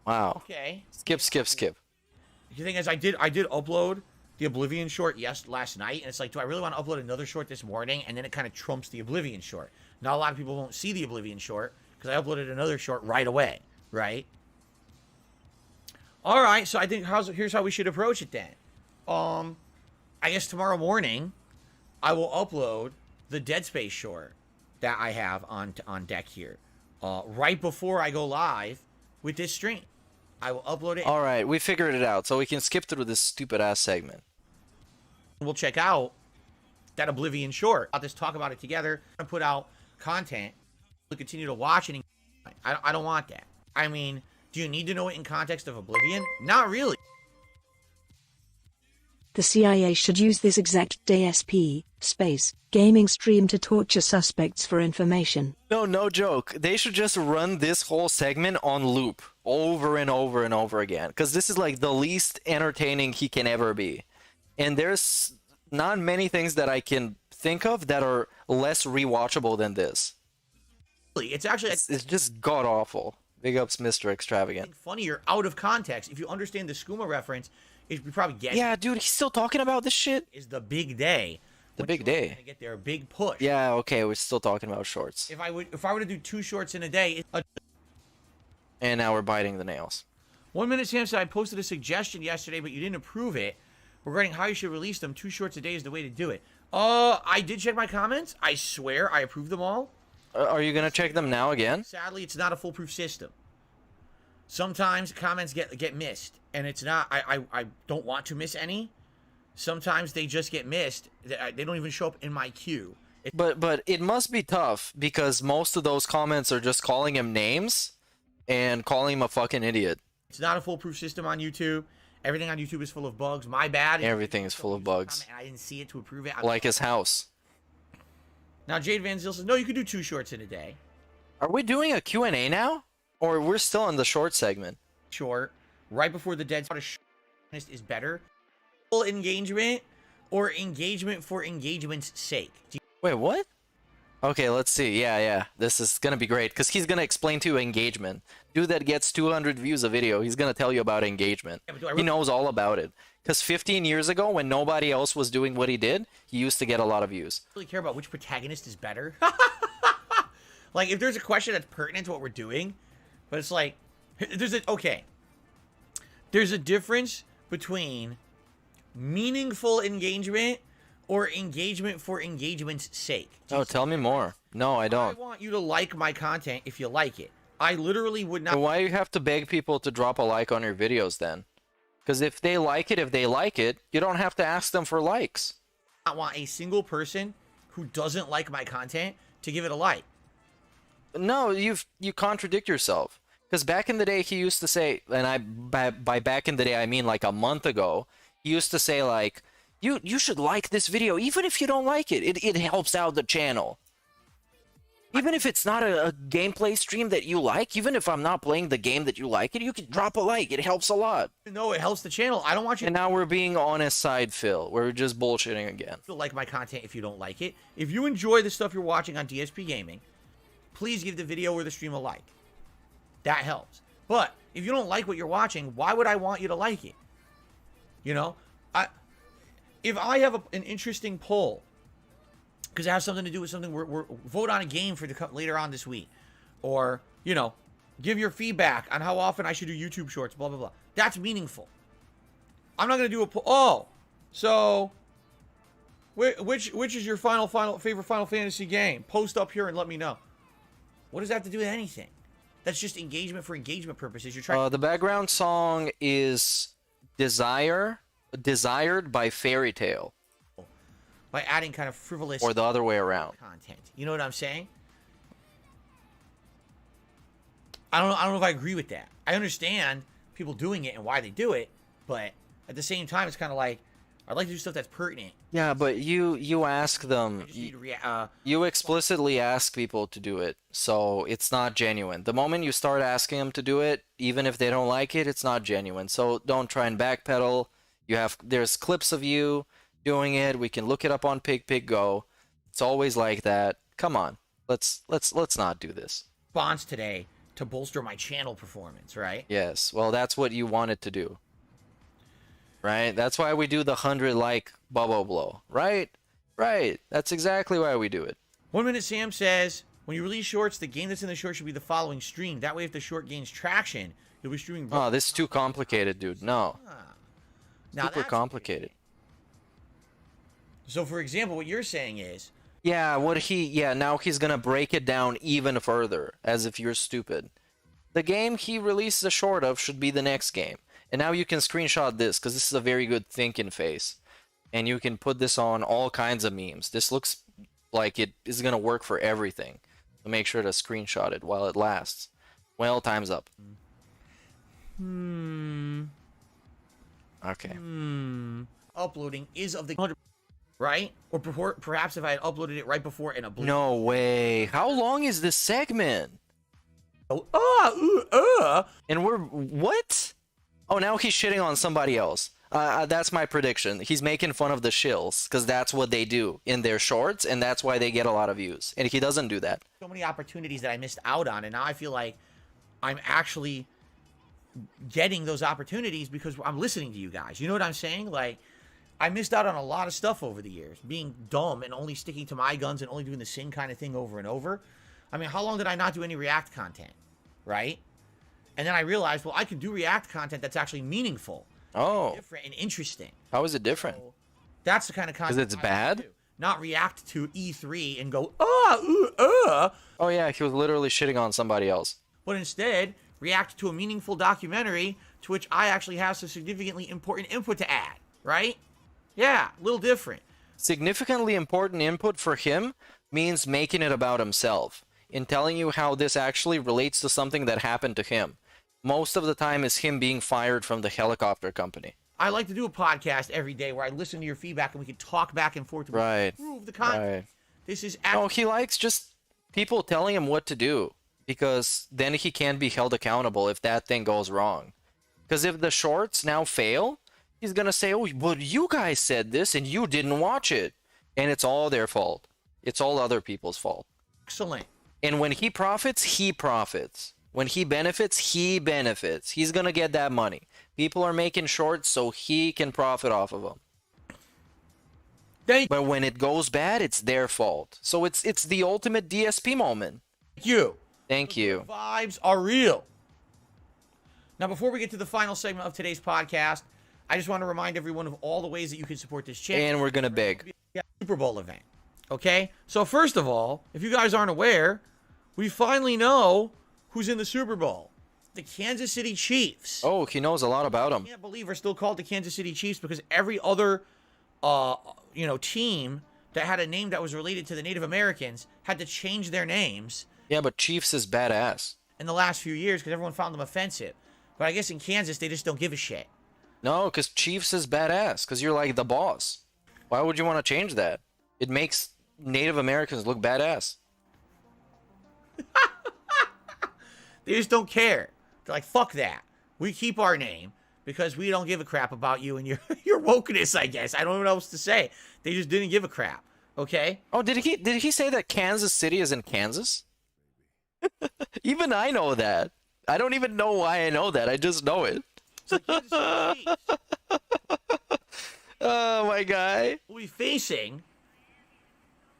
Wow. Okay. Skip. The thing is, I did upload the Oblivion short last night, and it's like, do I really want to upload another short this morning? And then it kind of trumps the Oblivion short. Now a lot of people won't see the Oblivion short because I uploaded another short right away, right? All right, so I think here's how we should approach it then. I guess tomorrow morning I will upload the Dead Space short that I have on deck here, right before I go live with this stream. I will upload it. All right, we figured it out, so we can skip through this stupid ass segment. We'll check out that Oblivion short. I'll just talk about it together and put out content to continue to watch it. I don't want that. I mean, do you need to know it in context of Oblivion? Not really. The CIA should use this exact DSP, space, gaming stream to torture suspects for information. No joke. They should just run this whole segment on loop over and over and over again, because this is like the least entertaining he can ever be. And there's not many things that I can think of that are less rewatchable than this. It's actually It's just god awful. Big ups, Mr. Extravagant. funnier out of context. If you understand the skooma reference, you probably get Yeah, dude, he's still talking about this shit? is the big day. The When big shorts day. are gonna get their big push. Yeah, okay, we're still talking about shorts. If I were to do 2 shorts in a day, And now we're biting the nails. 1 Minute Sam said I posted a suggestion yesterday, but you didn't approve it regarding how you should release them. 2 shorts a day is the way to do it. I did check my comments. I swear I approved them all. Are you gonna check them now again? Sadly, it's not a foolproof system. Sometimes comments get missed, and it's not. I don't want to miss any. Sometimes they just get missed. They don't even show up in my queue. But it must be tough because most of those comments are just calling him names and calling him a fucking idiot. It's not a foolproof system on YouTube. Everything on YouTube is full of bugs. My bad. Everything is full of bugs. I didn't see it to approve it. Like his house. Now Jade Van Zyl says, no, you can do 2 shorts in a day. Are we doing a Q&A now? Or we're still in the short segment? Short, right before the dead is better. Full engagement or engagement for engagement's sake. Wait, what? Okay, let's see. Yeah. This is gonna be great because he's gonna explain to you engagement. Dude that gets 200 views a video, he's gonna tell you about engagement. Yeah, but do I He really knows all about it. Because 15 years ago, when nobody else was doing what he did, he used to get a lot of views. really care about which protagonist is better? Like, if there's a question that's pertinent to what we're doing, but it's like, there's a difference between meaningful engagement or engagement for engagement's sake. Oh, tell me more. No, I I don't. want you to like my content if you like it. I literally would not. Why you have to beg people to drop a like on your videos then? Because if they like it, you don't have to ask them for likes. I want a single person who doesn't like my content to give it a like. No, you contradict yourself. Because back in the day, he used to say, and by back in the day, I mean like a month ago, he used to say like, you should like this video, even if you don't like it. It helps out the channel. Even if it's not a gameplay stream that you like, even if I'm not playing the game that you like it, you can drop a like. It helps a lot. No, it helps the channel. I don't want you And now we're being honest side, Phil. We're just bullshitting again. to like my content if you don't like it. If you enjoy the stuff you're watching on DSP Gaming, please give the video or the stream a like. That helps. But if you don't like what you're watching, why would I want you to like it? You know, if I have an interesting poll, because it has something to do with something we're vote on a game for later on this week, or you know, give your feedback on how often I should do YouTube shorts, blah blah blah. That's meaningful. I'm not gonna do a poll. Oh, so which is your favorite Final Fantasy game? Post up here and let me know. What does that have to do with anything? That's just engagement for engagement purposes. You're trying. The background song is Desired by Fairy Tale. By adding kind of frivolous Or the other way around. content. You know what I'm saying? I don't know if I agree with that. I understand people doing it and why they do it, but at the same time, it's kind of like, I'd like to do stuff that's pertinent. Yeah, but you ask them, you explicitly ask people to do it, so it's not genuine. The moment you start asking them to do it, even if they don't like it, it's not genuine. So don't try and backpedal. There's clips of you doing it. We can look it up on PigPigGo. It's always like that. Come on, let's not do this. Response today to bolster my channel performance, right? Yes, well, that's what you wanted to do, right? That's why we do the 100 like bubble blow, right? Right. That's exactly why we do it. 1 Minute Sam says, when you release shorts, the game that's in the short should be the following stream. That way, if the short gains traction, you'll be streaming. Oh, this is too complicated, dude. No. Now Super complicated. So, for example, what you're saying is, Yeah, now he's gonna break it down even further, as if you're stupid. The game he releases a short of should be the next game. And now you can screenshot this, because this is a very good thinking face. And you can put this on all kinds of memes. This looks like it is gonna work for everything. So make sure to screenshot it while it lasts. Well, time's up. Okay. uploading is of the 100, right? Or perhaps if I had uploaded it right before and uploaded. No way. How long is this segment? And we're what? Oh, now he's shitting on somebody else. That's my prediction. He's making fun of the shills because that's what they do in their shorts, and that's why they get a lot of views. And he doesn't do that. So many opportunities that I missed out on, and now I feel like I'm actually getting those opportunities because I'm listening to you guys. You know what I'm saying? Like, I missed out on a lot of stuff over the years, being dumb and only sticking to my guns and only doing the same kind of thing over and over. I mean, how long did I not do any React content, right? And then I realized, well, I can do React content that's actually meaningful. Oh. Different and interesting. How is it different? So that's the kind of content. Because it's bad? Not react to E3 and go, oh yeah, he was literally shitting on somebody else. But instead, react to a meaningful documentary to which I actually have some significantly important input to add, right? Yeah, a little different. Significantly important input for him means making it about himself, in telling you how this actually relates to something that happened to him. Most of the time is him being fired from the helicopter company. I like to do a podcast every day where I listen to your feedback and we can talk back and forth to improve the content. Right. This is no, he likes just people telling him what to do, because then he can't be held accountable if that thing goes wrong. Because if the shorts now fail, he's gonna say, oh, well, you guys said this and you didn't watch it. And it's all their fault. It's all other people's fault. Excellent. And when he profits, he profits. When he benefits, he benefits. He's gonna get that money. People are making shorts so he can profit off of them. But when it goes bad, it's their fault. So it's the ultimate DSP moment. Thank you. Thank you. The vibes are real. Now, before we get to the final segment of today's podcast, I just want to remind everyone of all the ways that you can support this channel. And we're gonna beg. Super Bowl event. Okay? So first of all, if you guys aren't aware, we finally know who's in the Super Bowl. The Kansas City Chiefs. Oh, he knows a lot about them. I can't believe we're still called the Kansas City Chiefs because every other team that had a name that was related to the Native Americans had to change their names. Yeah, but Chiefs is badass. In the last few years because everyone found them offensive. But I guess in Kansas, they just don't give a shit. No, because Chiefs is badass, because you're like the boss. Why would you want to change that? It makes Native Americans look badass. They just don't care. They're like, fuck that. We keep our name because we don't give a crap about you and your wokeness, I guess. I don't know what else to say. They just didn't give a crap. Okay? Oh, did he say that Kansas City is in Kansas? Even I know that. I don't even know why I know that. I just know it. Oh, my guy. We'll be facing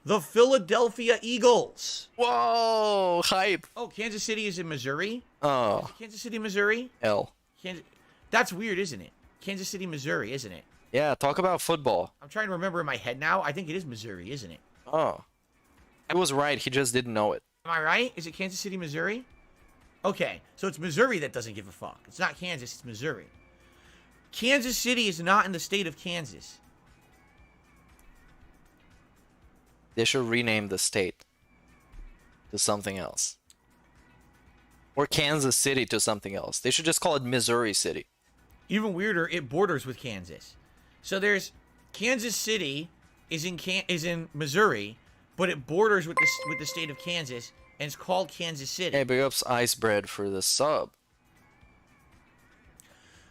the Philadelphia Eagles. Whoa, hype. Oh, Kansas City is in Missouri? Oh, Kansas City, Missouri? L. That's weird, isn't it? Kansas City, Missouri, isn't it? Yeah, talk about football. I'm trying to remember in my head now. I think it is Missouri, isn't it? Oh. I was right. He just didn't know it. Am I right? Is it Kansas City, Missouri? Okay, so it's Missouri that doesn't give a fuck. It's not Kansas, it's Missouri. Kansas City is not in the state of Kansas. They should rename the state to something else. Or Kansas City to something else. They should just call it Missouri City. Even weirder, it borders with Kansas. So there's Kansas City is in Missouri, but it borders with the state of Kansas, and it's called Kansas City. Hey, big ups Ice Bread for the sub.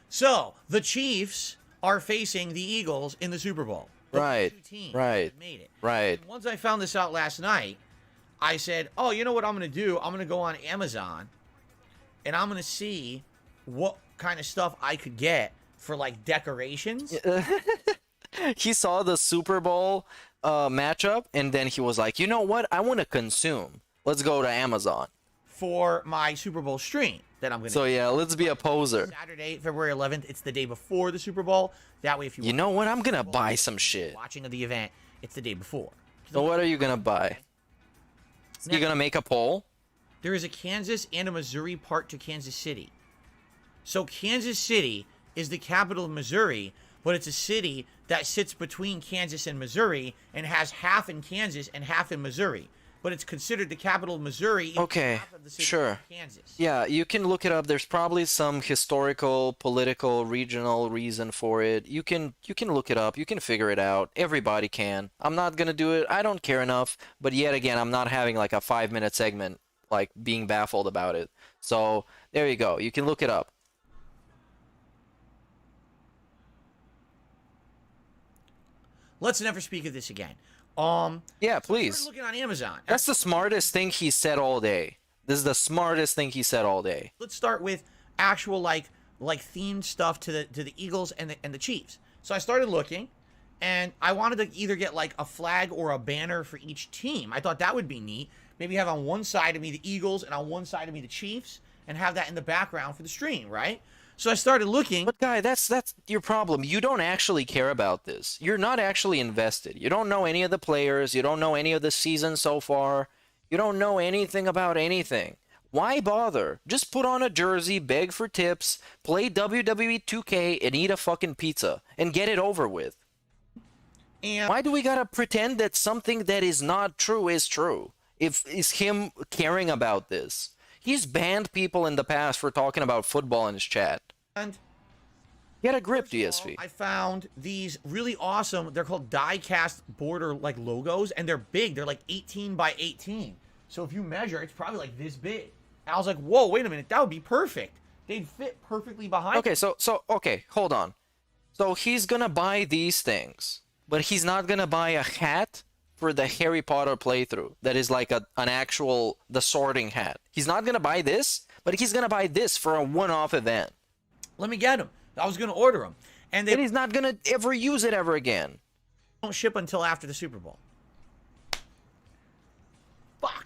So the Chiefs are facing the Eagles in the Super Bowl. Right, Two teams right, that made it. right. And once I found this out last night, I said, oh, you know what I'm going to do? I'm going to go on Amazon, and I'm going to see what kind of stuff I could get for, like, decorations. He saw the Super Bowl matchup, and then he was like, you know what? I want to consume. Let's go to Amazon. For my Super Bowl stream that I'm going to So, yeah, let's be a poser. Saturday, February 11th. It's the day before the Super Bowl. That way, if you know what? I'm going to buy some shit. watching of the event, it's the day before. So what are you going to buy? You going to make a poll? There is a Kansas and a Missouri part to Kansas City. So Kansas City is the capital of Missouri, but it's a city that sits between Kansas and Missouri and has half in Kansas and half in Missouri. But it's considered the capital of Missouri. Even Okay, half of the city sure. of Kansas. Yeah, you can look it up. There's probably some historical, political, regional reason for it. You can look it up. You can figure it out. Everybody can. I'm not gonna do it. I don't care enough. But yet again, I'm not having like a 5-minute segment like being baffled about it. So there you go. You can look it up. Let's never speak of this again. Yeah, I please. started looking on Amazon. That's the smartest thing he said all day. This is the smartest thing he said all day. Let's start with actual like themed stuff to the Eagles and the Chiefs. So I started looking, and I wanted to either get like a flag or a banner for each team. I thought that would be neat. Maybe have on one side of me the Eagles and on one side of me the Chiefs, and have that in the background for the stream, right? So I started looking. But guy, that's your problem. You don't actually care about this. You're not actually invested. You don't know any of the players. You don't know any of the season so far. You don't know anything about anything. Why bother? Just put on a jersey, beg for tips, play WWE 2K, and eat a fucking pizza, and get it over with. And Why do we gotta pretend that something that is not true is true? If is him caring about this? He's banned people in the past for talking about football in his chat. Get a grip, DSP. I found these really awesome, they're called die-cast border like logos, and they're big. They're like 18 by 18. So if you measure, it's probably like this big. And I was like, whoa, wait a minute, that would be perfect. They'd fit perfectly behind. Okay, okay, hold on. So he's gonna buy these things, but he's not gonna buy a hat for the Harry Potter playthrough that is like the sorting hat. He's not gonna buy this, but he's gonna buy this for a one-off event. Let me get them. I was going to order them. And they And he's not gonna ever use it ever again. don't ship until after the Super Bowl. Fuck.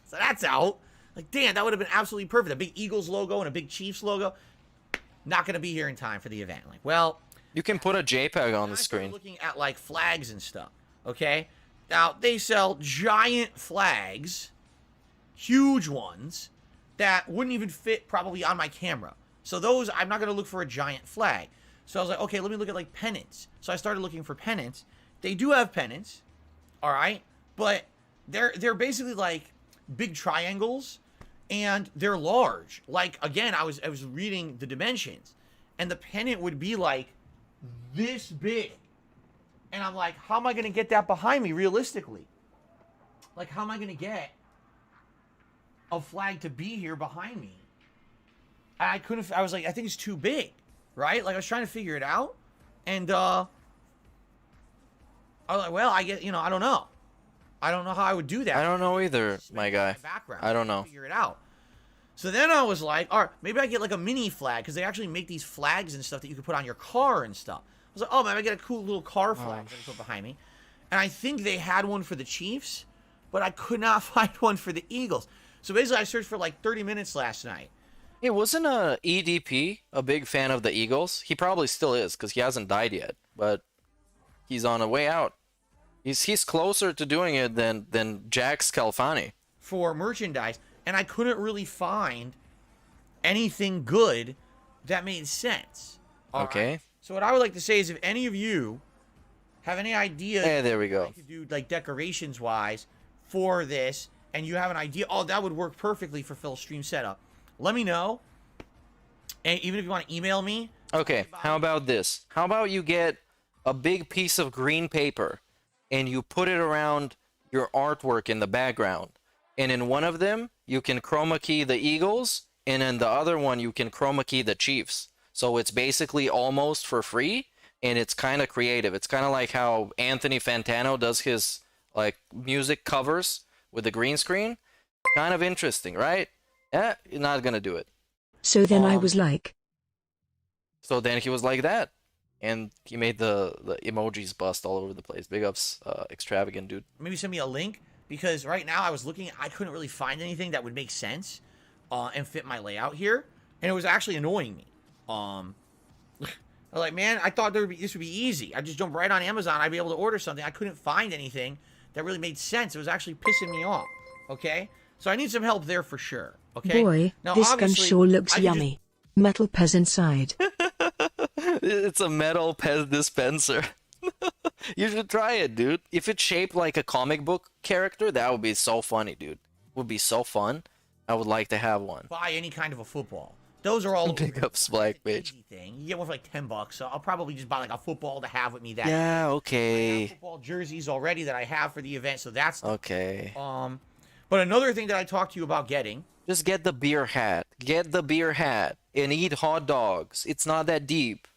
So that's out. Like, damn, that would have been absolutely perfect. A big Eagles logo and a big Chiefs logo. Not going to be here in time for the event. Like, well, You can put a JPEG on the I started screen. looking at like flags and stuff. Okay, now they sell giant flags, huge ones that wouldn't even fit probably on my camera. So those, I'm not gonna look for a giant flag. So I was like, okay, let me look at like pennants. So I started looking for pennants. They do have pennants, all right, but they're basically like big triangles, and they're large. Like, again, I was reading the dimensions, and the pennant would be like this big. And I'm like, how am I going to get that behind me realistically? Like, how am I going to get a flag to be here behind me. I couldn't, I was like, I think it's too big, right? Like I was trying to figure it out. And, I was like, well, I get, I don't know. I don't know how I would do that. I don't know either, my guy. I don't know. Figure it out. So then I was like, all right, maybe I get like a mini flag, because they actually make these flags and stuff that you can put on your car and stuff. I was like, oh, maybe I get a cool little car flag that I put behind me. And I think they had one for the Chiefs, but I could not find one for the Eagles. So basically I searched for like 30 minutes last night. Hey, wasn't EDP a big fan of the Eagles? He probably still is, because he hasn't died yet, but he's on a way out. He's closer to doing it than Jack Scalfani. For merchandise, and I couldn't really find anything good that made sense. Okay. Right? So what I would like to say is, if any of you have any idea, There we go. to do like decorations wise for this, and you have an idea, oh, that would work perfectly for Phil's stream setup, let me know. And even if you want to email me. Okay, how about this? How about you get a big piece of green paper and you put it around your artwork in the background. And in one of them, you can chroma key the Eagles, and in the other one, you can chroma key the Chiefs. So it's basically almost for free, and it's kind of creative. It's kind of like how Anthony Fantano does his like music covers with the green screen. Kind of interesting, right? Yeah, you're not gonna do it. So then I was like, So then he was like that, and he made the emojis bust all over the place. Big ups, extravagant dude. Maybe send me a link, because right now I was looking, I couldn't really find anything that would make sense and fit my layout here, and it was actually annoying me. I was like, man, I thought this would be easy. I just jumped right on Amazon, I'd be able to order something. I couldn't find anything that really made sense. It was actually pissing me off. Okay, so I need some help there for sure. Okay, boy, now, this gun obviously, sure looks I could yummy. Metal pez inside. It's a metal pez dispenser. You should try it, dude. If it's shaped like a comic book character, that would be so funny, dude. Would be so fun. I would like to have one. buy any kind of a football. Those are all Pick up Black Page. easy thing. You get one for like $10, so I'll probably just buy like a football to have with me. That Yeah, I have okay. football jerseys already that I have for the event, so that's Okay. But another thing that I talked to you about getting, Just get the beer hat. Get the beer hat and eat hot dogs. It's not that deep.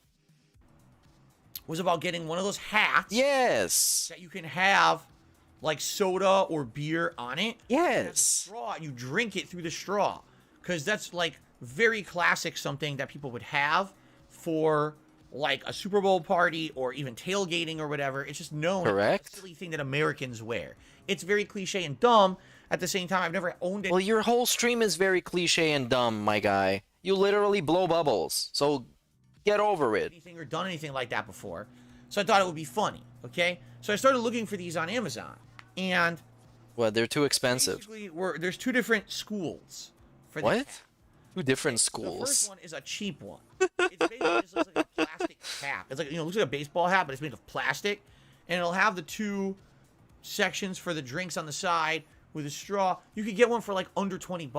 was about getting one of those hats Yes. that you can have like soda or beer on it. It has a Yes. straw. You drink it through the straw, because that's like very classic, something that people would have for like a Super Bowl party or even tailgating or whatever. It's just known Correct. as a silly thing that Americans wear. It's very cliche and dumb. At the same time, I've never owned it. Well, your whole stream is very cliche and dumb, my guy. You literally blow bubbles. So get over it. Anything or done anything like that before, so I thought it would be funny. Okay, so I started looking for these on Amazon, and What? They're too expensive. basically there's two different schools for this What? hat. Two different The schools. first one is a cheap one. It's basically just looks like a plastic cap. It's like, looks like a baseball hat, but it's made of plastic, and it'll have the two sections for the drinks on the side with a straw. You could get one for like under $20.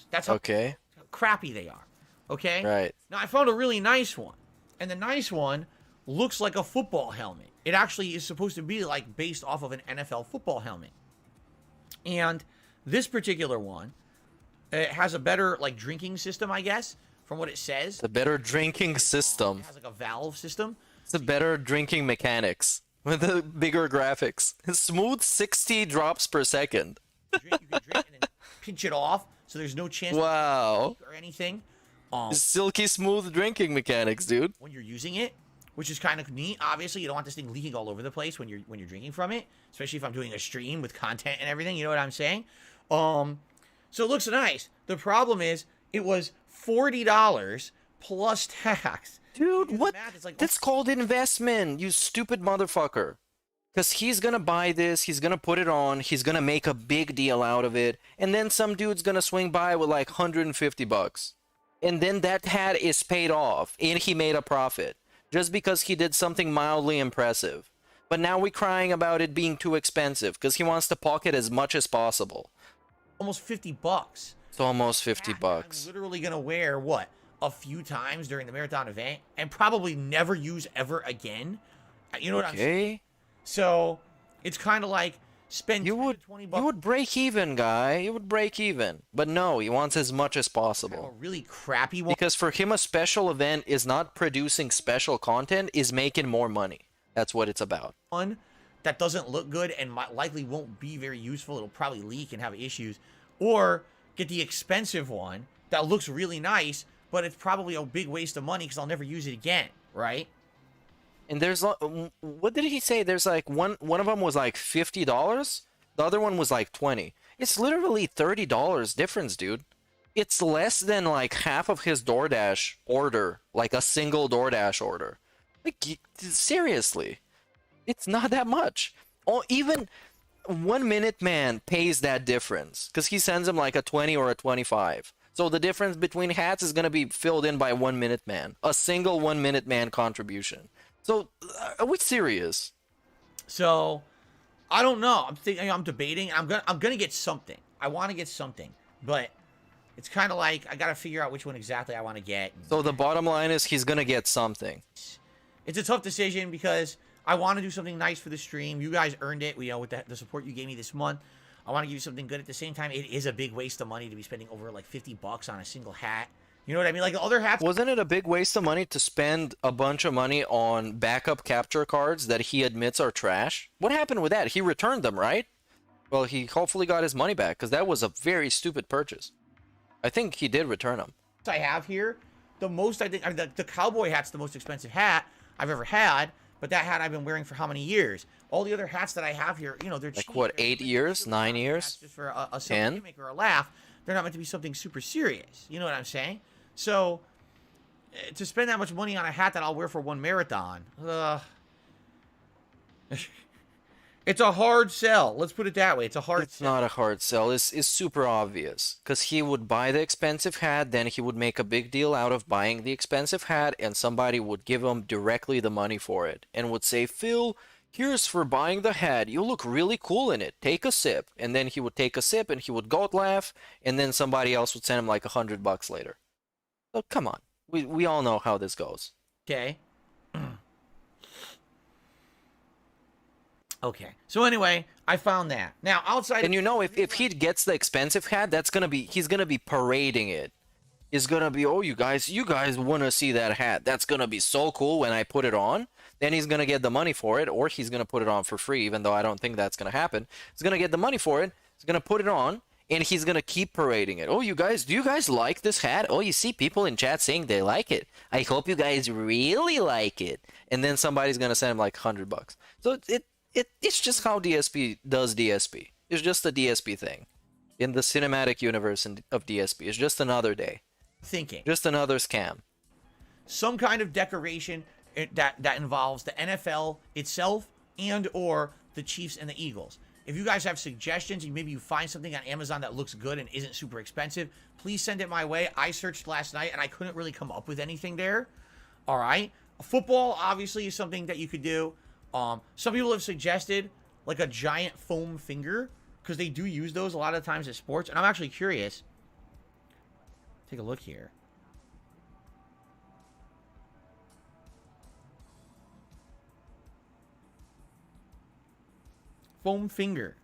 That's how Okay. crappy they are. Okay. Right. Now I found a really nice one, and the nice one looks like a football helmet. It actually is supposed to be like based off of an NFL football helmet. And this particular one, it has a better like drinking system, I guess, from what it says. The better drinking system. It has like a valve system. It's a better drinking mechanics. With the bigger graphics. Smooth 60 drops per second. You can drink and then pinch it off, so there's no chance Wow. or anything. Silky smooth drinking mechanics, dude. When you're using it, which is kind of neat. Obviously, you don't want this thing leaking all over the place when you're drinking from it, especially if I'm doing a stream with content and everything. You know what I'm saying? So it looks nice. The problem is it was $40 plus tax. Dude, Do the what? math, it's like, That's called investment, you stupid motherfucker. Because he's gonna buy this, he's gonna put it on, he's gonna make a big deal out of it, and then some dude's gonna swing by with like $150. And then that hat is paid off, and he made a profit. Just because he did something mildly impressive. But now we're crying about it being too expensive, because he wants to pocket as much as possible. almost $50. It's almost I'm $50. literally gonna wear what, a few times during the marathon event, and probably never use ever again. You know what I'm saying? Okay. So it's kind of like, spend You 10 would to 20 bucks. you would break even, guy. You would break even. But no, he wants as much as A possible. really crappy one. Because for him, a special event is not producing special content, is making more money. That's what it's about. One that doesn't look good and likely won't be very useful. It'll probably leak and have issues. Or get the expensive one that looks really nice, but it's probably a big waste of money because I'll never use it again, right? And there's what did he say? There's like one of them was like $50. The other one was like 20. It's literally $30 difference, dude. It's less than like half of his DoorDash order, like a single DoorDash order. Like seriously, it's not that much. Oh, even 1 Minute Man pays that difference because he sends him like a 20 or a 25. So the difference between hats is gonna be filled in by 1 Minute Man, a single 1 Minute Man contribution. So are we serious? So I don't know. I'm thinking. I'm debating. I'm gonna get something. I want to get something, but it's kind of like I gotta figure out which one exactly I want to get. So the bottom line is he's gonna get something. It's a tough decision because I want to do something nice for the stream. You guys earned it, you know, with the support you gave me this month. I want to give you something good at the same time. It is a big waste of money to be spending over like 50 bucks on a single hat. You know what I mean? Like the other hats. Wasn't it a big waste of money to spend a bunch of money on backup capture cards that he admits are trash? What happened with that? He returned them, right? Well, he hopefully got his money back because that was a very stupid purchase. I think he did return them. I have here, the most I think, I mean, the cowboy hat's the most expensive hat I've ever had, but that hat I've been wearing for how many years? All the other hats that I have here, you know, they're Like cheap. what, They're 8 like years, super 9 hats years? just for a 10? gimmick or a laugh. They're not meant to be something super serious. You know what I'm saying? So to spend that much money on a hat that I'll wear for one marathon, it's a hard sell. Let's put it that way. It's a hard It's sell. not a hard sell. It's super obvious. Because he would buy the expensive hat, then he would make a big deal out of buying the expensive hat, and somebody would give him directly the money for it. And would say, Phil, here's for buying the hat. You look really cool in it. Take a sip. And then he would take a sip, and he would goat laugh, and then somebody else would send him like $100 later. So come on. We all know how this goes. Okay. Okay. So anyway, I found that. Now outside. And you know, if he gets the expensive hat, he's gonna be parading it. He's gonna be, oh, you guys wanna see that hat? That's gonna be so cool when I put it on. Then he's gonna get the money for it, or he's gonna put it on for free, even though I don't think that's gonna happen. He's gonna get the money for it. He's gonna put it on, and he's gonna keep parading it. Oh, do you guys like this hat? Oh, you see people in chat saying they like it. I hope you guys really like it. And then somebody's gonna send him like $100. So it's just how DSP does DSP. It's just a DSP thing. In the cinematic universe of DSP. It's just another day. thinking Just another scam. some kind of decoration that involves the NFL itself and or the Chiefs and the Eagles. If you guys have suggestions, and maybe you find something on Amazon that looks good and isn't super expensive, please send it my way. I searched last night and I couldn't really come up with anything there. All right. Football obviously is something that you could do. Some people have suggested like a giant foam finger because they do use those a lot of times at sports. And I'm actually curious. Take a look here. Foam finger.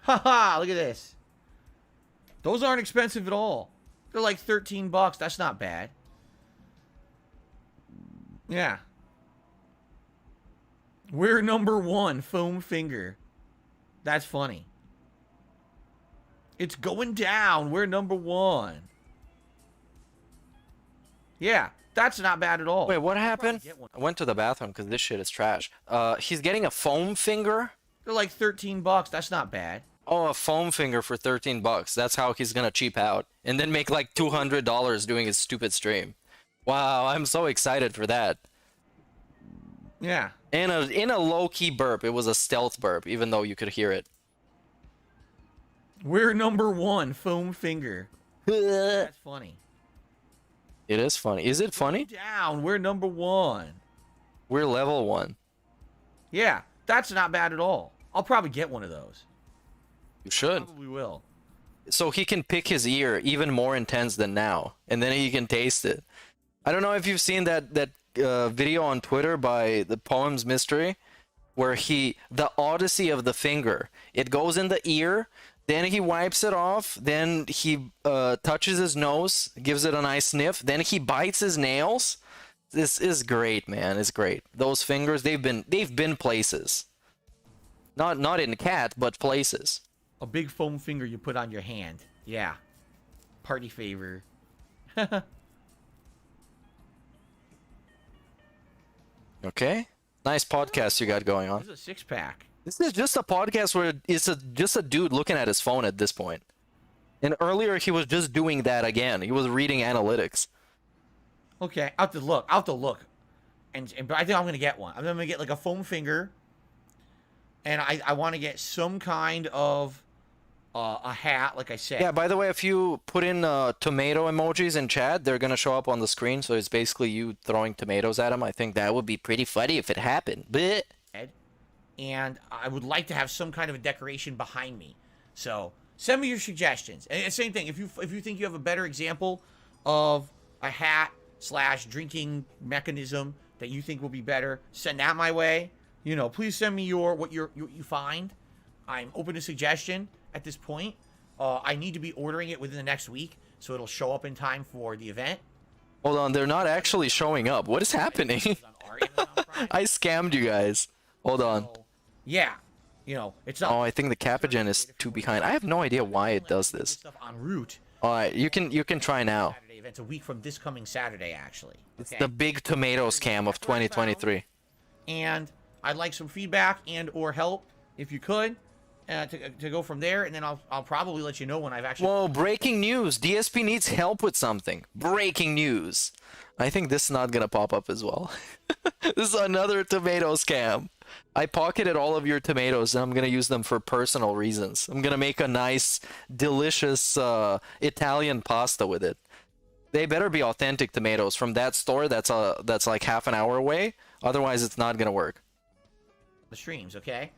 Haha, look at this. Those aren't expensive at all. They're like 13 bucks. That's not bad. Yeah. We're number one, foam finger. That's funny. It's going down. We're number one. Yeah, that's not bad at all. Wait, what happened? get one. I went to the bathroom because this shit is trash. He's getting a foam finger? They're like 13 bucks. That's not bad. Oh, a foam finger for 13 bucks. That's how he's gonna cheap out. And then make like $200 doing his stupid stream. Wow, I'm so excited for that. Yeah. In a low-key burp. It was a stealth burp, even though you could hear it. We're number one, foam finger. That's funny. It is funny. Is it funny? Down. We're number one. We're level 1. Yeah, that's not bad at all. I'll probably get one of those. You should. Probably will. So he can pick his ear even more intense than now. And then he can taste it. I don't know if you've seen that video on Twitter by the Poems Mystery. where the odyssey of the finger. It goes in the ear, then he wipes it off, then he touches his nose, gives it a nice sniff, then he bites his nails. This is great, man. It's great. Those fingers, they've been places. Not in cat, but places. A big foam finger you put on your hand. Yeah. Party favor. Okay. Nice podcast you got going on. This is a six-pack. This is just a podcast where it's just a dude looking at his phone at this point. And earlier he was just doing that again. He was reading analytics. Okay, out to look. Out to look. But I think I'm going to get one. I'm going to get like a foam finger. And I want to get some kind of a hat, like I said. Yeah, by the way, if you put in tomato emojis in chat, they're going to show up on the screen. So it's basically you throwing tomatoes at him. I think that would be pretty funny if it happened. Blech. And I would like to have some kind of a decoration behind me. So send me your suggestions. And same thing, if you think you have a better example of a hat / drinking mechanism that you think will be better, send that my way. You know, please send me what you find. I'm open to suggestion at this point. I need to be ordering it within the next week, so it'll show up in time for the event. Hold on, they're not actually showing up. What is happening? I scammed you guys. Hold on. So, yeah, you know, it's not. Oh, I think the Capigen is too behind. I have no idea why it does this. Stuff en route. All right, you can try now. Saturday event. It's a week from this coming Saturday, actually. It's the big tomato scam of 2023. And I'd like some feedback and or help if you could to go from there, and then I'll probably let you know when I've actually. Whoa! Breaking news: DSP needs help with something. Breaking news. I think this is not gonna pop up as well. This is another tomato scam. I pocketed all of your tomatoes and I'm gonna use them for personal reasons. I'm gonna make a nice, delicious Italian pasta with it. They better be authentic tomatoes from that store that's like half an hour away. Otherwise, it's not gonna work. The streams, okay?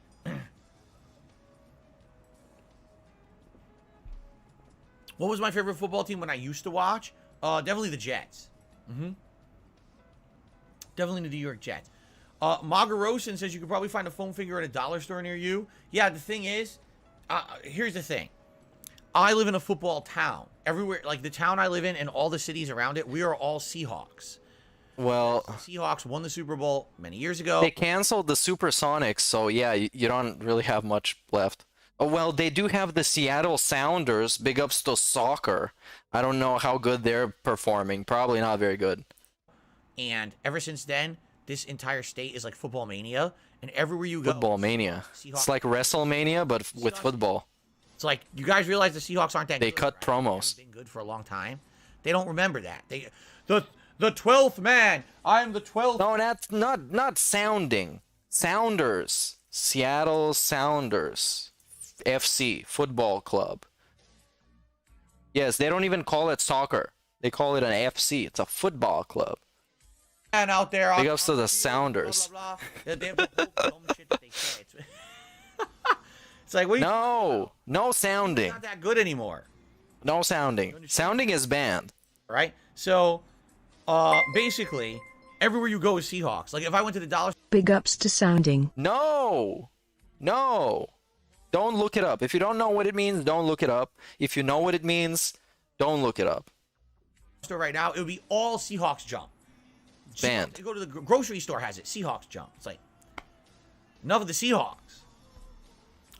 What was my favorite football team when I used to watch? Definitely the Jets. Definitely the New York Jets. Magarosin says you could probably find a foam finger at a dollar store near you. Yeah, the thing is, here's the thing. I live in a football town. Everywhere, like the town I live in and all the cities around it, we are all Seahawks. Well, the Seahawks won the Super Bowl many years ago. They canceled the Supersonics, so yeah, you don't really have much left. Oh, well, they do have the Seattle Sounders. Big ups to soccer. I don't know how good they're performing. Probably not very good. And ever since then, this entire state is like football mania, and everywhere you go, football mania. It's like WrestleMania, but with football. It's like, you guys realize the Seahawks aren't that they good, cut right? promos. They've been good for a long time. They don't remember that. The 12th man. I'm the 12th. No, that's not sounding. Sounders. Seattle Sounders. FC. Football club. Yes, they don't even call it soccer. They call it an FC. It's a football club. And out there, big ups to the Sounders. Blah, blah, blah. It's like, no sounding. It's not that good anymore. No sounding. Sounding is banned. Right? So, basically, everywhere you go is Seahawks. Like, if I went to the dollar... Big ups to sounding. No! Don't look it up. If you don't know what it means, don't look it up. If you know what it means, don't look it up. Store right now, it would be all Seahawks jump. Banned. You go to the grocery store, has it. Seahawks jump. It's like, enough of the Seahawks.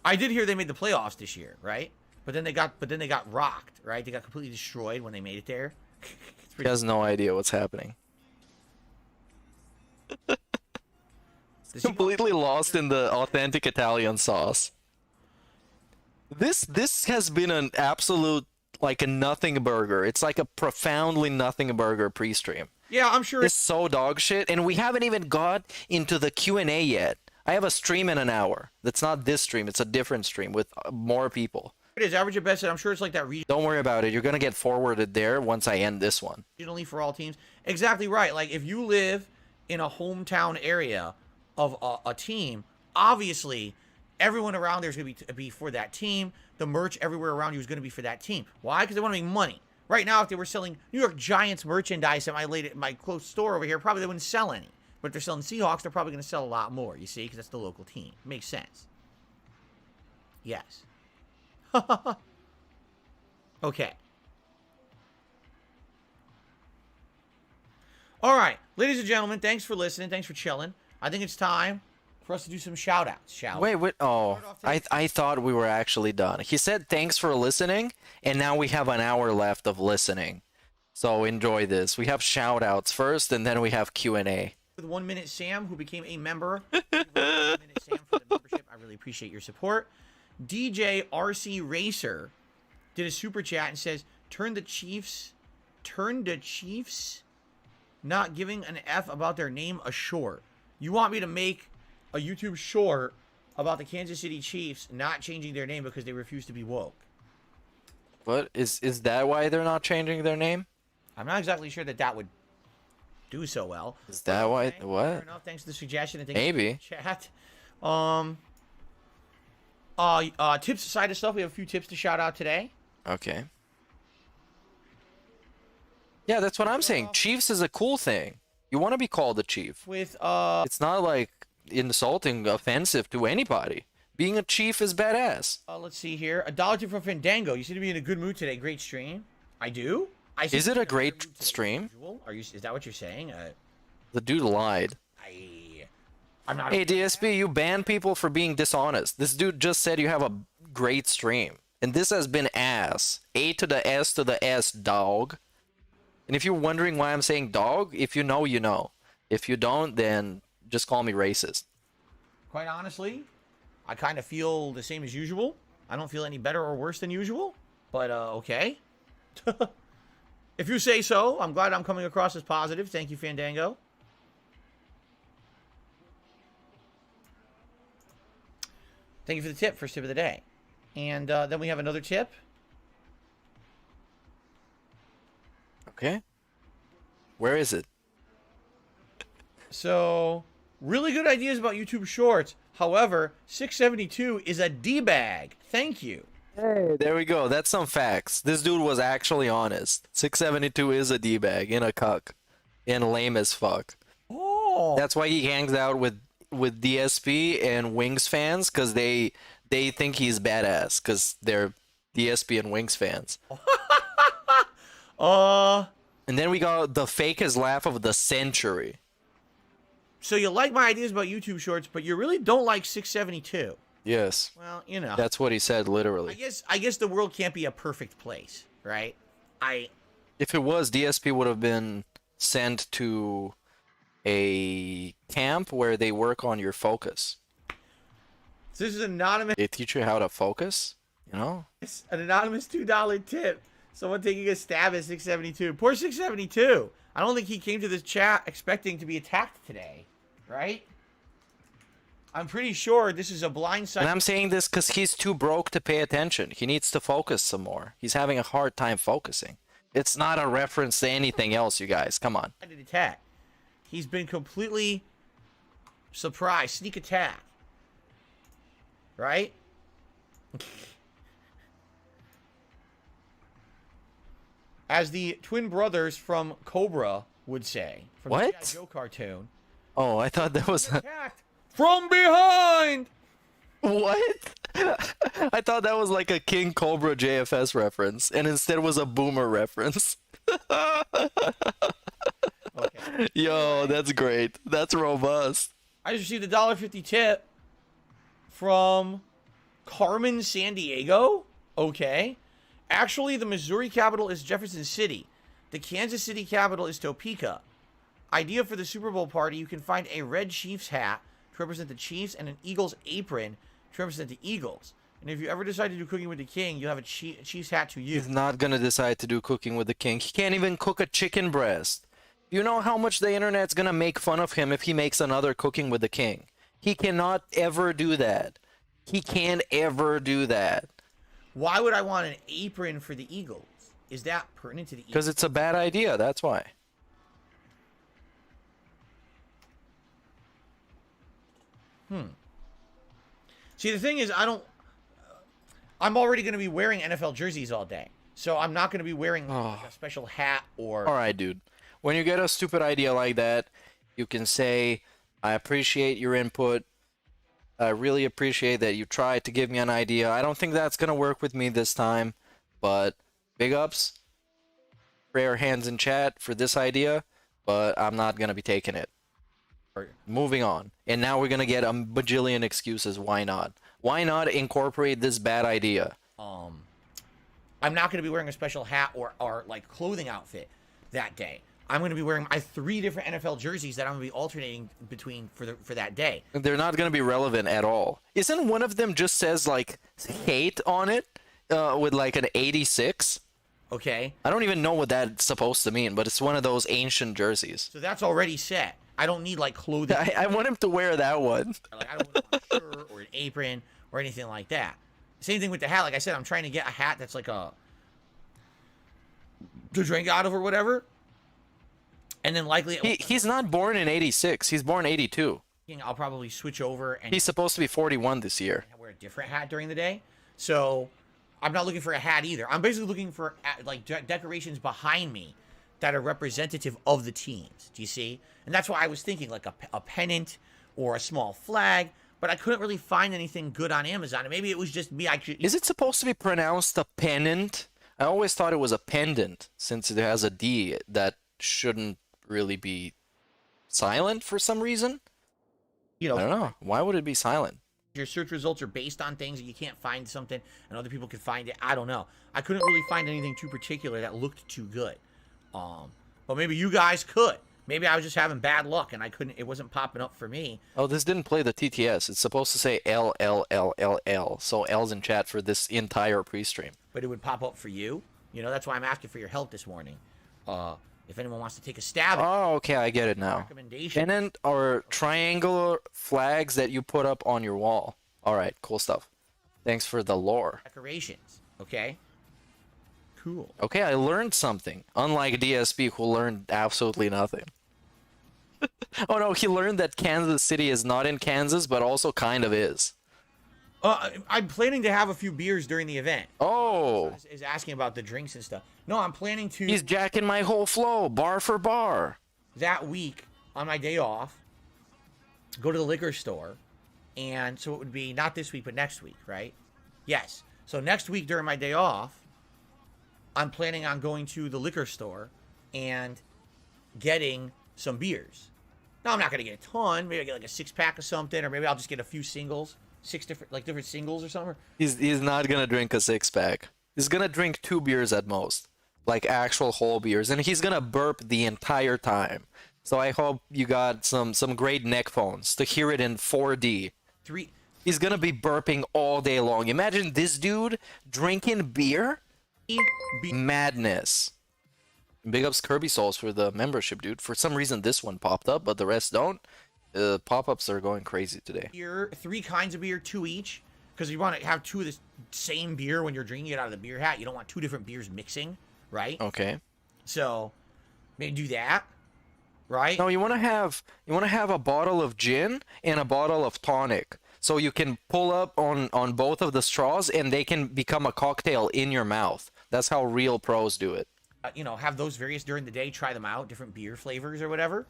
I did hear they made the playoffs this year, right? But then they got rocked, right? They got completely destroyed when they made it there. He has no idea what's happening. Completely lost in the authentic Italian sauce. This has been an absolute, like a nothing burger. It's like a profoundly nothing burger pre-stream. Yeah, I'm sure it's so dog shit, and we haven't even got into the Q&A yet. I have a stream in an hour. That's not this stream. It's a different stream with more people. It is average at best, and I'm sure it's like that region. Don't worry about it. You're gonna get forwarded there once I end this one. Regionally for all teams. Exactly right. Like, if you live in a hometown area of a team, obviously everyone around there is going to be for that team. The merch everywhere around you is going to be for that team. Why? Because they want to make money. Right now, if they were selling New York Giants merchandise at my close store over here, probably they wouldn't sell any. But if they're selling Seahawks, they're probably going to sell a lot more, you see, because that's the local team. Makes sense. Yes. Okay. All right, ladies and gentlemen, thanks for listening. Thanks for chilling. I think it's time for us to do some shout-outs, shall we? Wait. Oh, I thought we were actually done. He said thanks for listening, and now we have an hour left of listening. So enjoy this. We have shout-outs first, and then we have Q&A. With 1 Minute Sam, who became a member. 1 Minute Sam for the membership. I really appreciate your support. DJ RC Racer did a super chat and says, turn the Chiefs not giving an F about their name a short. You want me to make a YouTube short about the Kansas City Chiefs not changing their name because they refuse to be woke? What is that why they're not changing their name? I'm not exactly sure that would do so well. Is that why? Okay, What? Fair enough. Thanks for the suggestion. And Maybe. Chat. Tips aside of stuff, we have a few tips to shout out today. Okay. Yeah, that's what I'm saying. Chiefs is a cool thing. You want to be called a chief. With It's not like insulting, offensive to anybody. Being a chief is badass. let's see here. A dollar tip from Fandango. You seem to be in a good mood today. Great stream. I do. Is it a great stream? Is that what you're saying? The dude lied. I'm not. Hey, DSP, you ban people for being dishonest. This dude just said you have a great stream. And this has been ass. A to the S to the S, dog. And if you're wondering why I'm saying dog, if you know, you know. If you don't, then just call me racist. Quite honestly, I kind of feel the same as usual. I don't feel any better or worse than usual. But, okay. If you say so, I'm glad I'm coming across as positive. Thank you, Fandango. Thank you for the tip, first tip of the day. And then we have another tip. Okay. Where is it? So, really good ideas about YouTube Shorts. However, 672 is a D-bag. Thank you. Hey, there we go. That's some facts. This dude was actually honest. 672 is a D-bag and a cuck. And lame as fuck. Oh. That's why he hangs out with DSP and Wings fans, because they think he's badass, because they're DSP and Wings fans. And then we got the fakest laugh of the century. So you like my ideas about YouTube Shorts, but you really don't like 672. Yes. Well, you know. That's what he said, literally. I guess the world can't be a perfect place, right? If it was, DSP would have been sent to a camp where they work on your focus. So this is anonymous. They teach you how to focus, you know? It's an anonymous $2 tip. Someone taking a stab at 672. Poor 672. I don't think he came to this chat expecting to be attacked today, right? I'm pretty sure this is a blindside. And I'm saying this because he's too broke to pay attention. He needs to focus some more. He's having a hard time focusing. It's not a reference to anything else, you guys. Come on. Attack. He's been completely surprised. Sneak attack. Right? As the twin brothers from Cobra would say. From What? the G.I. Joe cartoon. Oh, I thought that was... Attacked from behind! What? I thought that was like a King Cobra JFS reference, and instead it was a Boomer reference. Okay. Yo, that's great. That's robust. I just received a $1.50 tip from Carmen San Diego. Okay. Actually, the Missouri capital is Jefferson City. The Kansas City capital is Topeka. Idea for the Super Bowl party, you can find a red Chiefs hat to represent the Chiefs and an Eagles apron to represent the Eagles. And if you ever decide to do Cooking with the King, you'll have a Chiefs hat to use. He's not gonna decide to do Cooking with the King. He can't even cook a chicken breast. You know how much the internet's gonna make fun of him if he makes another Cooking with the King. He cannot ever do that. He can't ever do that. Why would I want an apron for the Eagles? Is that pertinent to the Eagles? Because it's a bad idea, that's why. See, the thing is, I'm already going to be wearing NFL jerseys all day. So I'm not going to be wearing like a special hat or... Alright, dude. When you get a stupid idea like that, You can say, I appreciate your input. I really appreciate that you tried to give me an idea. I don't think that's going to work with me this time, but big ups. Prayer hands in chat for this idea, but I'm not going to be taking it. Moving on. And now we're going to get a bajillion excuses. Why not? Why not incorporate this bad idea? I'm not going to be wearing a special hat or like clothing outfit that day. I'm going to be wearing my 3 different NFL jerseys that I'm going to be alternating between for that day. They're not going to be relevant at all. Isn't one of them just says like hate on it with like an 86? Okay. I don't even know what that's supposed to mean, but it's one of those ancient jerseys. So that's already set. I don't need like clothing. I want him to wear that one. Like, I don't want a shirt or an apron or anything like that. Same thing with the hat. Like I said, I'm trying to get a hat that's like to drink out of or whatever. And then likely He's not born in 86. He's born 82. I'll probably switch over and He's supposed to be 41 this year. wear a different hat during the day. So I'm not looking for a hat either. I'm basically looking for like decorations behind me that are representative of the teams. Do you see? And that's why I was thinking like a pennant or a small flag, but I couldn't really find anything good on Amazon. And maybe it was just me. Is it supposed to be pronounced a pennant? I always thought it was a pendant since it has a D that shouldn't really be silent for some reason. You know, I don't know. Why would it be silent? your search results are based on things and you can't find something and other people can find it. I don't know. I couldn't really find anything too particular that looked too good. But maybe you guys could. Maybe I was just having bad luck and it wasn't popping up for me. Oh, this didn't play the TTS. It's supposed to say L, L, L, L, L. So L's in chat for this entire pre-stream. But it would pop up for you. You know, that's why I'm asking for your help this morning. If anyone wants to take a stab at Oh, okay, I get it now. recommendation. Pennant or triangular flags that you put up on your wall. All right, cool stuff. Thanks for the lore. Decorations, okay? Cool. Okay, I learned something. Unlike DSP, who learned absolutely nothing. Oh no, he learned that Kansas City is not in Kansas, but also kind of is. I'm planning to have a few beers during the event. Oh, Is asking about the drinks and stuff. No, I'm planning to he's jacking my whole flow, bar for bar. that week on my day off go to the liquor store, and so it would be not this week but next week, right? Yes. So next week during my day off, I'm planning on going to the liquor store and getting some beers. Now I'm not gonna get a ton. Maybe I get like a 6-pack of something, or maybe I'll just get a few singles, 6 different singles or something. He's not gonna drink a 6-pack. He's gonna drink 2 beers at most, like actual whole beers, and he's gonna burp the entire time. So I hope you got some great neck phones to hear it in 4D. 3. He's gonna be burping all day long. Imagine this dude drinking beer. Madness. Big ups Kirby Souls for the membership, dude. For some reason this one popped up, but the rest don't. Pop-ups are going crazy today. Beer, 3 kinds of beer, 2 each, because you want to have 2 of the same beer when you're drinking it out of the beer hat. You don't want 2 different beers mixing, right? Okay. So maybe do that, right? No, you want to have a bottle of gin and a bottle of tonic, so you can pull up on both of the straws and they can become a cocktail in your mouth. That's how real pros do it. You know, have those various during the day, try them out, different beer flavors or whatever.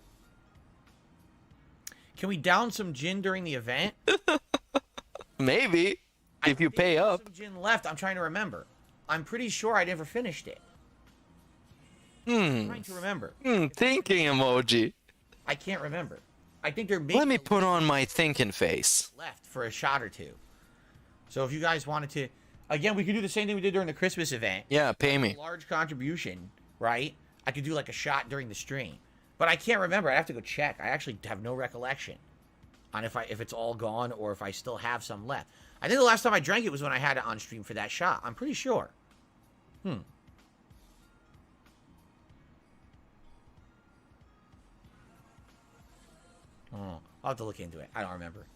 Can we down some gin during the event? Maybe if you pay up. Some gin left. I'm trying to remember. I'm pretty sure I never finished it. I'm trying to remember. Thinking emoji. I can't remember. I think there may Let me be put on my thinking face. left for a shot or 2. So if you guys wanted to, again, we could do the same thing we did during the Christmas event. Yeah, pay me. Large contribution, right? I could do like a shot during the stream, but I can't remember. I have to go check. I actually have no recollection on if it's all gone or if I still have some left. I think the last time I drank it was when I had it on stream for that shot. I'm pretty sure. Oh, I'll have to look into it. I don't remember.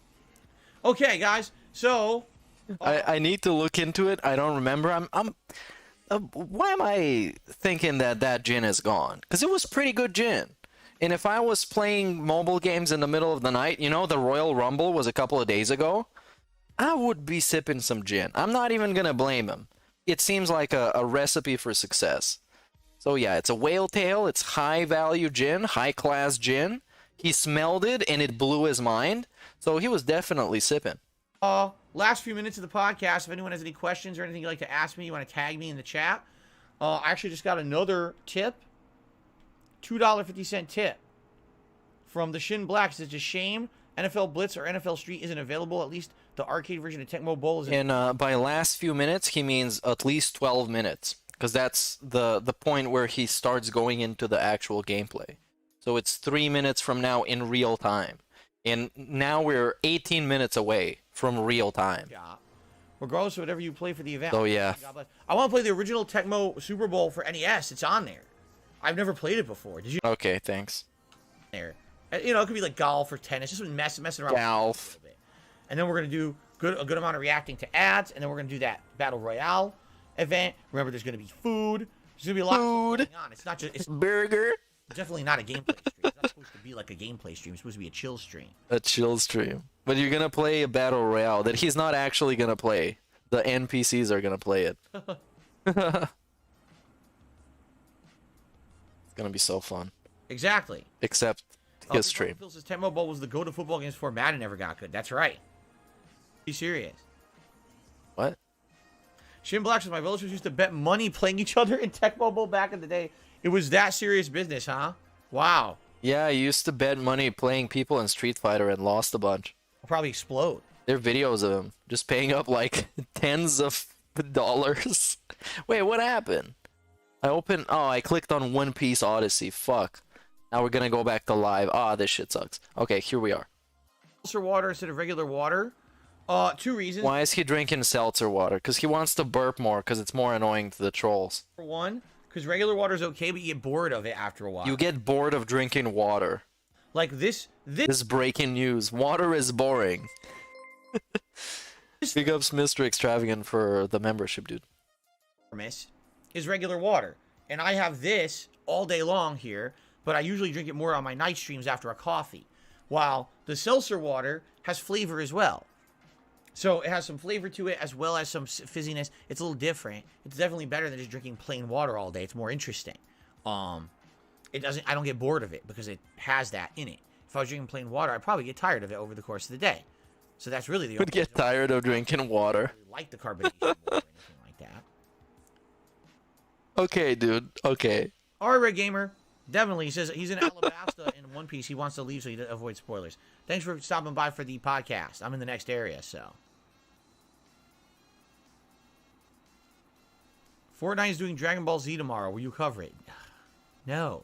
Okay, guys. So I need to look into it. I don't remember. Why am I thinking that gin is gone? Because it was pretty good gin. And if I was playing mobile games in the middle of the night, you know, the Royal Rumble was a couple of days ago, I would be sipping some gin. I'm not even going to blame him. It seems like a recipe for success. So yeah, it's a whale tail. It's high value gin, high class gin. he smelled it and it blew his mind. So he was definitely sipping. Last few minutes of the podcast, if anyone has any questions or anything you'd like to ask me, you want to tag me in the chat. I actually just got another tip. $2.50 tip from the Shin Blacks. It's a shame NFL Blitz or NFL Street isn't available. At least the arcade version of Tecmo Bowl is. And by last few minutes, he means at least 12 minutes. Because that's the point where he starts going into the actual gameplay. So it's 3 minutes from now in real time. And now we're 18 minutes away from real time. Yeah. Regardless of whatever you play for the event. Oh, yeah. God bless. I want to play the original Tecmo Super Bowl for NES. It's on there. I've never played it before. Did you? Okay, thanks. There. You know, it could be like golf or tennis. Just messing around. Golf. A bit. And then we're going to do a good amount of reacting to ads. And then we're going to do that Battle Royale event. Remember, there's going to be food. There's going to be a lot of stuff going on. It's not just... It's burger. Definitely not a gameplay stream. It's not supposed to be like a gameplay stream. It's supposed to be a chill stream. A chill stream. But you're going to play a Battle Royale that he's not actually going to play. The NPCs are going to play it. It's going to be so fun. Exactly. Except his stream. Phil says Tecmo Bowl was the go-to football games before Madden never got good. That's right. Be serious. What? Shin Blacks with my villagers used to bet money playing each other in Tecmo Bowl back in the day. It was that serious business, huh? Wow. Yeah, I used to bet money playing people in Street Fighter and lost a bunch. I'll probably explode. There are videos of him just paying up like tens of dollars. Wait, what happened? I clicked on One Piece Odyssey. Fuck. Now we're gonna go back to live. Ah, this shit sucks. Okay, here we are. Seltzer water instead of regular water. 2 reasons. Why is he drinking seltzer water? Because he wants to burp more, because it's more annoying to the trolls. For one, because regular water is okay, but you get bored of it after a while. You get bored of drinking water. Like this This breaking news. Water is boring. Big ups Mr. Extravagant for the membership, dude. is regular water. And I have this all day long here, but I usually drink it more on my night streams after a coffee. While the seltzer water has flavor as well. So it has some flavor to it as well as some fizziness. It's a little different. It's definitely better than just drinking plain water all day. It's more interesting. I don't get bored of it because it has that in it. If I was drinking plain water, I'd probably get tired of it over the course of the day. So that's really the only Would get tired of drinking water. I really like the carbonation water or anything like that. Okay, dude. Okay. All right, Red Gamer. Definitely. He says he's in Alabasta in One Piece. He wants to leave so he avoids spoilers. Thanks for stopping by for the podcast. I'm in the next area, so. Fortnite is doing Dragon Ball Z tomorrow. Will you cover it? No.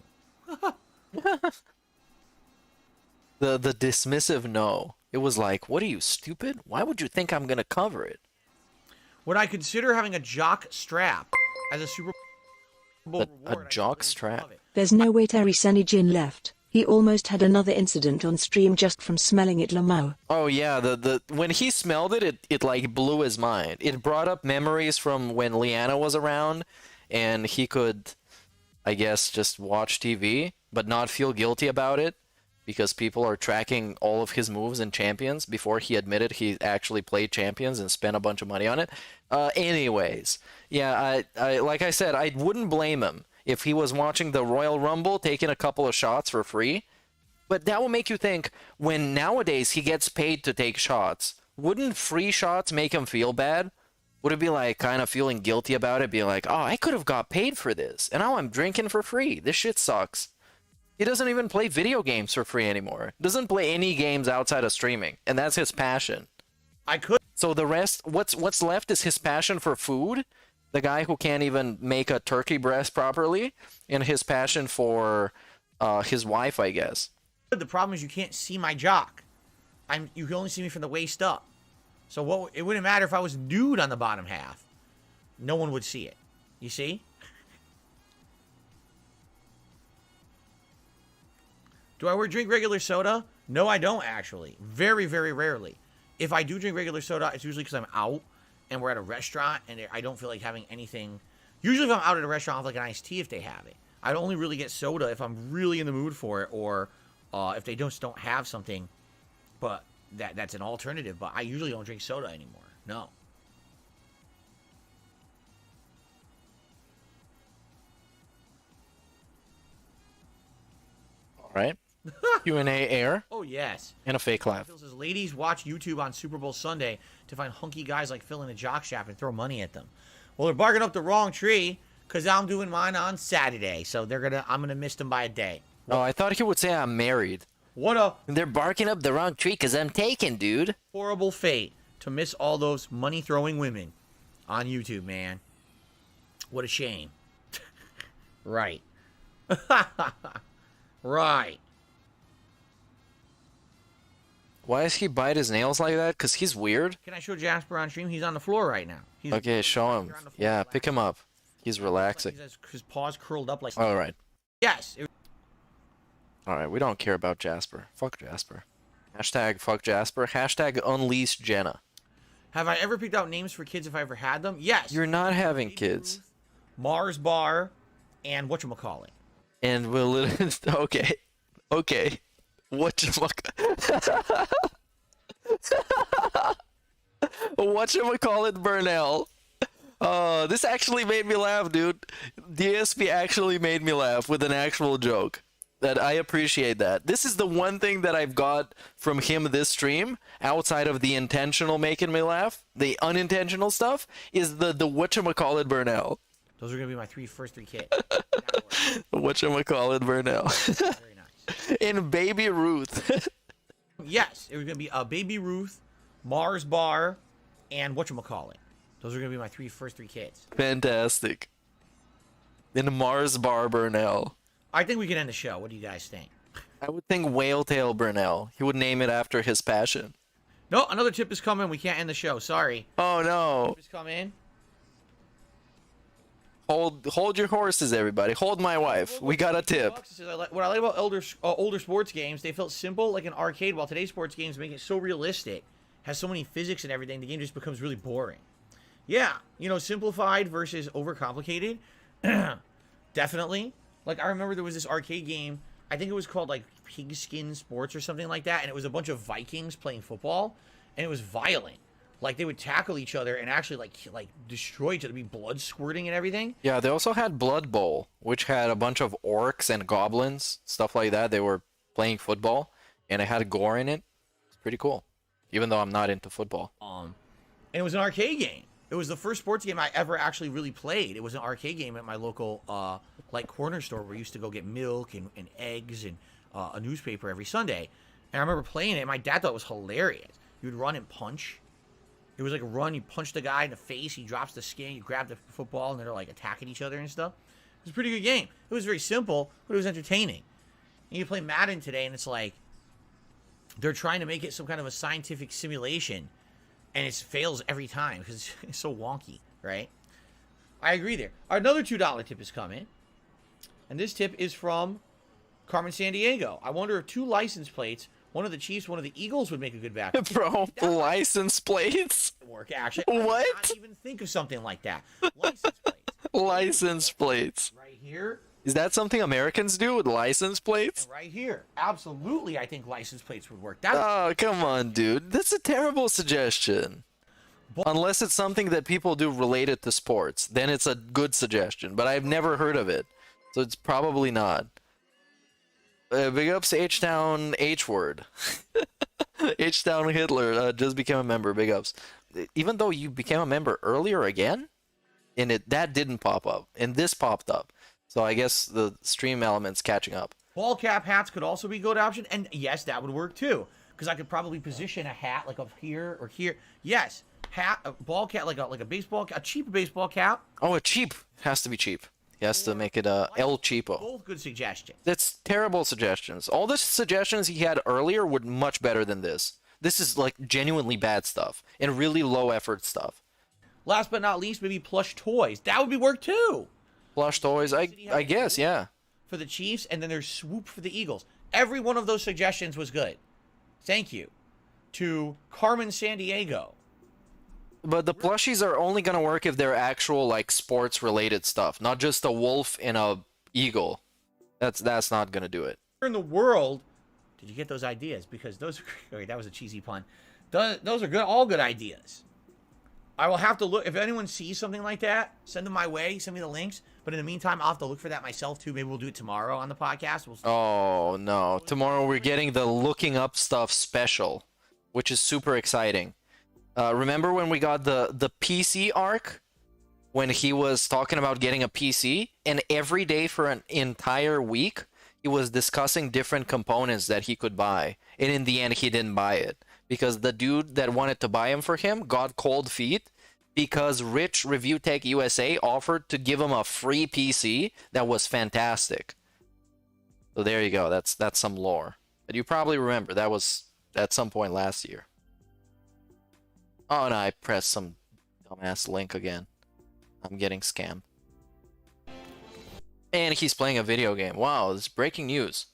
The dismissive no. It was like, what are you, stupid? Why would you think I'm gonna cover it? Would I consider having a jock strap as a Super Bowl reward? A jock strap? There's no way Terry Senijin left. He almost had another incident on stream just from smelling it, Lamau. Oh yeah, the when he smelled it, it like blew his mind. It brought up memories from when Leanna was around, and he could, I guess, just watch TV, but not feel guilty about it, because people are tracking all of his moves in Champions before he admitted he actually played Champions and spent a bunch of money on it. Anyways, yeah, I like I said, I wouldn't blame him if he was watching the Royal Rumble, taking a couple of shots for free. But that will make you think, when nowadays he gets paid to take shots, wouldn't free shots make him feel bad? Would it be like kind of feeling guilty about it, being like, oh, I could have got paid for this, and now I'm drinking for free. This shit sucks. He doesn't even play video games for free anymore. Doesn't play any games outside of streaming, and that's his passion. I could. So the rest, what's left is his passion for food, the guy who can't even make a turkey breast properly, and his passion for his wife, I guess. The problem is you can't see my jock. You can only see me from the waist up. So it wouldn't matter if I was nude on the bottom half. No one would see it. You see? Do I drink regular soda? No, I don't actually. Very, very rarely. If I do drink regular soda, it's usually because I'm out and we're at a restaurant and I don't feel like having anything. Usually if I'm out at a restaurant, I'll have like an iced tea if they have it. I'd only really get soda if I'm really in the mood for it, or if they just don't have something. But that's an alternative. But I usually don't drink soda anymore. No. All right. Q&A air Oh, yes. and a fake laugh. Phil says, ladies watch YouTube on Super Bowl Sunday to find hunky guys like Phil in a jock shop and throw money at them. Well, they're barking up the wrong tree because I'm doing mine on Saturday, so I'm gonna miss them by a day. Oh, I thought he would say I'm married. What a They're barking up the wrong tree because I'm taken, dude. horrible fate to miss all those money throwing women on YouTube, man. What a shame. Right. Right. Why does he bite his nails like that? Because he's weird? Can I show Jasper on stream? He's on the floor right now. He's Okay, show him. You're on the floor, Yeah, relax. pick him up. He's relaxing. He has his paws curled up like. All right. Yes. All right, we don't care about Jasper. Fuck Jasper. Hashtag fuck Jasper. Hashtag unleash Jenna. Have I ever picked out names for kids if I ever had them? Yes. You're not having Baby kids. Ruth, Mars Bar, and whatchamacallit. And will it... Okay. Okay. Whatchamacallit Burnell. This actually made me laugh, dude. DSP actually made me laugh with an actual joke. That I appreciate that. This is the one thing that I've got from him this stream, outside of the intentional making me laugh. The unintentional stuff is the whatchamacallit Burnell. Those are gonna be my first three kids. Whatchamacallit Burnell. Very nice. And Baby Ruth. Yes, it was gonna be Baby Ruth, Mars Bar, and whatchamacallit. Those are gonna be my first three kids. Fantastic. And Mars Bar Burnell. I think we can end the show. What do you guys think? I would think Whaletail Burnell. He would name it after his passion. No, another tip is coming. We can't end the show. Sorry. Oh no. Tip is coming. Hold your horses, everybody. Hold my wife. We got a tip. What I like about older sports games, they felt simple like an arcade, while today's sports games make it so realistic, has so many physics and everything, the game just becomes really boring. Yeah, simplified versus overcomplicated. Definitely. Like, I remember there was this arcade game, I think it was called, like, Pigskin Sports or something like that, and it was a bunch of Vikings playing football, and it was violent. Like, they would tackle each other and actually, like destroy each other, be blood squirting and everything. Yeah, they also had Blood Bowl, which had a bunch of orcs and goblins, stuff like that. They were playing football, and it had gore in it. It's pretty cool, even though I'm not into football. And it was an arcade game. It was the first sports game I ever actually really played. It was an arcade game at my local, corner store where we used to go get milk and eggs and a newspaper every Sunday. And I remember playing it, and my dad thought it was hilarious. You would run and punch. It was like a run. You punch the guy in the face. He drops the skin. You grab the football, and they're like attacking each other and stuff. It was a pretty good game. It was very simple, but it was entertaining. And you play Madden today, and it's like they're trying to make it some kind of a scientific simulation, and it fails every time because it's so wonky, right? I agree there. Another $2 tip is coming, and this tip is from Carmen Sandiego. I wonder if 2 license plates, one of the Chiefs, one of the Eagles, would make a good backup. Bro, license plates? Work, actually. What? I did not even think of something like that. License plates. License plates. Right here. Is that something Americans do with license plates? And right here. Absolutely, I think license plates would work. That Oh, come on, dude. That's a terrible suggestion. Unless it's something that people do related to sports, then it's a good suggestion. But I've never heard of it, so it's probably not. Big ups H-Town H-Word. H-Town Hitler just became a member. Big ups. Even though you became a member earlier again, and that didn't pop up, and this popped up. So I guess the stream element's catching up. ball cap hats could also be a good option, and yes, that would work too. Because I could probably position a hat like up here or here. Yes, hat, a ball cap, like a baseball, a cheap baseball cap. Oh, a cheap. Has to be cheap. He has to make it El Cheapo. Both good suggestions. That's terrible suggestions. All the suggestions he had earlier were much better than this. This is like genuinely bad stuff and really low effort stuff. Last but not least, maybe plush toys. That would be work too. Plush toys, I guess, yeah. For the Chiefs, and then there's swoop for the Eagles. Every one of those suggestions was good. Thank you to Carmen Sandiego. But the plushies are only gonna work if they're actual like sports related stuff, not just a wolf and a eagle. That's not gonna do it. Where in the world did you get those ideas? Because those are, okay, that was a cheesy pun. Those are good, all good ideas. I will have to look. If anyone sees something like that, send them my way. Send me the links. But in the meantime, I'll have to look for that myself too. Maybe we'll do it tomorrow on the podcast. Oh no! Tomorrow we're getting the looking up stuff special, which is super exciting. Remember when we got the PC arc? When he was talking about getting a PC, and every day for an entire week, he was discussing different components that he could buy. And in the end, he didn't buy it. Because the dude that wanted to buy him for him got cold feet because Rich Review Tech USA offered to give him a free PC that was fantastic. So there you go. That's some lore. But you probably remember that was at some point last year. Oh, no, I pressed some dumbass link again. I'm getting scammed. And he's playing a video game. Wow, this is breaking news.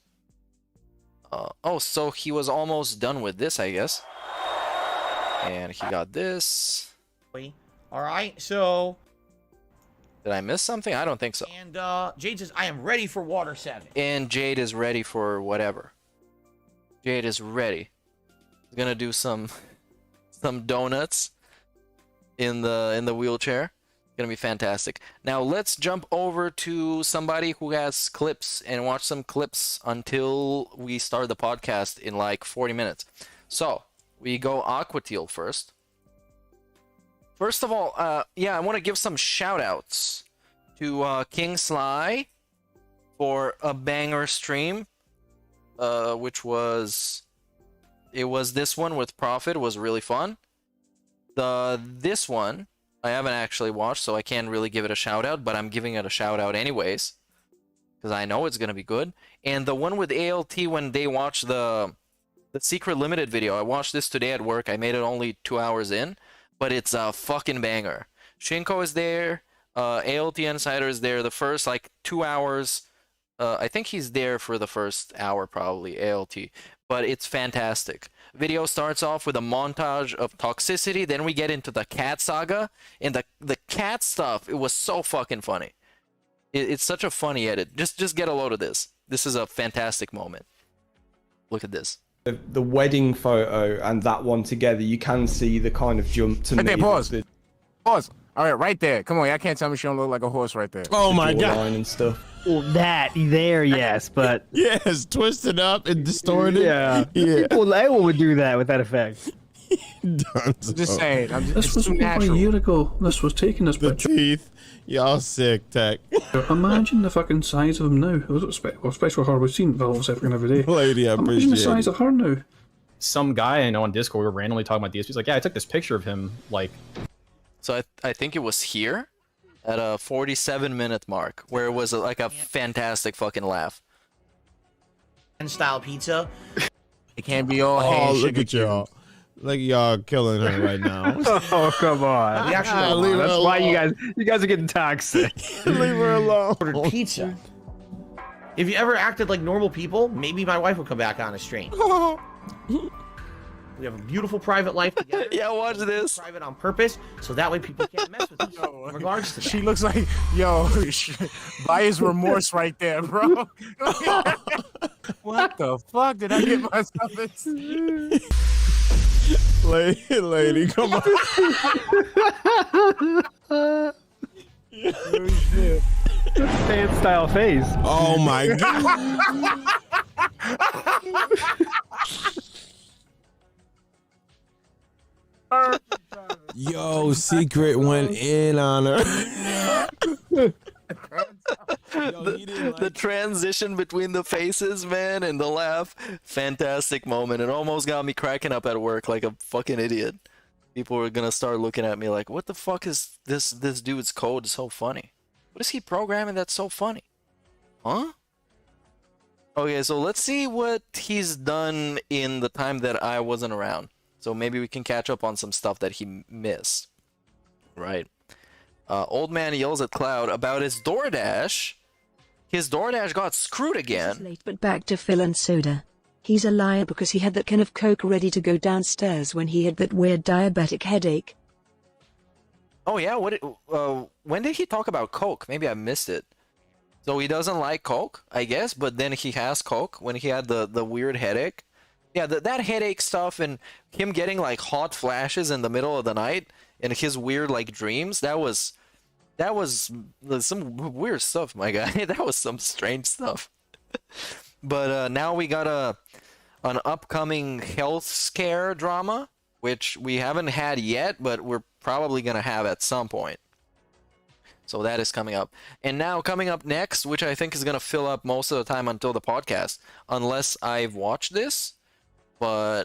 Oh, so he was almost done with this, I guess. And he got this. Alright, so... Did I miss something? I don't think so. And Jade says, I am ready for Water 7. And Jade is ready for whatever. Jade is ready. He's gonna do some donuts in the wheelchair. Gonna be fantastic. Now let's jump over to somebody who has clips and watch some clips until we start the podcast in like 40 minutes. So we go Aquateal first. First of all, yeah, I want to give some shout outs to King Sly for a banger stream, which was this one with Profit. It was really fun. This one I haven't actually watched, so I can't really give it a shout out, but I'm giving it a shout out anyways, because I know it's gonna be good. And the one with ALT when they watched the Secret Limited video, I watched this today at work. I made it only 2 hours in, but it's a fucking banger. Shinko is there, ALT Insider is there. The first like 2 hours, I think he's there for the first hour probably, ALT, but it's fantastic. Video starts off with a montage of toxicity, then we get into the cat saga, and the cat stuff, it was so fucking funny. It's such a funny edit. Just get a load of this. This is a fantastic moment. Look at this. The wedding photo and that one together, you can see the kind of jump to Right me. there, pause. Pause. All right, right there. Come on, y'all can't tell me she don't look like a horse right there. Oh my god. Line and stuff. Well, that there, yes, but Yes, twisted up and distorted. yeah, Yeah. Well, anyone would do that with that effect. Just saying. This was too over a natural. year ago. This was taking this The picture. teeth. Y'all sick, Tech. Imagine the fucking size of him now. Well, especially her. We've seen Valve Sephiroth every day. Lady, I Imagine appreciate the size it. of her now. Some guy I know on Discord, we were randomly talking about DSP. He's like, yeah, I took this picture of him, like... So I think it was here at a 47-minute mark where it was like a fantastic fucking laugh. Style pizza. It can't be all Oh, hand look sugar at y'all. Like y'all killing her right now. Oh, come on. We actually leave her That's why alone. you guys are getting toxic. Leave her alone. ordered pizza. If you ever acted like normal people, maybe my wife will come back on a stream. We have a beautiful private life together. Yeah, watch this. Private on purpose, so that way people can't mess with us. In regards to that. She looks like, yo, buyer's remorse right there, bro. What the fuck did I get myself into? Lady, come on. Fan style face. Oh my god. Yo, Secret went in on her. The transition between the faces, man, and the laugh, fantastic moment. It almost got me cracking up at work like a fucking idiot. People were gonna start looking at me like, what the fuck is this dude's code so funny? What is he programming that's so funny? Huh? Okay, so let's see what he's done in the time that I wasn't around. So maybe we can catch up on some stuff that he missed. Right. Old man yells at Cloud about his DoorDash. His DoorDash got screwed again. Late, but back to Phil and Soda. He's a liar because he had that can of Coke ready to go downstairs when he had that weird diabetic headache. Oh yeah, when did he talk about Coke? Maybe I missed it. So he doesn't like Coke, I guess, but then he has Coke when he had the weird headache. Yeah, that headache stuff and him getting like hot flashes in the middle of the night, and his weird like dreams, that was some weird stuff, my guy. That was some strange stuff. But now we got an upcoming health scare drama, which we haven't had yet, but we're probably gonna have at some point. So that is coming up. And now coming up next, which I think is gonna fill up most of the time until the podcast, unless I've watched this. But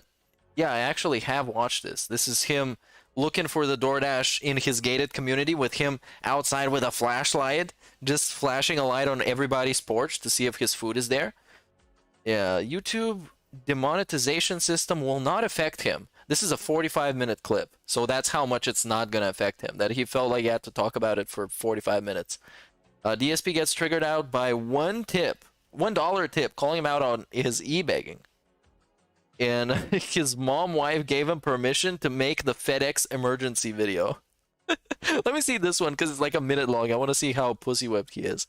yeah, I actually have watched this. This is him looking for the DoorDash in his gated community, with him outside with a flashlight, just flashing a light on everybody's porch to see if his food is there. Yeah, YouTube demonetization system will not affect him. This is a 45-minute clip, so that's how much it's not gonna affect him, that he felt like he had to talk about it for 45 minutes. DSP gets triggered out by $1 tip, calling him out on his e-begging. And his wife gave him permission to make the FedEx emergency video. Let me see this one, because it's like a minute long. I want to see how pussy-whipped he is.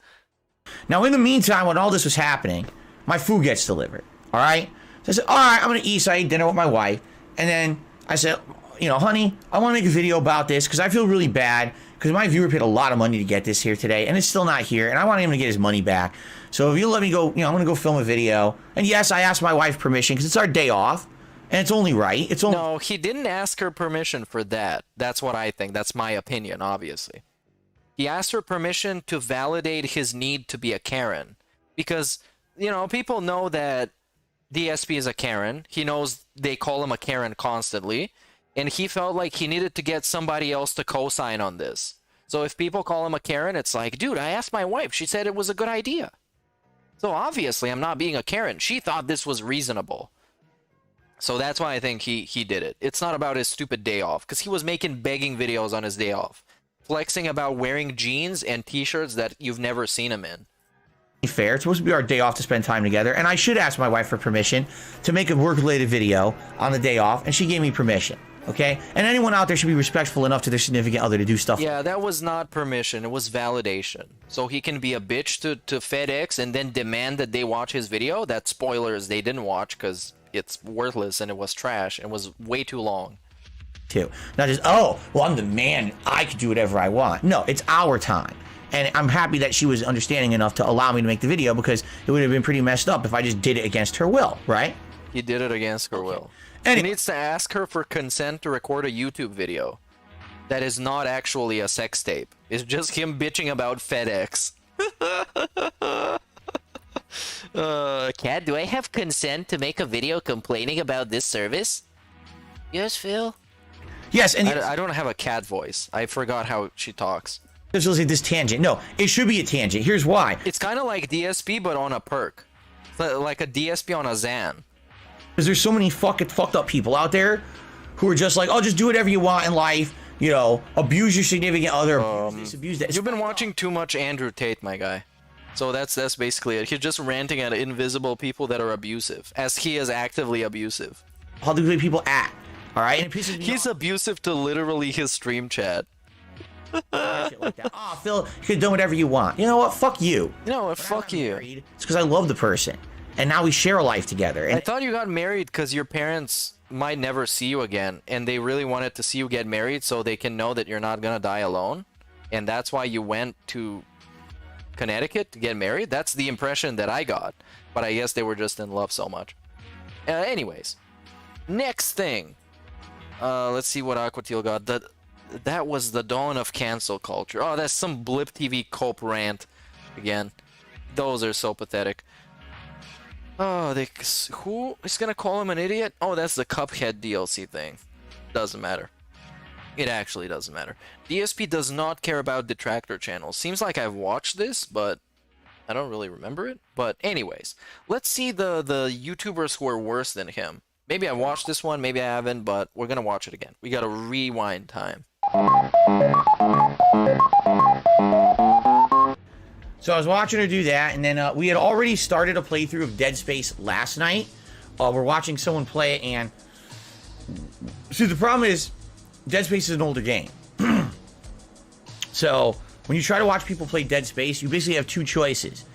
Now, in the meantime, when all this was happening, my food gets delivered, all right? So I said, all right, I'm going to eat. So I ate dinner with my wife. And then I said, you know, honey, I want to make a video about this because I feel really bad because my viewer paid a lot of money to get this here today, and it's still not here, and I want him to get his money back. So if you let me go, you know, I'm going to go film a video. And yes, I asked my wife permission because it's our day off, and it's only right. It's only... No, he didn't ask her permission for that. That's what I think. That's my opinion, obviously. He asked her permission to validate his need to be a Karen. Because, you know, people know that DSP is a Karen. He knows they call him a Karen constantly. And he felt like he needed to get somebody else to co-sign on this. So if people call him a Karen, it's like, dude, I asked my wife. She said it was a good idea. So obviously I'm not being a Karen. She thought this was reasonable. So that's why I think he did it. It's not about his stupid day off, because he was making begging videos on his day off, flexing about wearing jeans and t-shirts that you've never seen him in. Fair. It's supposed to be our day off to spend time together, and I should ask my wife for permission to make a work-related video on the day off, and she gave me permission. Okay? And anyone out there should be respectful enough to their significant other to do stuff. Yeah, that was not permission. It was validation. So he can be a bitch to FedEx and then demand that they watch his video. That spoilers they didn't watch because it's worthless and it was trash and was way too long. Too. Not just, oh, well, I'm the man. I can do whatever I want. No, it's our time. And I'm happy that she was understanding enough to allow me to make the video, because it would have been pretty messed up if I just did it against her will, right? He did it against her will. Anyway. He needs to ask her for consent to record a YouTube video that is not actually a sex tape. It's just him bitching about FedEx. Cat, do I have consent to make a video complaining about this service? Yes, Phil. Yes, and I don't have a cat voice. I forgot how she talks. This was like this tangent. No, it should be a tangent. Here's why. It's kind of like DSP, but on a perk. Like a DSP on a Zan. Because there's so many fucked up people out there who are just like, oh, just do whatever you want in life. You know, abuse your significant other. Abuse that. You've been watching too much Andrew Tate, my guy. So that's basically it. He's just ranting at invisible people that are abusive, as he is actively abusive. How do people act? All right, and it pisses me He's off. abusive to literally his stream chat. Shit like that. Oh, Phil, you could do whatever you want. You know what? Fuck you. You know what? Fuck you. It's because I love the person, and now we share a life together. And I thought you got married because your parents might never see you again, and they really wanted to see you get married so they can know that you're not gonna die alone, and that's why you went to Connecticut to get married. That's the impression that I got, but I guess they were just in love so much. Anyways, next thing. Let's see what Aquatil got. That was the dawn of cancel culture. Oh, that's some Blip TV cope rant again. Those are so pathetic. Oh, who is gonna call him an idiot? Oh, that's the Cuphead DLC thing. Doesn't matter. It actually doesn't matter. DSP does not care about detractor channels. Seems like I've watched this, but I don't really remember it. But anyways, let's see the YouTubers who are worse than him. Maybe I watched this one, maybe I haven't, but we're gonna watch it again. We got a rewind time. So I was watching her do that, and then we had already started a playthrough of Dead Space last night. We're watching someone play it, and see, the problem is Dead Space is an older game. So when you try to watch people play Dead Space, you basically have two choices.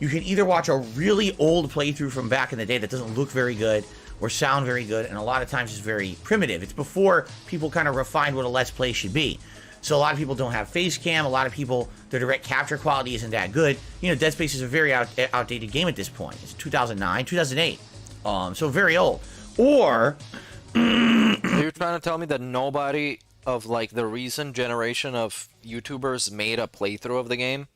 You can either watch a really old playthrough from back in the day that doesn't look very good, or sound very good, and a lot of times it's very primitive. It's before people kind of refined what a Let's Play should be. So a lot of people don't have face cam. A lot of people, their direct capture quality isn't that good. You know, Dead Space is a very outdated game at this point. It's 2009, 2008. So very old. Or You're trying to tell me that nobody of like the recent generation of YouTubers made a playthrough of the game?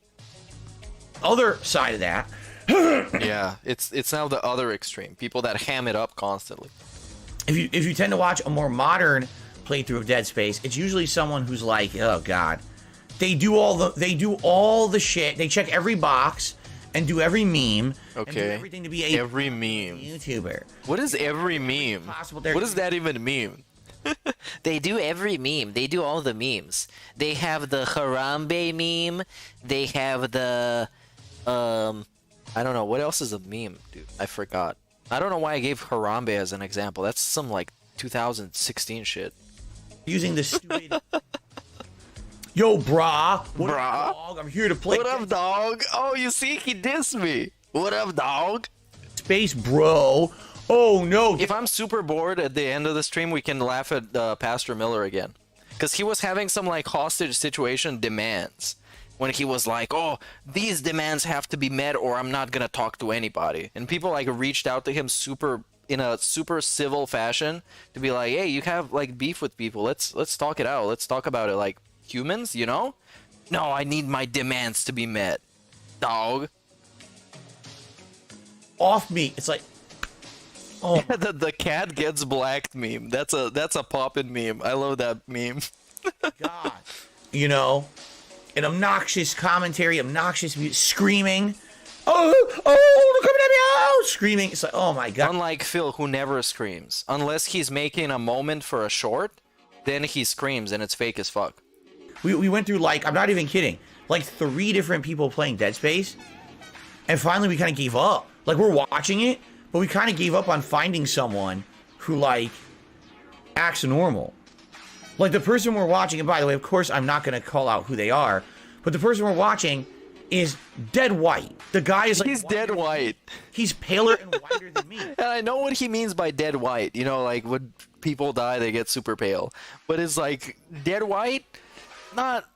Other side of that. Yeah, it's now the other extreme. People that ham it up constantly. If you tend to watch a more modern playthrough of Dead Space, it's usually someone who's like, oh god, they do all the shit. They check every box and do every meme. Okay. And do everything to be a every meme YouTuber. What is every meme? What does that even mean? They do every meme. They do all the memes. They have the Harambe meme. They have the I don't know what else is a meme, dude. I forgot. I don't know why I gave Harambe as an example. That's some like 2016 shit. Using the stupid. Yo, brah. What up, dog? I'm here to play. What up, dog? Oh, you see, he dissed me. What up, dog? Space, bro. Oh no. If I'm super bored at the end of the stream, we can laugh at Pastor Miller again, because he was having some like hostage situation demands. When he was like, oh, these demands have to be met or I'm not gonna talk to anybody. And people like reached out to him in a super civil fashion to be like, hey, you have like beef with people. Let's talk it out. Let's talk about it like humans, you know? No, I need my demands to be met. Dog. Off me. It's like, oh. Yeah, the cat gets blacked meme. That's a poppin' meme. I love that meme. God. You know? An obnoxious commentary, obnoxious music, screaming. Oh, they're coming at me! Oh, screaming. It's like, oh my god. Unlike Phil, who never screams. Unless he's making a moment for a short, then he screams and it's fake as fuck. We went through, like, I'm not even kidding, like 3 different people playing Dead Space. And finally we kind of gave up. Like, we're watching it, but we kind of gave up on finding someone who, like, acts normal. Like, the person we're watching, and by the way, of course, I'm not going to call out who they are, but the person we're watching is dead white. The guy is like... He's dead white. He's paler and whiter than me. And I know what he means by dead white. You know, like, when people die, they get super pale. But it's like, dead white? Not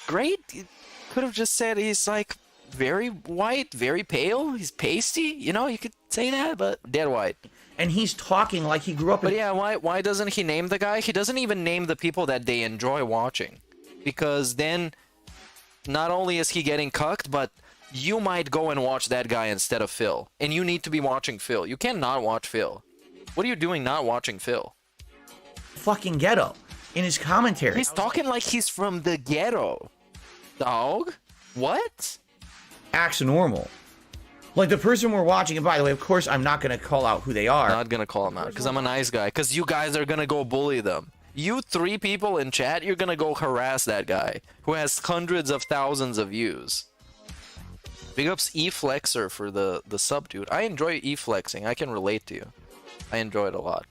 great. You could have just said he's, like, very white, very pale. He's pasty. You know, you could say that, but dead white. And he's talking like he grew up in... But yeah, why doesn't he name the guy? He doesn't even name the people that they enjoy watching. Because then, not only is he getting cucked, but you might go and watch that guy instead of Phil. And you need to be watching Phil. You can't not watch Phil. What are you doing not watching Phil? Fucking ghetto. In his commentary. He's talking like he's from the ghetto. Dog? What? Acts normal. Like, the person we're watching, and by the way, of course, I'm not going to call out who they are. Not going to call them out, because I'm a nice guy. Because you guys are going to go bully them. You 3 people in chat, you're going to go harass that guy, who has hundreds of thousands of views. Big ups E-Flexer for the sub, dude. I enjoy E-Flexing. I can relate to you. I enjoy it a lot.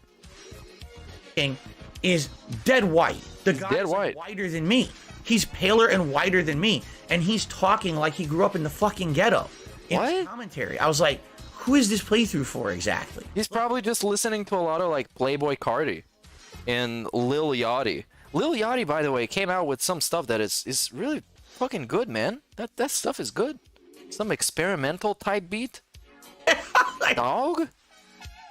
Is dead white. The guy's dead white. Whiter than me. He's paler and whiter than me. And he's talking like he grew up in the fucking ghetto. In his commentary. I was like, who is this playthrough for exactly? He's probably just listening to a lot of like Playboy Cardi and Lil Yachty. Lil Yachty, by the way, came out with some stuff that is really fucking good, man. That stuff is good. Some experimental type beat. Dog?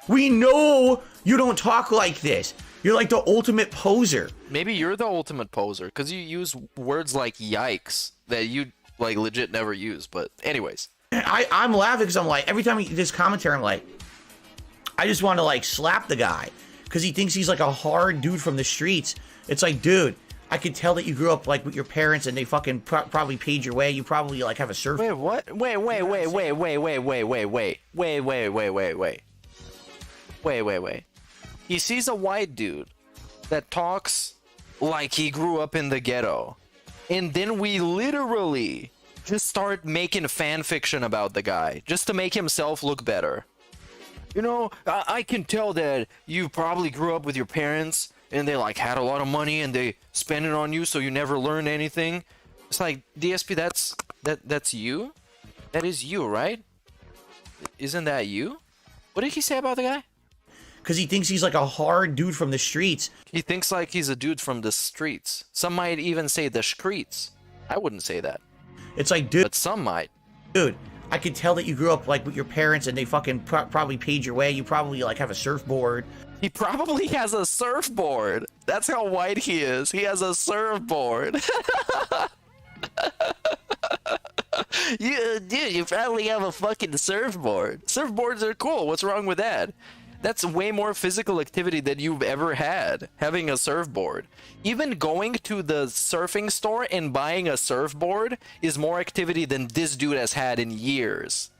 We know you don't talk like this. You're like the ultimate poser. Maybe you're the ultimate poser because you use words like yikes that you like legit never use. But anyways. I'm laughing because I'm like, every time he this commentary, I'm like, I just want to like slap the guy because he thinks he's like a hard dude from the streets. It's like, dude, I could tell that you grew up like with your parents and they fucking probably paid your way. You probably like have a surf. Wait, what? Wait. He sees a white dude that talks like he grew up in the ghetto, and then we literally just start making fan fiction about the guy just to make himself look better. You know, I can tell that you probably grew up with your parents and they like had a lot of money and they spent it on you so you never learned anything. It's like, DSP, that's you? That is you, right? Isn't that you? What did he say about the guy? because he thinks he's like a hard dude from the streets. He thinks like he's a dude from the streets. Some might even say the streets. I wouldn't say that. It's like, dude. But some might. Dude, I could tell that you grew up like with your parents and they fucking probably paid your way. You probably like have a surfboard. He probably has a surfboard. That's how white he is. He has a surfboard. Dude, you probably have a fucking surfboard. Surfboards are cool. What's wrong with that? That's way more physical activity than you've ever had, having a surfboard. Even going to the surfing store and buying a surfboard is more activity than this dude has had in years.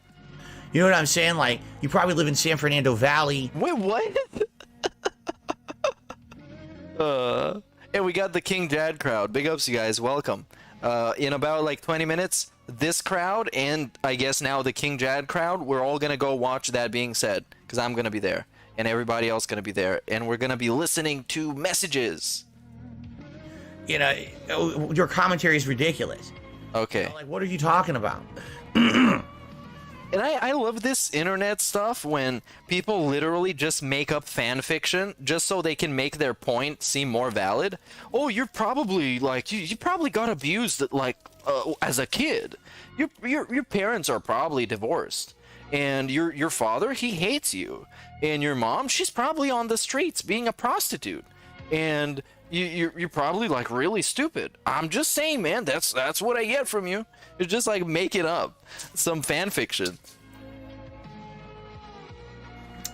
You know what I'm saying? Like, you probably live in San Fernando Valley. Wait, what? And we got the King Jad crowd. Big ups, you guys. Welcome. In about like 20 minutes, this crowd and I guess now the King Jad crowd, we're all gonna go watch That Being Said, because I'm gonna be there and everybody else gonna be there, and we're gonna be listening to messages. You know, your commentary is ridiculous. Okay. You know, like, what are you talking about? And I love this internet stuff when people literally just make up fan fiction just so they can make their point seem more valid. Oh, you're probably like you probably got abused like as a kid. Your parents are probably divorced, and your father, he hates you, and your mom, she's probably on the streets being a prostitute, and you're probably like really stupid. I'm just saying, man, that's what I get from you. You're just like making up some fan fiction.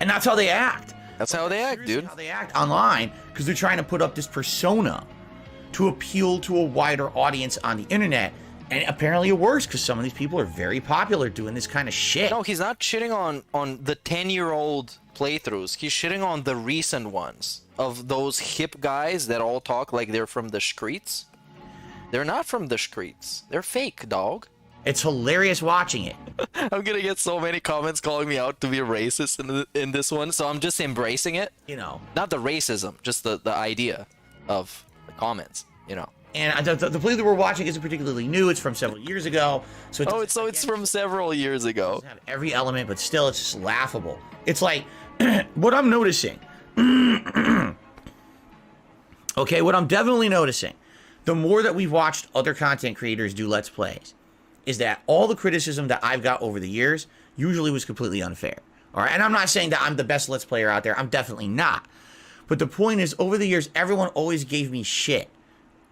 And that's how they act. That's how they act, dude. How they act online, because they're trying to put up this persona to appeal to a wider audience on the internet. And apparently it works, because some of these people are very popular doing this kind of shit. No, he's not shitting on the 10-year-old playthroughs. He's shitting on the recent ones of those hip guys that all talk like they're from the streets. They're not from the streets. They're fake, dog. It's hilarious watching it. I'm gonna get so many comments calling me out to be a racist in this one, so I'm just embracing it. You know. Not the racism, just the idea of the comments, you know. And the playthrough we're watching isn't particularly new. It's from several years ago. So it's from several years ago. It doesn't have every element, but still, it's just laughable. It's like, what I'm noticing. Okay, what I'm definitely noticing, the more that we've watched other content creators do Let's Plays, is that all the criticism that I've got over the years usually was completely unfair. All right, and I'm not saying that I'm the best Let's Player out there. I'm definitely not. But the point is, over the years, everyone always gave me shit.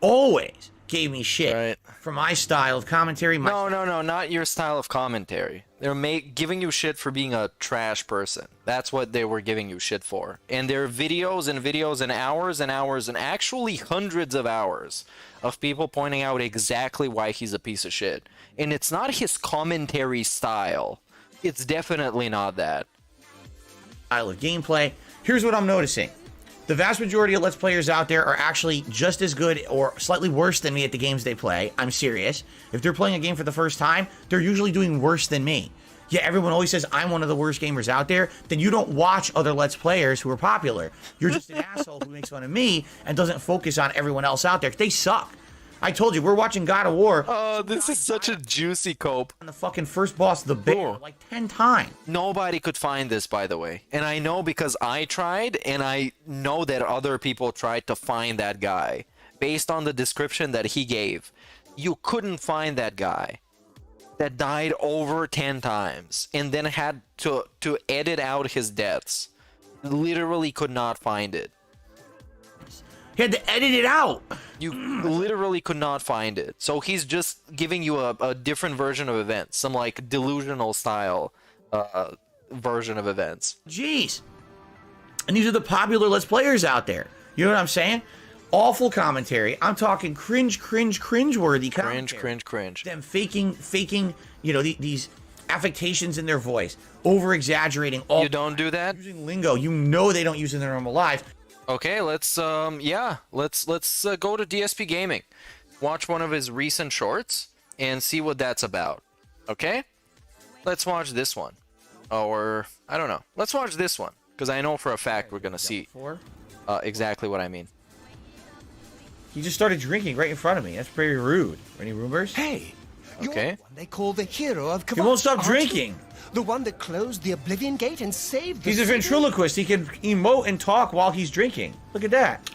Always gave me shit for my style of commentary. No, not your style of commentary. They're giving you shit for being a trash person. That's what they were giving you shit for. And there are videos and videos and hours and hours and actually hundreds of hours of people pointing out exactly why he's a piece of shit. And it's not his commentary style. It's definitely not that. Style of gameplay. Here's what I'm noticing. The vast majority of Let's Players out there are actually just as good or slightly worse than me at the games they play. I'm serious. If they're playing a game for the first time, they're usually doing worse than me. Yeah, everyone always says I'm one of the worst gamers out there. Then you don't watch other Let's Players who are popular. You're just an asshole who makes fun of me and doesn't focus on everyone else out there. They suck. I told you, we're watching God of War. Oh, this is such a juicy cope. On the fucking first boss, the bear, like 10 times. Nobody could find this, by the way. And I know because I tried, and I know that other people tried to find that guy. Based on the description that he gave, you couldn't find that guy. That died over 10 times, and then had to edit out his deaths. Literally could not find it. He had to edit it out. You literally could not find it. So he's just giving you a different version of events. Some like delusional style version of events. Jeez. And these are the popular Let's Players out there. You know what I'm saying? Awful commentary. I'm talking cringe-worthy commentary. Cringe. Them faking, you know, these affectations in their voice. Over-exaggerating. You don't do that? Using lingo. You know they don't use it in their normal life. Okay, let's go to DSP Gaming, watch one of his recent shorts, and see what that's about. Okay, let's watch this one, or I don't know. Let's watch this one because I know for a fact we're gonna see exactly what I mean. He just started drinking right in front of me. That's pretty rude. Any rumors? Hey, Okay. You're the one they call the hero of He won't stop aren't you? drinking. The one that closed the Oblivion Gate and saved the He's a city? ventriloquist. He can emote and talk while he's drinking. Look at that.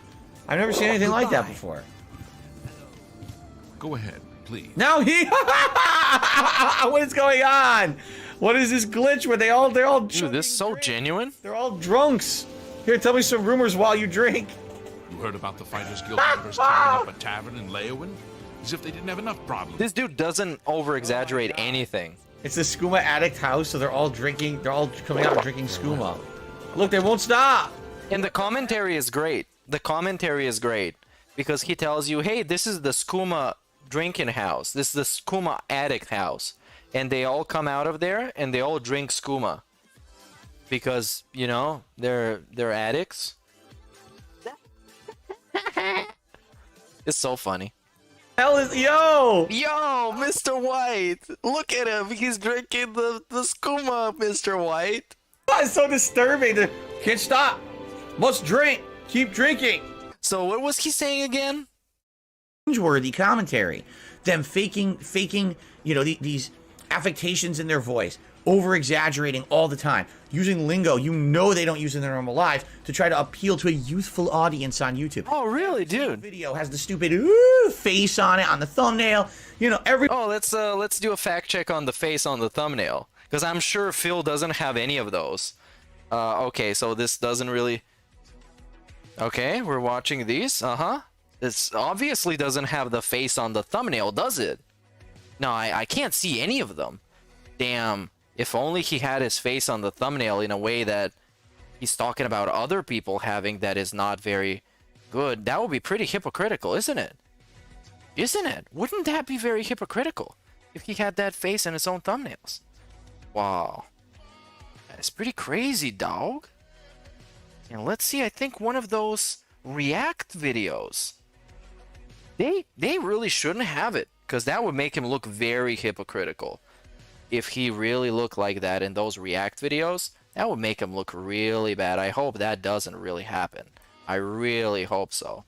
I've never seen anything like that before. Go ahead, please. Now he. What is going on? What is this glitch where they're all Dude, this is so genuine. They're all drunks. Here, tell me some rumors while you drink. You heard about the Fighters Guild members tearing up a tavern in Leowin? As if they didn't have enough problems. This dude doesn't over-exaggerate anything. It's the skooma addict house, so they're all drinking. They're all coming out and drinking skooma. Look, they won't stop. And the commentary is great. The commentary is great because he tells you, "Hey, this is the skooma drinking house. This is the skooma addict house," and they all come out of there and they all drink skooma because you know they're addicts. It's so funny. Hell is yo, Mr. White! Look at him. He's drinking the skooma, Mr. White. It's so disturbing. Can't stop. Must drink. Keep drinking. So what was he saying again? Cringeworthy commentary. Them faking, you know, these affectations in their voice, over exaggerating all the time, using lingo you know they don't use in their normal lives to try to appeal to a youthful audience on YouTube. Oh, really, dude? Video has the stupid face on it on the thumbnail. You know, every. Oh, let's do a fact check on the face on the thumbnail because I'm sure Phil doesn't have any of those. Okay, so this doesn't really. Okay, we're watching these. This obviously doesn't have the face on the thumbnail, does it? No, I can't see any of them. Damn. If only he had his face on the thumbnail in a way that he's talking about other people having that is not very good. That would be pretty hypocritical, isn't it? Isn't it? Wouldn't that be very hypocritical if he had that face in his own thumbnails? Wow. That's pretty crazy, dog. And let's see, I think one of those React videos. They really shouldn't have it, because that would make him look very hypocritical. If he really looked like that in those React videos, that would make him look really bad. I hope that doesn't really happen. I really hope so.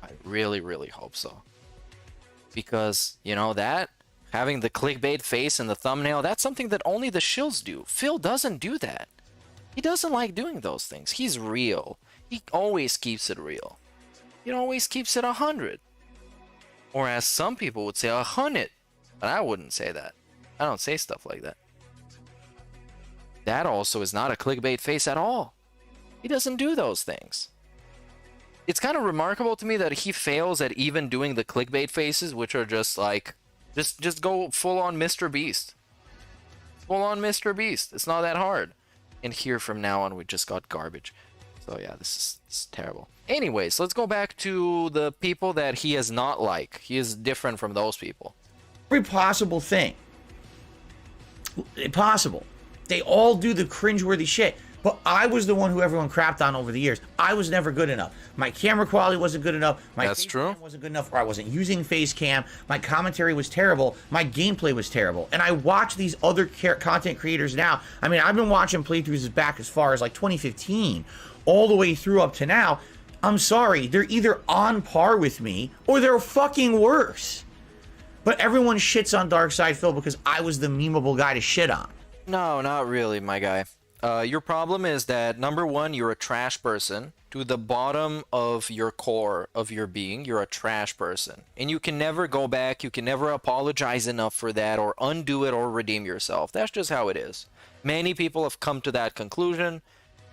I really, really hope so. Because, you know, that, having the clickbait face in the thumbnail, that's something that only the shills do. Phil doesn't do that. He doesn't like doing those things. He's real. He always keeps it real. He always keeps it 100. Or as some people would say, 100. But I wouldn't say that. I don't say stuff like that. That also is not a clickbait face at all. He doesn't do those things. It's kind of remarkable to me that he fails at even doing the clickbait faces, which are just like, just go full on Mr. Beast. Full on Mr. Beast. It's not that hard. And here from now on, we just got garbage. So yeah, this is terrible. Anyways, let's go back to the people that he is not like. He is different from those people. Every possible thing. Possible. They all do the cringeworthy shit. But I was the one who everyone crapped on over the years. I was never good enough. My camera quality wasn't good enough. My That's true. wasn't good enough, or I wasn't using face cam. My commentary was terrible. My gameplay was terrible. And I watch these other content creators now. I mean, I've been watching playthroughs back as far as like 2015, all the way through up to now. I'm sorry, they're either on par with me or they're fucking worse. But everyone shits on Darkside Phil because I was the memeable guy to shit on. No, not really, my guy. Your problem is that, number one, you're a trash person. To the bottom of your core of your being, you're a trash person. And you can never go back, you can never apologize enough for that, or undo it, or redeem yourself. That's just how it is. Many people have come to that conclusion.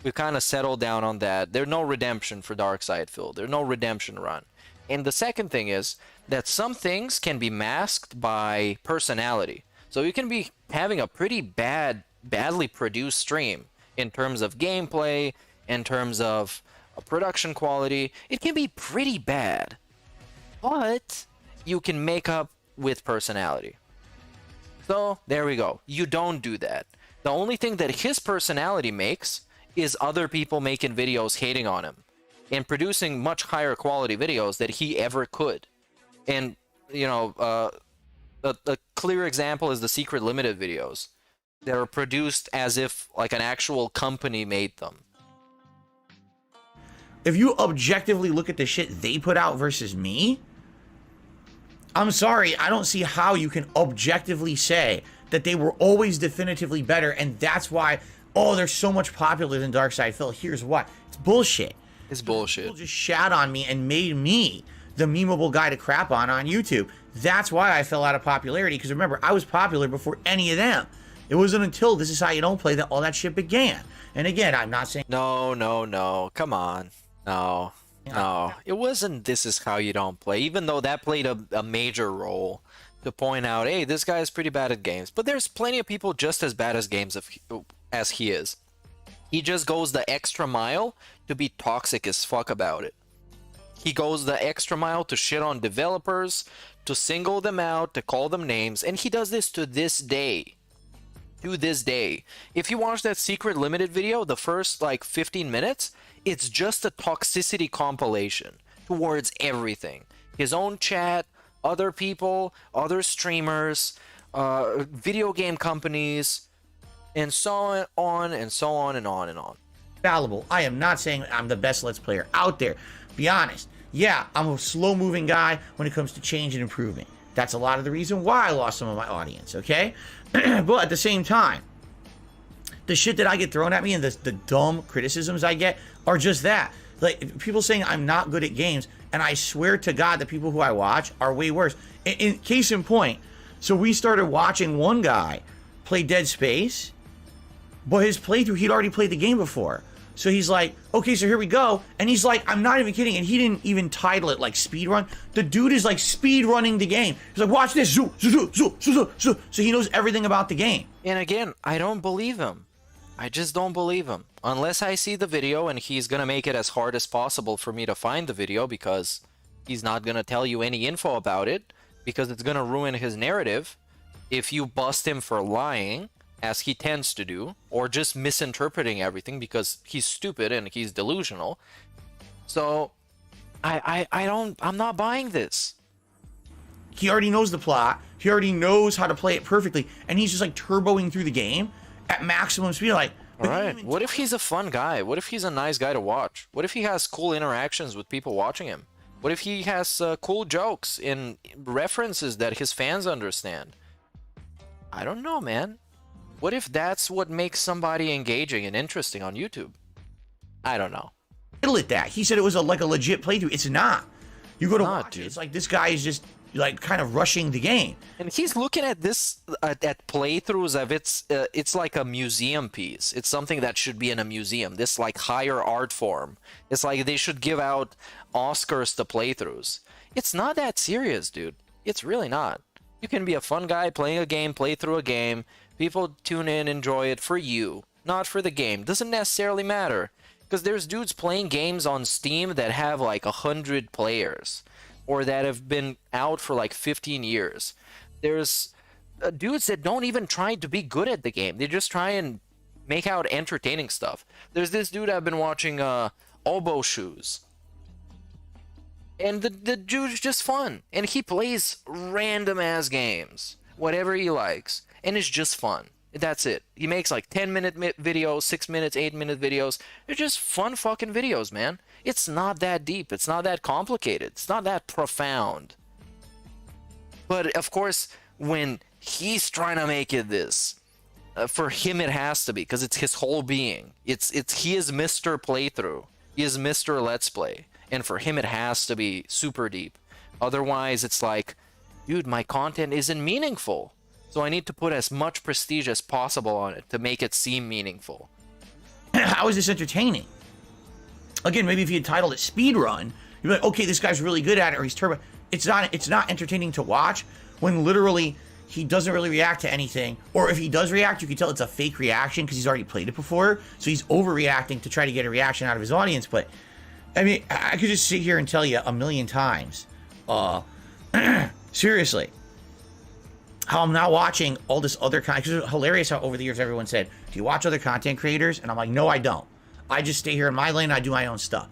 We've kind of settled down on that. There's no redemption for Darkside Phil. There's no redemption run. And the second thing is that some things can be masked by personality. So you can be having a pretty badly produced stream in terms of gameplay, in terms of production quality. It can be pretty bad, but you can make up with personality. So there we go. You don't do that. The only thing that his personality makes is other people making videos hating on him and producing much higher quality videos that he ever could. And you know, a clear example is the Secret Limited videos. They're produced as if like an actual company made them. If you objectively look at the shit they put out versus me, I'm sorry, I don't see how you can objectively say that they were always definitively better, and that's why, oh, they're so much popular than Darkside Phil. Here's why. It's bullshit. It's bullshit. People just shat on me and made me the memeable guy to crap on YouTube. That's why I fell out of popularity, because remember, I was popular before any of them. It wasn't until This Is How You Don't Play that all that shit began. And again, I'm not saying... No. Come on. No. No. It wasn't This Is How You Don't Play, even though that played a major role to point out, hey, this guy is pretty bad at games. But there's plenty of people just as bad as games as he is. He just goes the extra mile to be toxic as fuck about it. He goes the extra mile to shit on developers, to single them out, to call them names, and he does this to this day. To this day. If you watch that Secret Limited video, the first like 15 minutes, it's just a toxicity compilation towards everything. His own chat, other people, other streamers, video game companies, and so on and so on and on and on. Fallible. I am not saying I'm the best Let's Player out there. Be honest. Yeah, I'm a slow-moving guy when it comes to change and improvement. That's a lot of the reason why I lost some of my audience, okay? But at the same time, the shit that I get thrown at me and the dumb criticisms I get are just that. Like, people saying I'm not good at games, and I swear to God the people who I watch are way worse. In case in point, so we started watching one guy play Dead Space, but his playthrough, he'd already played the game before. So he's like, okay, so here we go. And he's like, I'm not even kidding. And he didn't even title it like speedrun. The dude is like speedrunning the game. He's like, watch this. So he knows everything about the game. And again, I don't believe him. I just don't believe him. Unless I see the video and he's going to make it as hard as possible for me to find the video, because he's not going to tell you any info about it, because it's going to ruin his narrative if you bust him for lying, as he tends to do, or just misinterpreting everything because he's stupid and he's delusional. So I'm not buying this. He already knows the plot. He already knows how to play it perfectly, and he's just like turboing through the game at maximum speed. Like, all right, what if he's a fun guy? What if he's a nice guy to watch? What if he has cool interactions with people watching him? What if he has cool jokes and references that his fans understand? I don't know, man. What if that's what makes somebody engaging and interesting on YouTube? I don't know. At that, he said it was like a legit playthrough. It's not. You go to watch it. It's like this guy is just like kind of rushing the game. And he's looking at this at playthroughs of it's like a museum piece. It's something that should be in a museum. This like higher art form. It's like they should give out Oscars to playthroughs. It's not that serious, dude. It's really not. You can be a fun guy playing a game, play through a game. People tune in, enjoy it for you, not for the game. Doesn't necessarily matter, because there's dudes playing games on Steam that have like 100 players, or that have been out for like 15 years. There's dudes that don't even try to be good at the game. They just try and make out entertaining stuff. There's this dude I've been watching, Oboe Shoes. And the dude's just fun. And he plays random ass games, whatever he likes. And it's just fun. That's it. He makes like 10-minute videos, 6 minutes, 8-minute videos. They're just fun fucking videos, man. It's not that deep. It's not that complicated. It's not that profound. But of course, when he's trying to make it this, for him it has to be, because it's his whole being. He is Mr. Playthrough. He is Mr. Let's Play. And for him it has to be super deep. Otherwise it's like, dude, my content isn't meaningful. So I need to put as much prestige as possible on it to make it seem meaningful. How is this entertaining? Again, maybe if you had titled it Speedrun, you'd be like, okay, this guy's really good at it, or he's turbo. It's not entertaining to watch when literally he doesn't really react to anything. Or if he does react, you can tell it's a fake reaction because he's already played it before. So he's overreacting to try to get a reaction out of his audience. But, I mean, I could just sit here and tell you a million times. Seriously. How I'm not watching all this other content. Because it's hilarious how over the years everyone said, do you watch other content creators? And I'm like, no, I don't. I just stay here in my lane. I do my own stuff.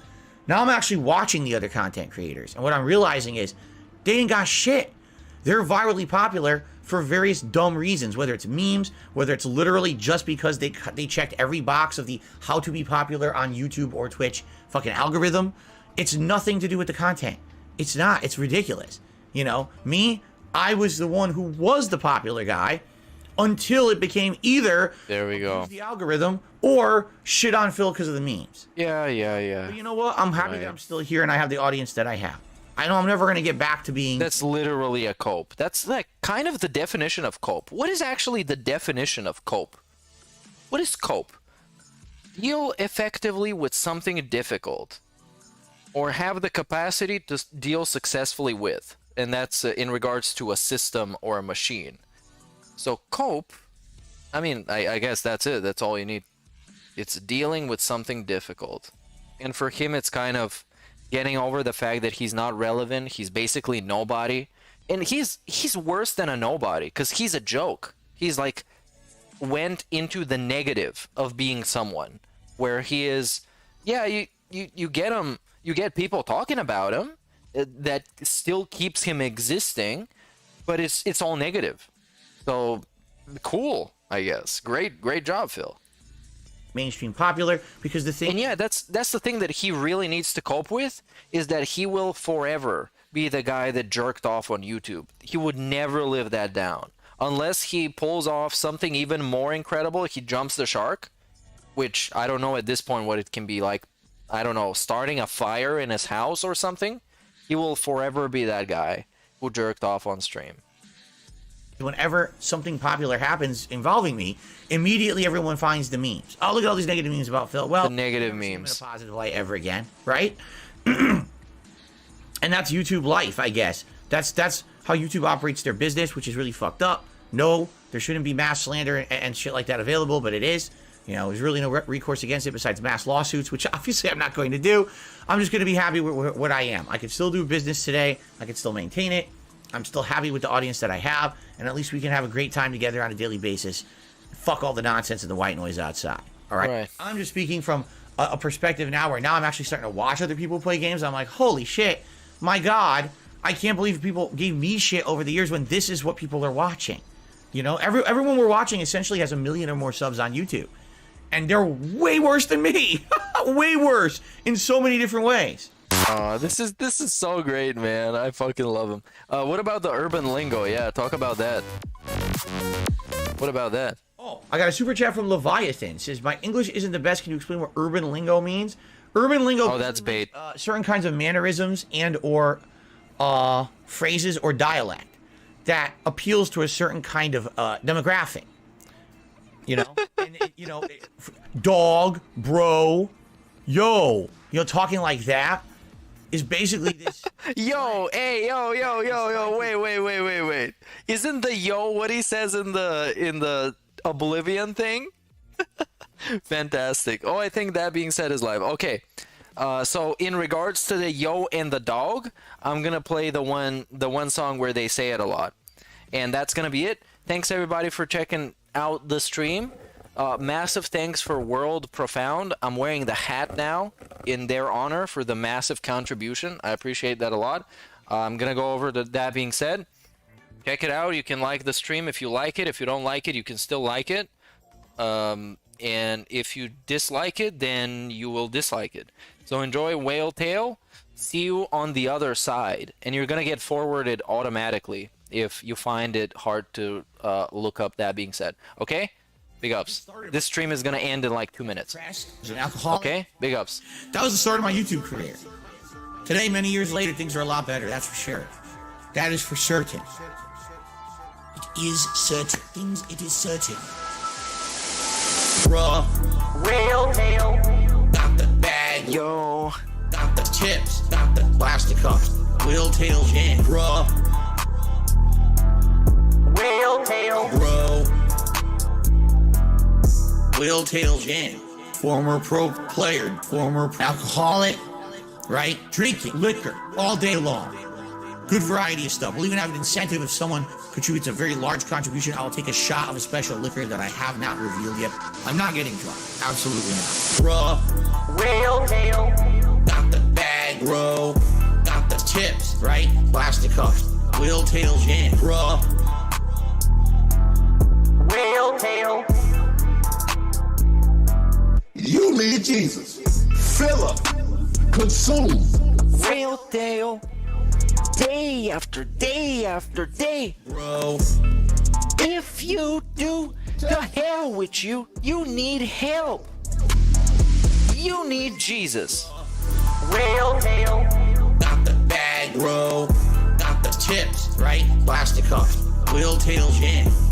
Now I'm actually watching the other content creators. And what I'm realizing is they ain't got shit. They're virally popular for various dumb reasons. Whether it's memes, whether it's literally just because they checked every box of the how to be popular on YouTube or Twitch fucking algorithm. It's nothing to do with the content. It's not. It's ridiculous. You know, me, I was the one who was the popular guy until it became either there we go the algorithm or shit on Phil because of the memes. Yeah. But you know what? I'm happy that I'm still here and I have the audience that I have. I know I'm never going to get back to being... That's literally a cope. That's like kind of the definition of cope. What is actually the definition of cope? What is cope? Deal effectively with something difficult or have the capacity to deal successfully with. And that's in regards to a system or a machine. So cope, I mean, I guess that's it. That's all you need. It's dealing with something difficult. And for him, it's kind of getting over the fact that he's not relevant. He's basically nobody. And he's worse than a nobody because he's a joke. He's like went into the negative of being someone where he is, yeah, you get him, you get people talking about him that still keeps him existing, but it's all negative. So cool, I guess. Great job, Phil. Mainstream popular because the thing... And yeah, that's the thing that he really needs to cope with is that he will forever be the guy that jerked off on YouTube. He would never live that down. Unless he pulls off something even more incredible, he jumps the shark, which I don't know at this point what it can be like. I don't know, starting a fire in his house or something. He will forever be that guy who jerked off on stream. Whenever something popular happens involving me, immediately everyone finds the memes. Oh, look at all these negative memes about Phil. Well, the negative memes. In a positive light ever again, right? And that's YouTube life, I guess. That's how YouTube operates their business, which is really fucked up. No, there shouldn't be mass slander and shit like that available, but it is. You know, there's really no recourse against it besides mass lawsuits, which obviously I'm not going to do. I'm just going to be happy with what I am. I can still do business today. I can still maintain it. I'm still happy with the audience that I have, and at least we can have a great time together on a daily basis. Fuck all the nonsense and the white noise outside. All right? I'm just speaking from a perspective now where now I'm actually starting to watch other people play games. I'm like, holy shit, my God, I can't believe people gave me shit over the years when this is what people are watching. You know, everyone we're watching essentially has 1 million or more subs on YouTube, and they're way worse than me. Way worse in so many different ways. This is so great, man. I fucking love him. What about the urban lingo? Yeah, talk about that. What about that? Oh, I got a super chat from Leviathan. It says, my English isn't the best. Can you explain what urban lingo means? Urban lingo... Oh, that's bait. Certain kinds of mannerisms and or phrases or dialect that appeals to a certain kind of demographic. You know? Dog, bro, yo. You know, talking like that is basically this. Yo, hey, yo, wait. Isn't the yo what he says in the Oblivion thing? Fantastic. Oh, I think that being said is live. Okay. So in regards to the yo and the dog, I'm gonna play the one song where they say it a lot. And that's gonna be it. Thanks everybody for checking out the stream. Massive thanks for World Profound. I'm wearing the hat now in their honor for the massive contribution. I appreciate that a lot. I'm gonna go over to that being said. Check it out. You can like the stream if you like it. If you don't like it, you can still like it. And if you dislike it, then you will dislike it. So enjoy Whale Tail. See you on the other side. And you're gonna get forwarded automatically if you find it hard to look up that being said. Okay? Big ups. This stream is gonna end in like 2 minutes. Okay? Big ups. That was the start of my YouTube career. Today, many years later, things are a lot better. That's for sure. That is for certain. It is certain. It is certain. Bruh. Whale tail. Got the bag. Yo. Got the chips. Got the plastic cups. Whale tail jam. Bruh. Whale tail. Bro. Whale tail jam. Former pro player. Former alcoholic. Right? Drinking liquor all day long. Good variety of stuff. We'll even have an incentive if someone contributes a very large contribution. I'll take a shot of a special liquor that I have not revealed yet. I'm not getting drunk. Absolutely not. Bruh. Whale tail. Got the bag, bro. Got the chips, right? Plastic cups. Whale tail jam. Bruh. Whale tail. You need Jesus. Fill up. Consume. Whale tail. day after day after day. Bro. If you do, to hell with you. You need help. You need Jesus. Got the bag, bro. Got the tips, right? Plastic cup. Wheel tail jam.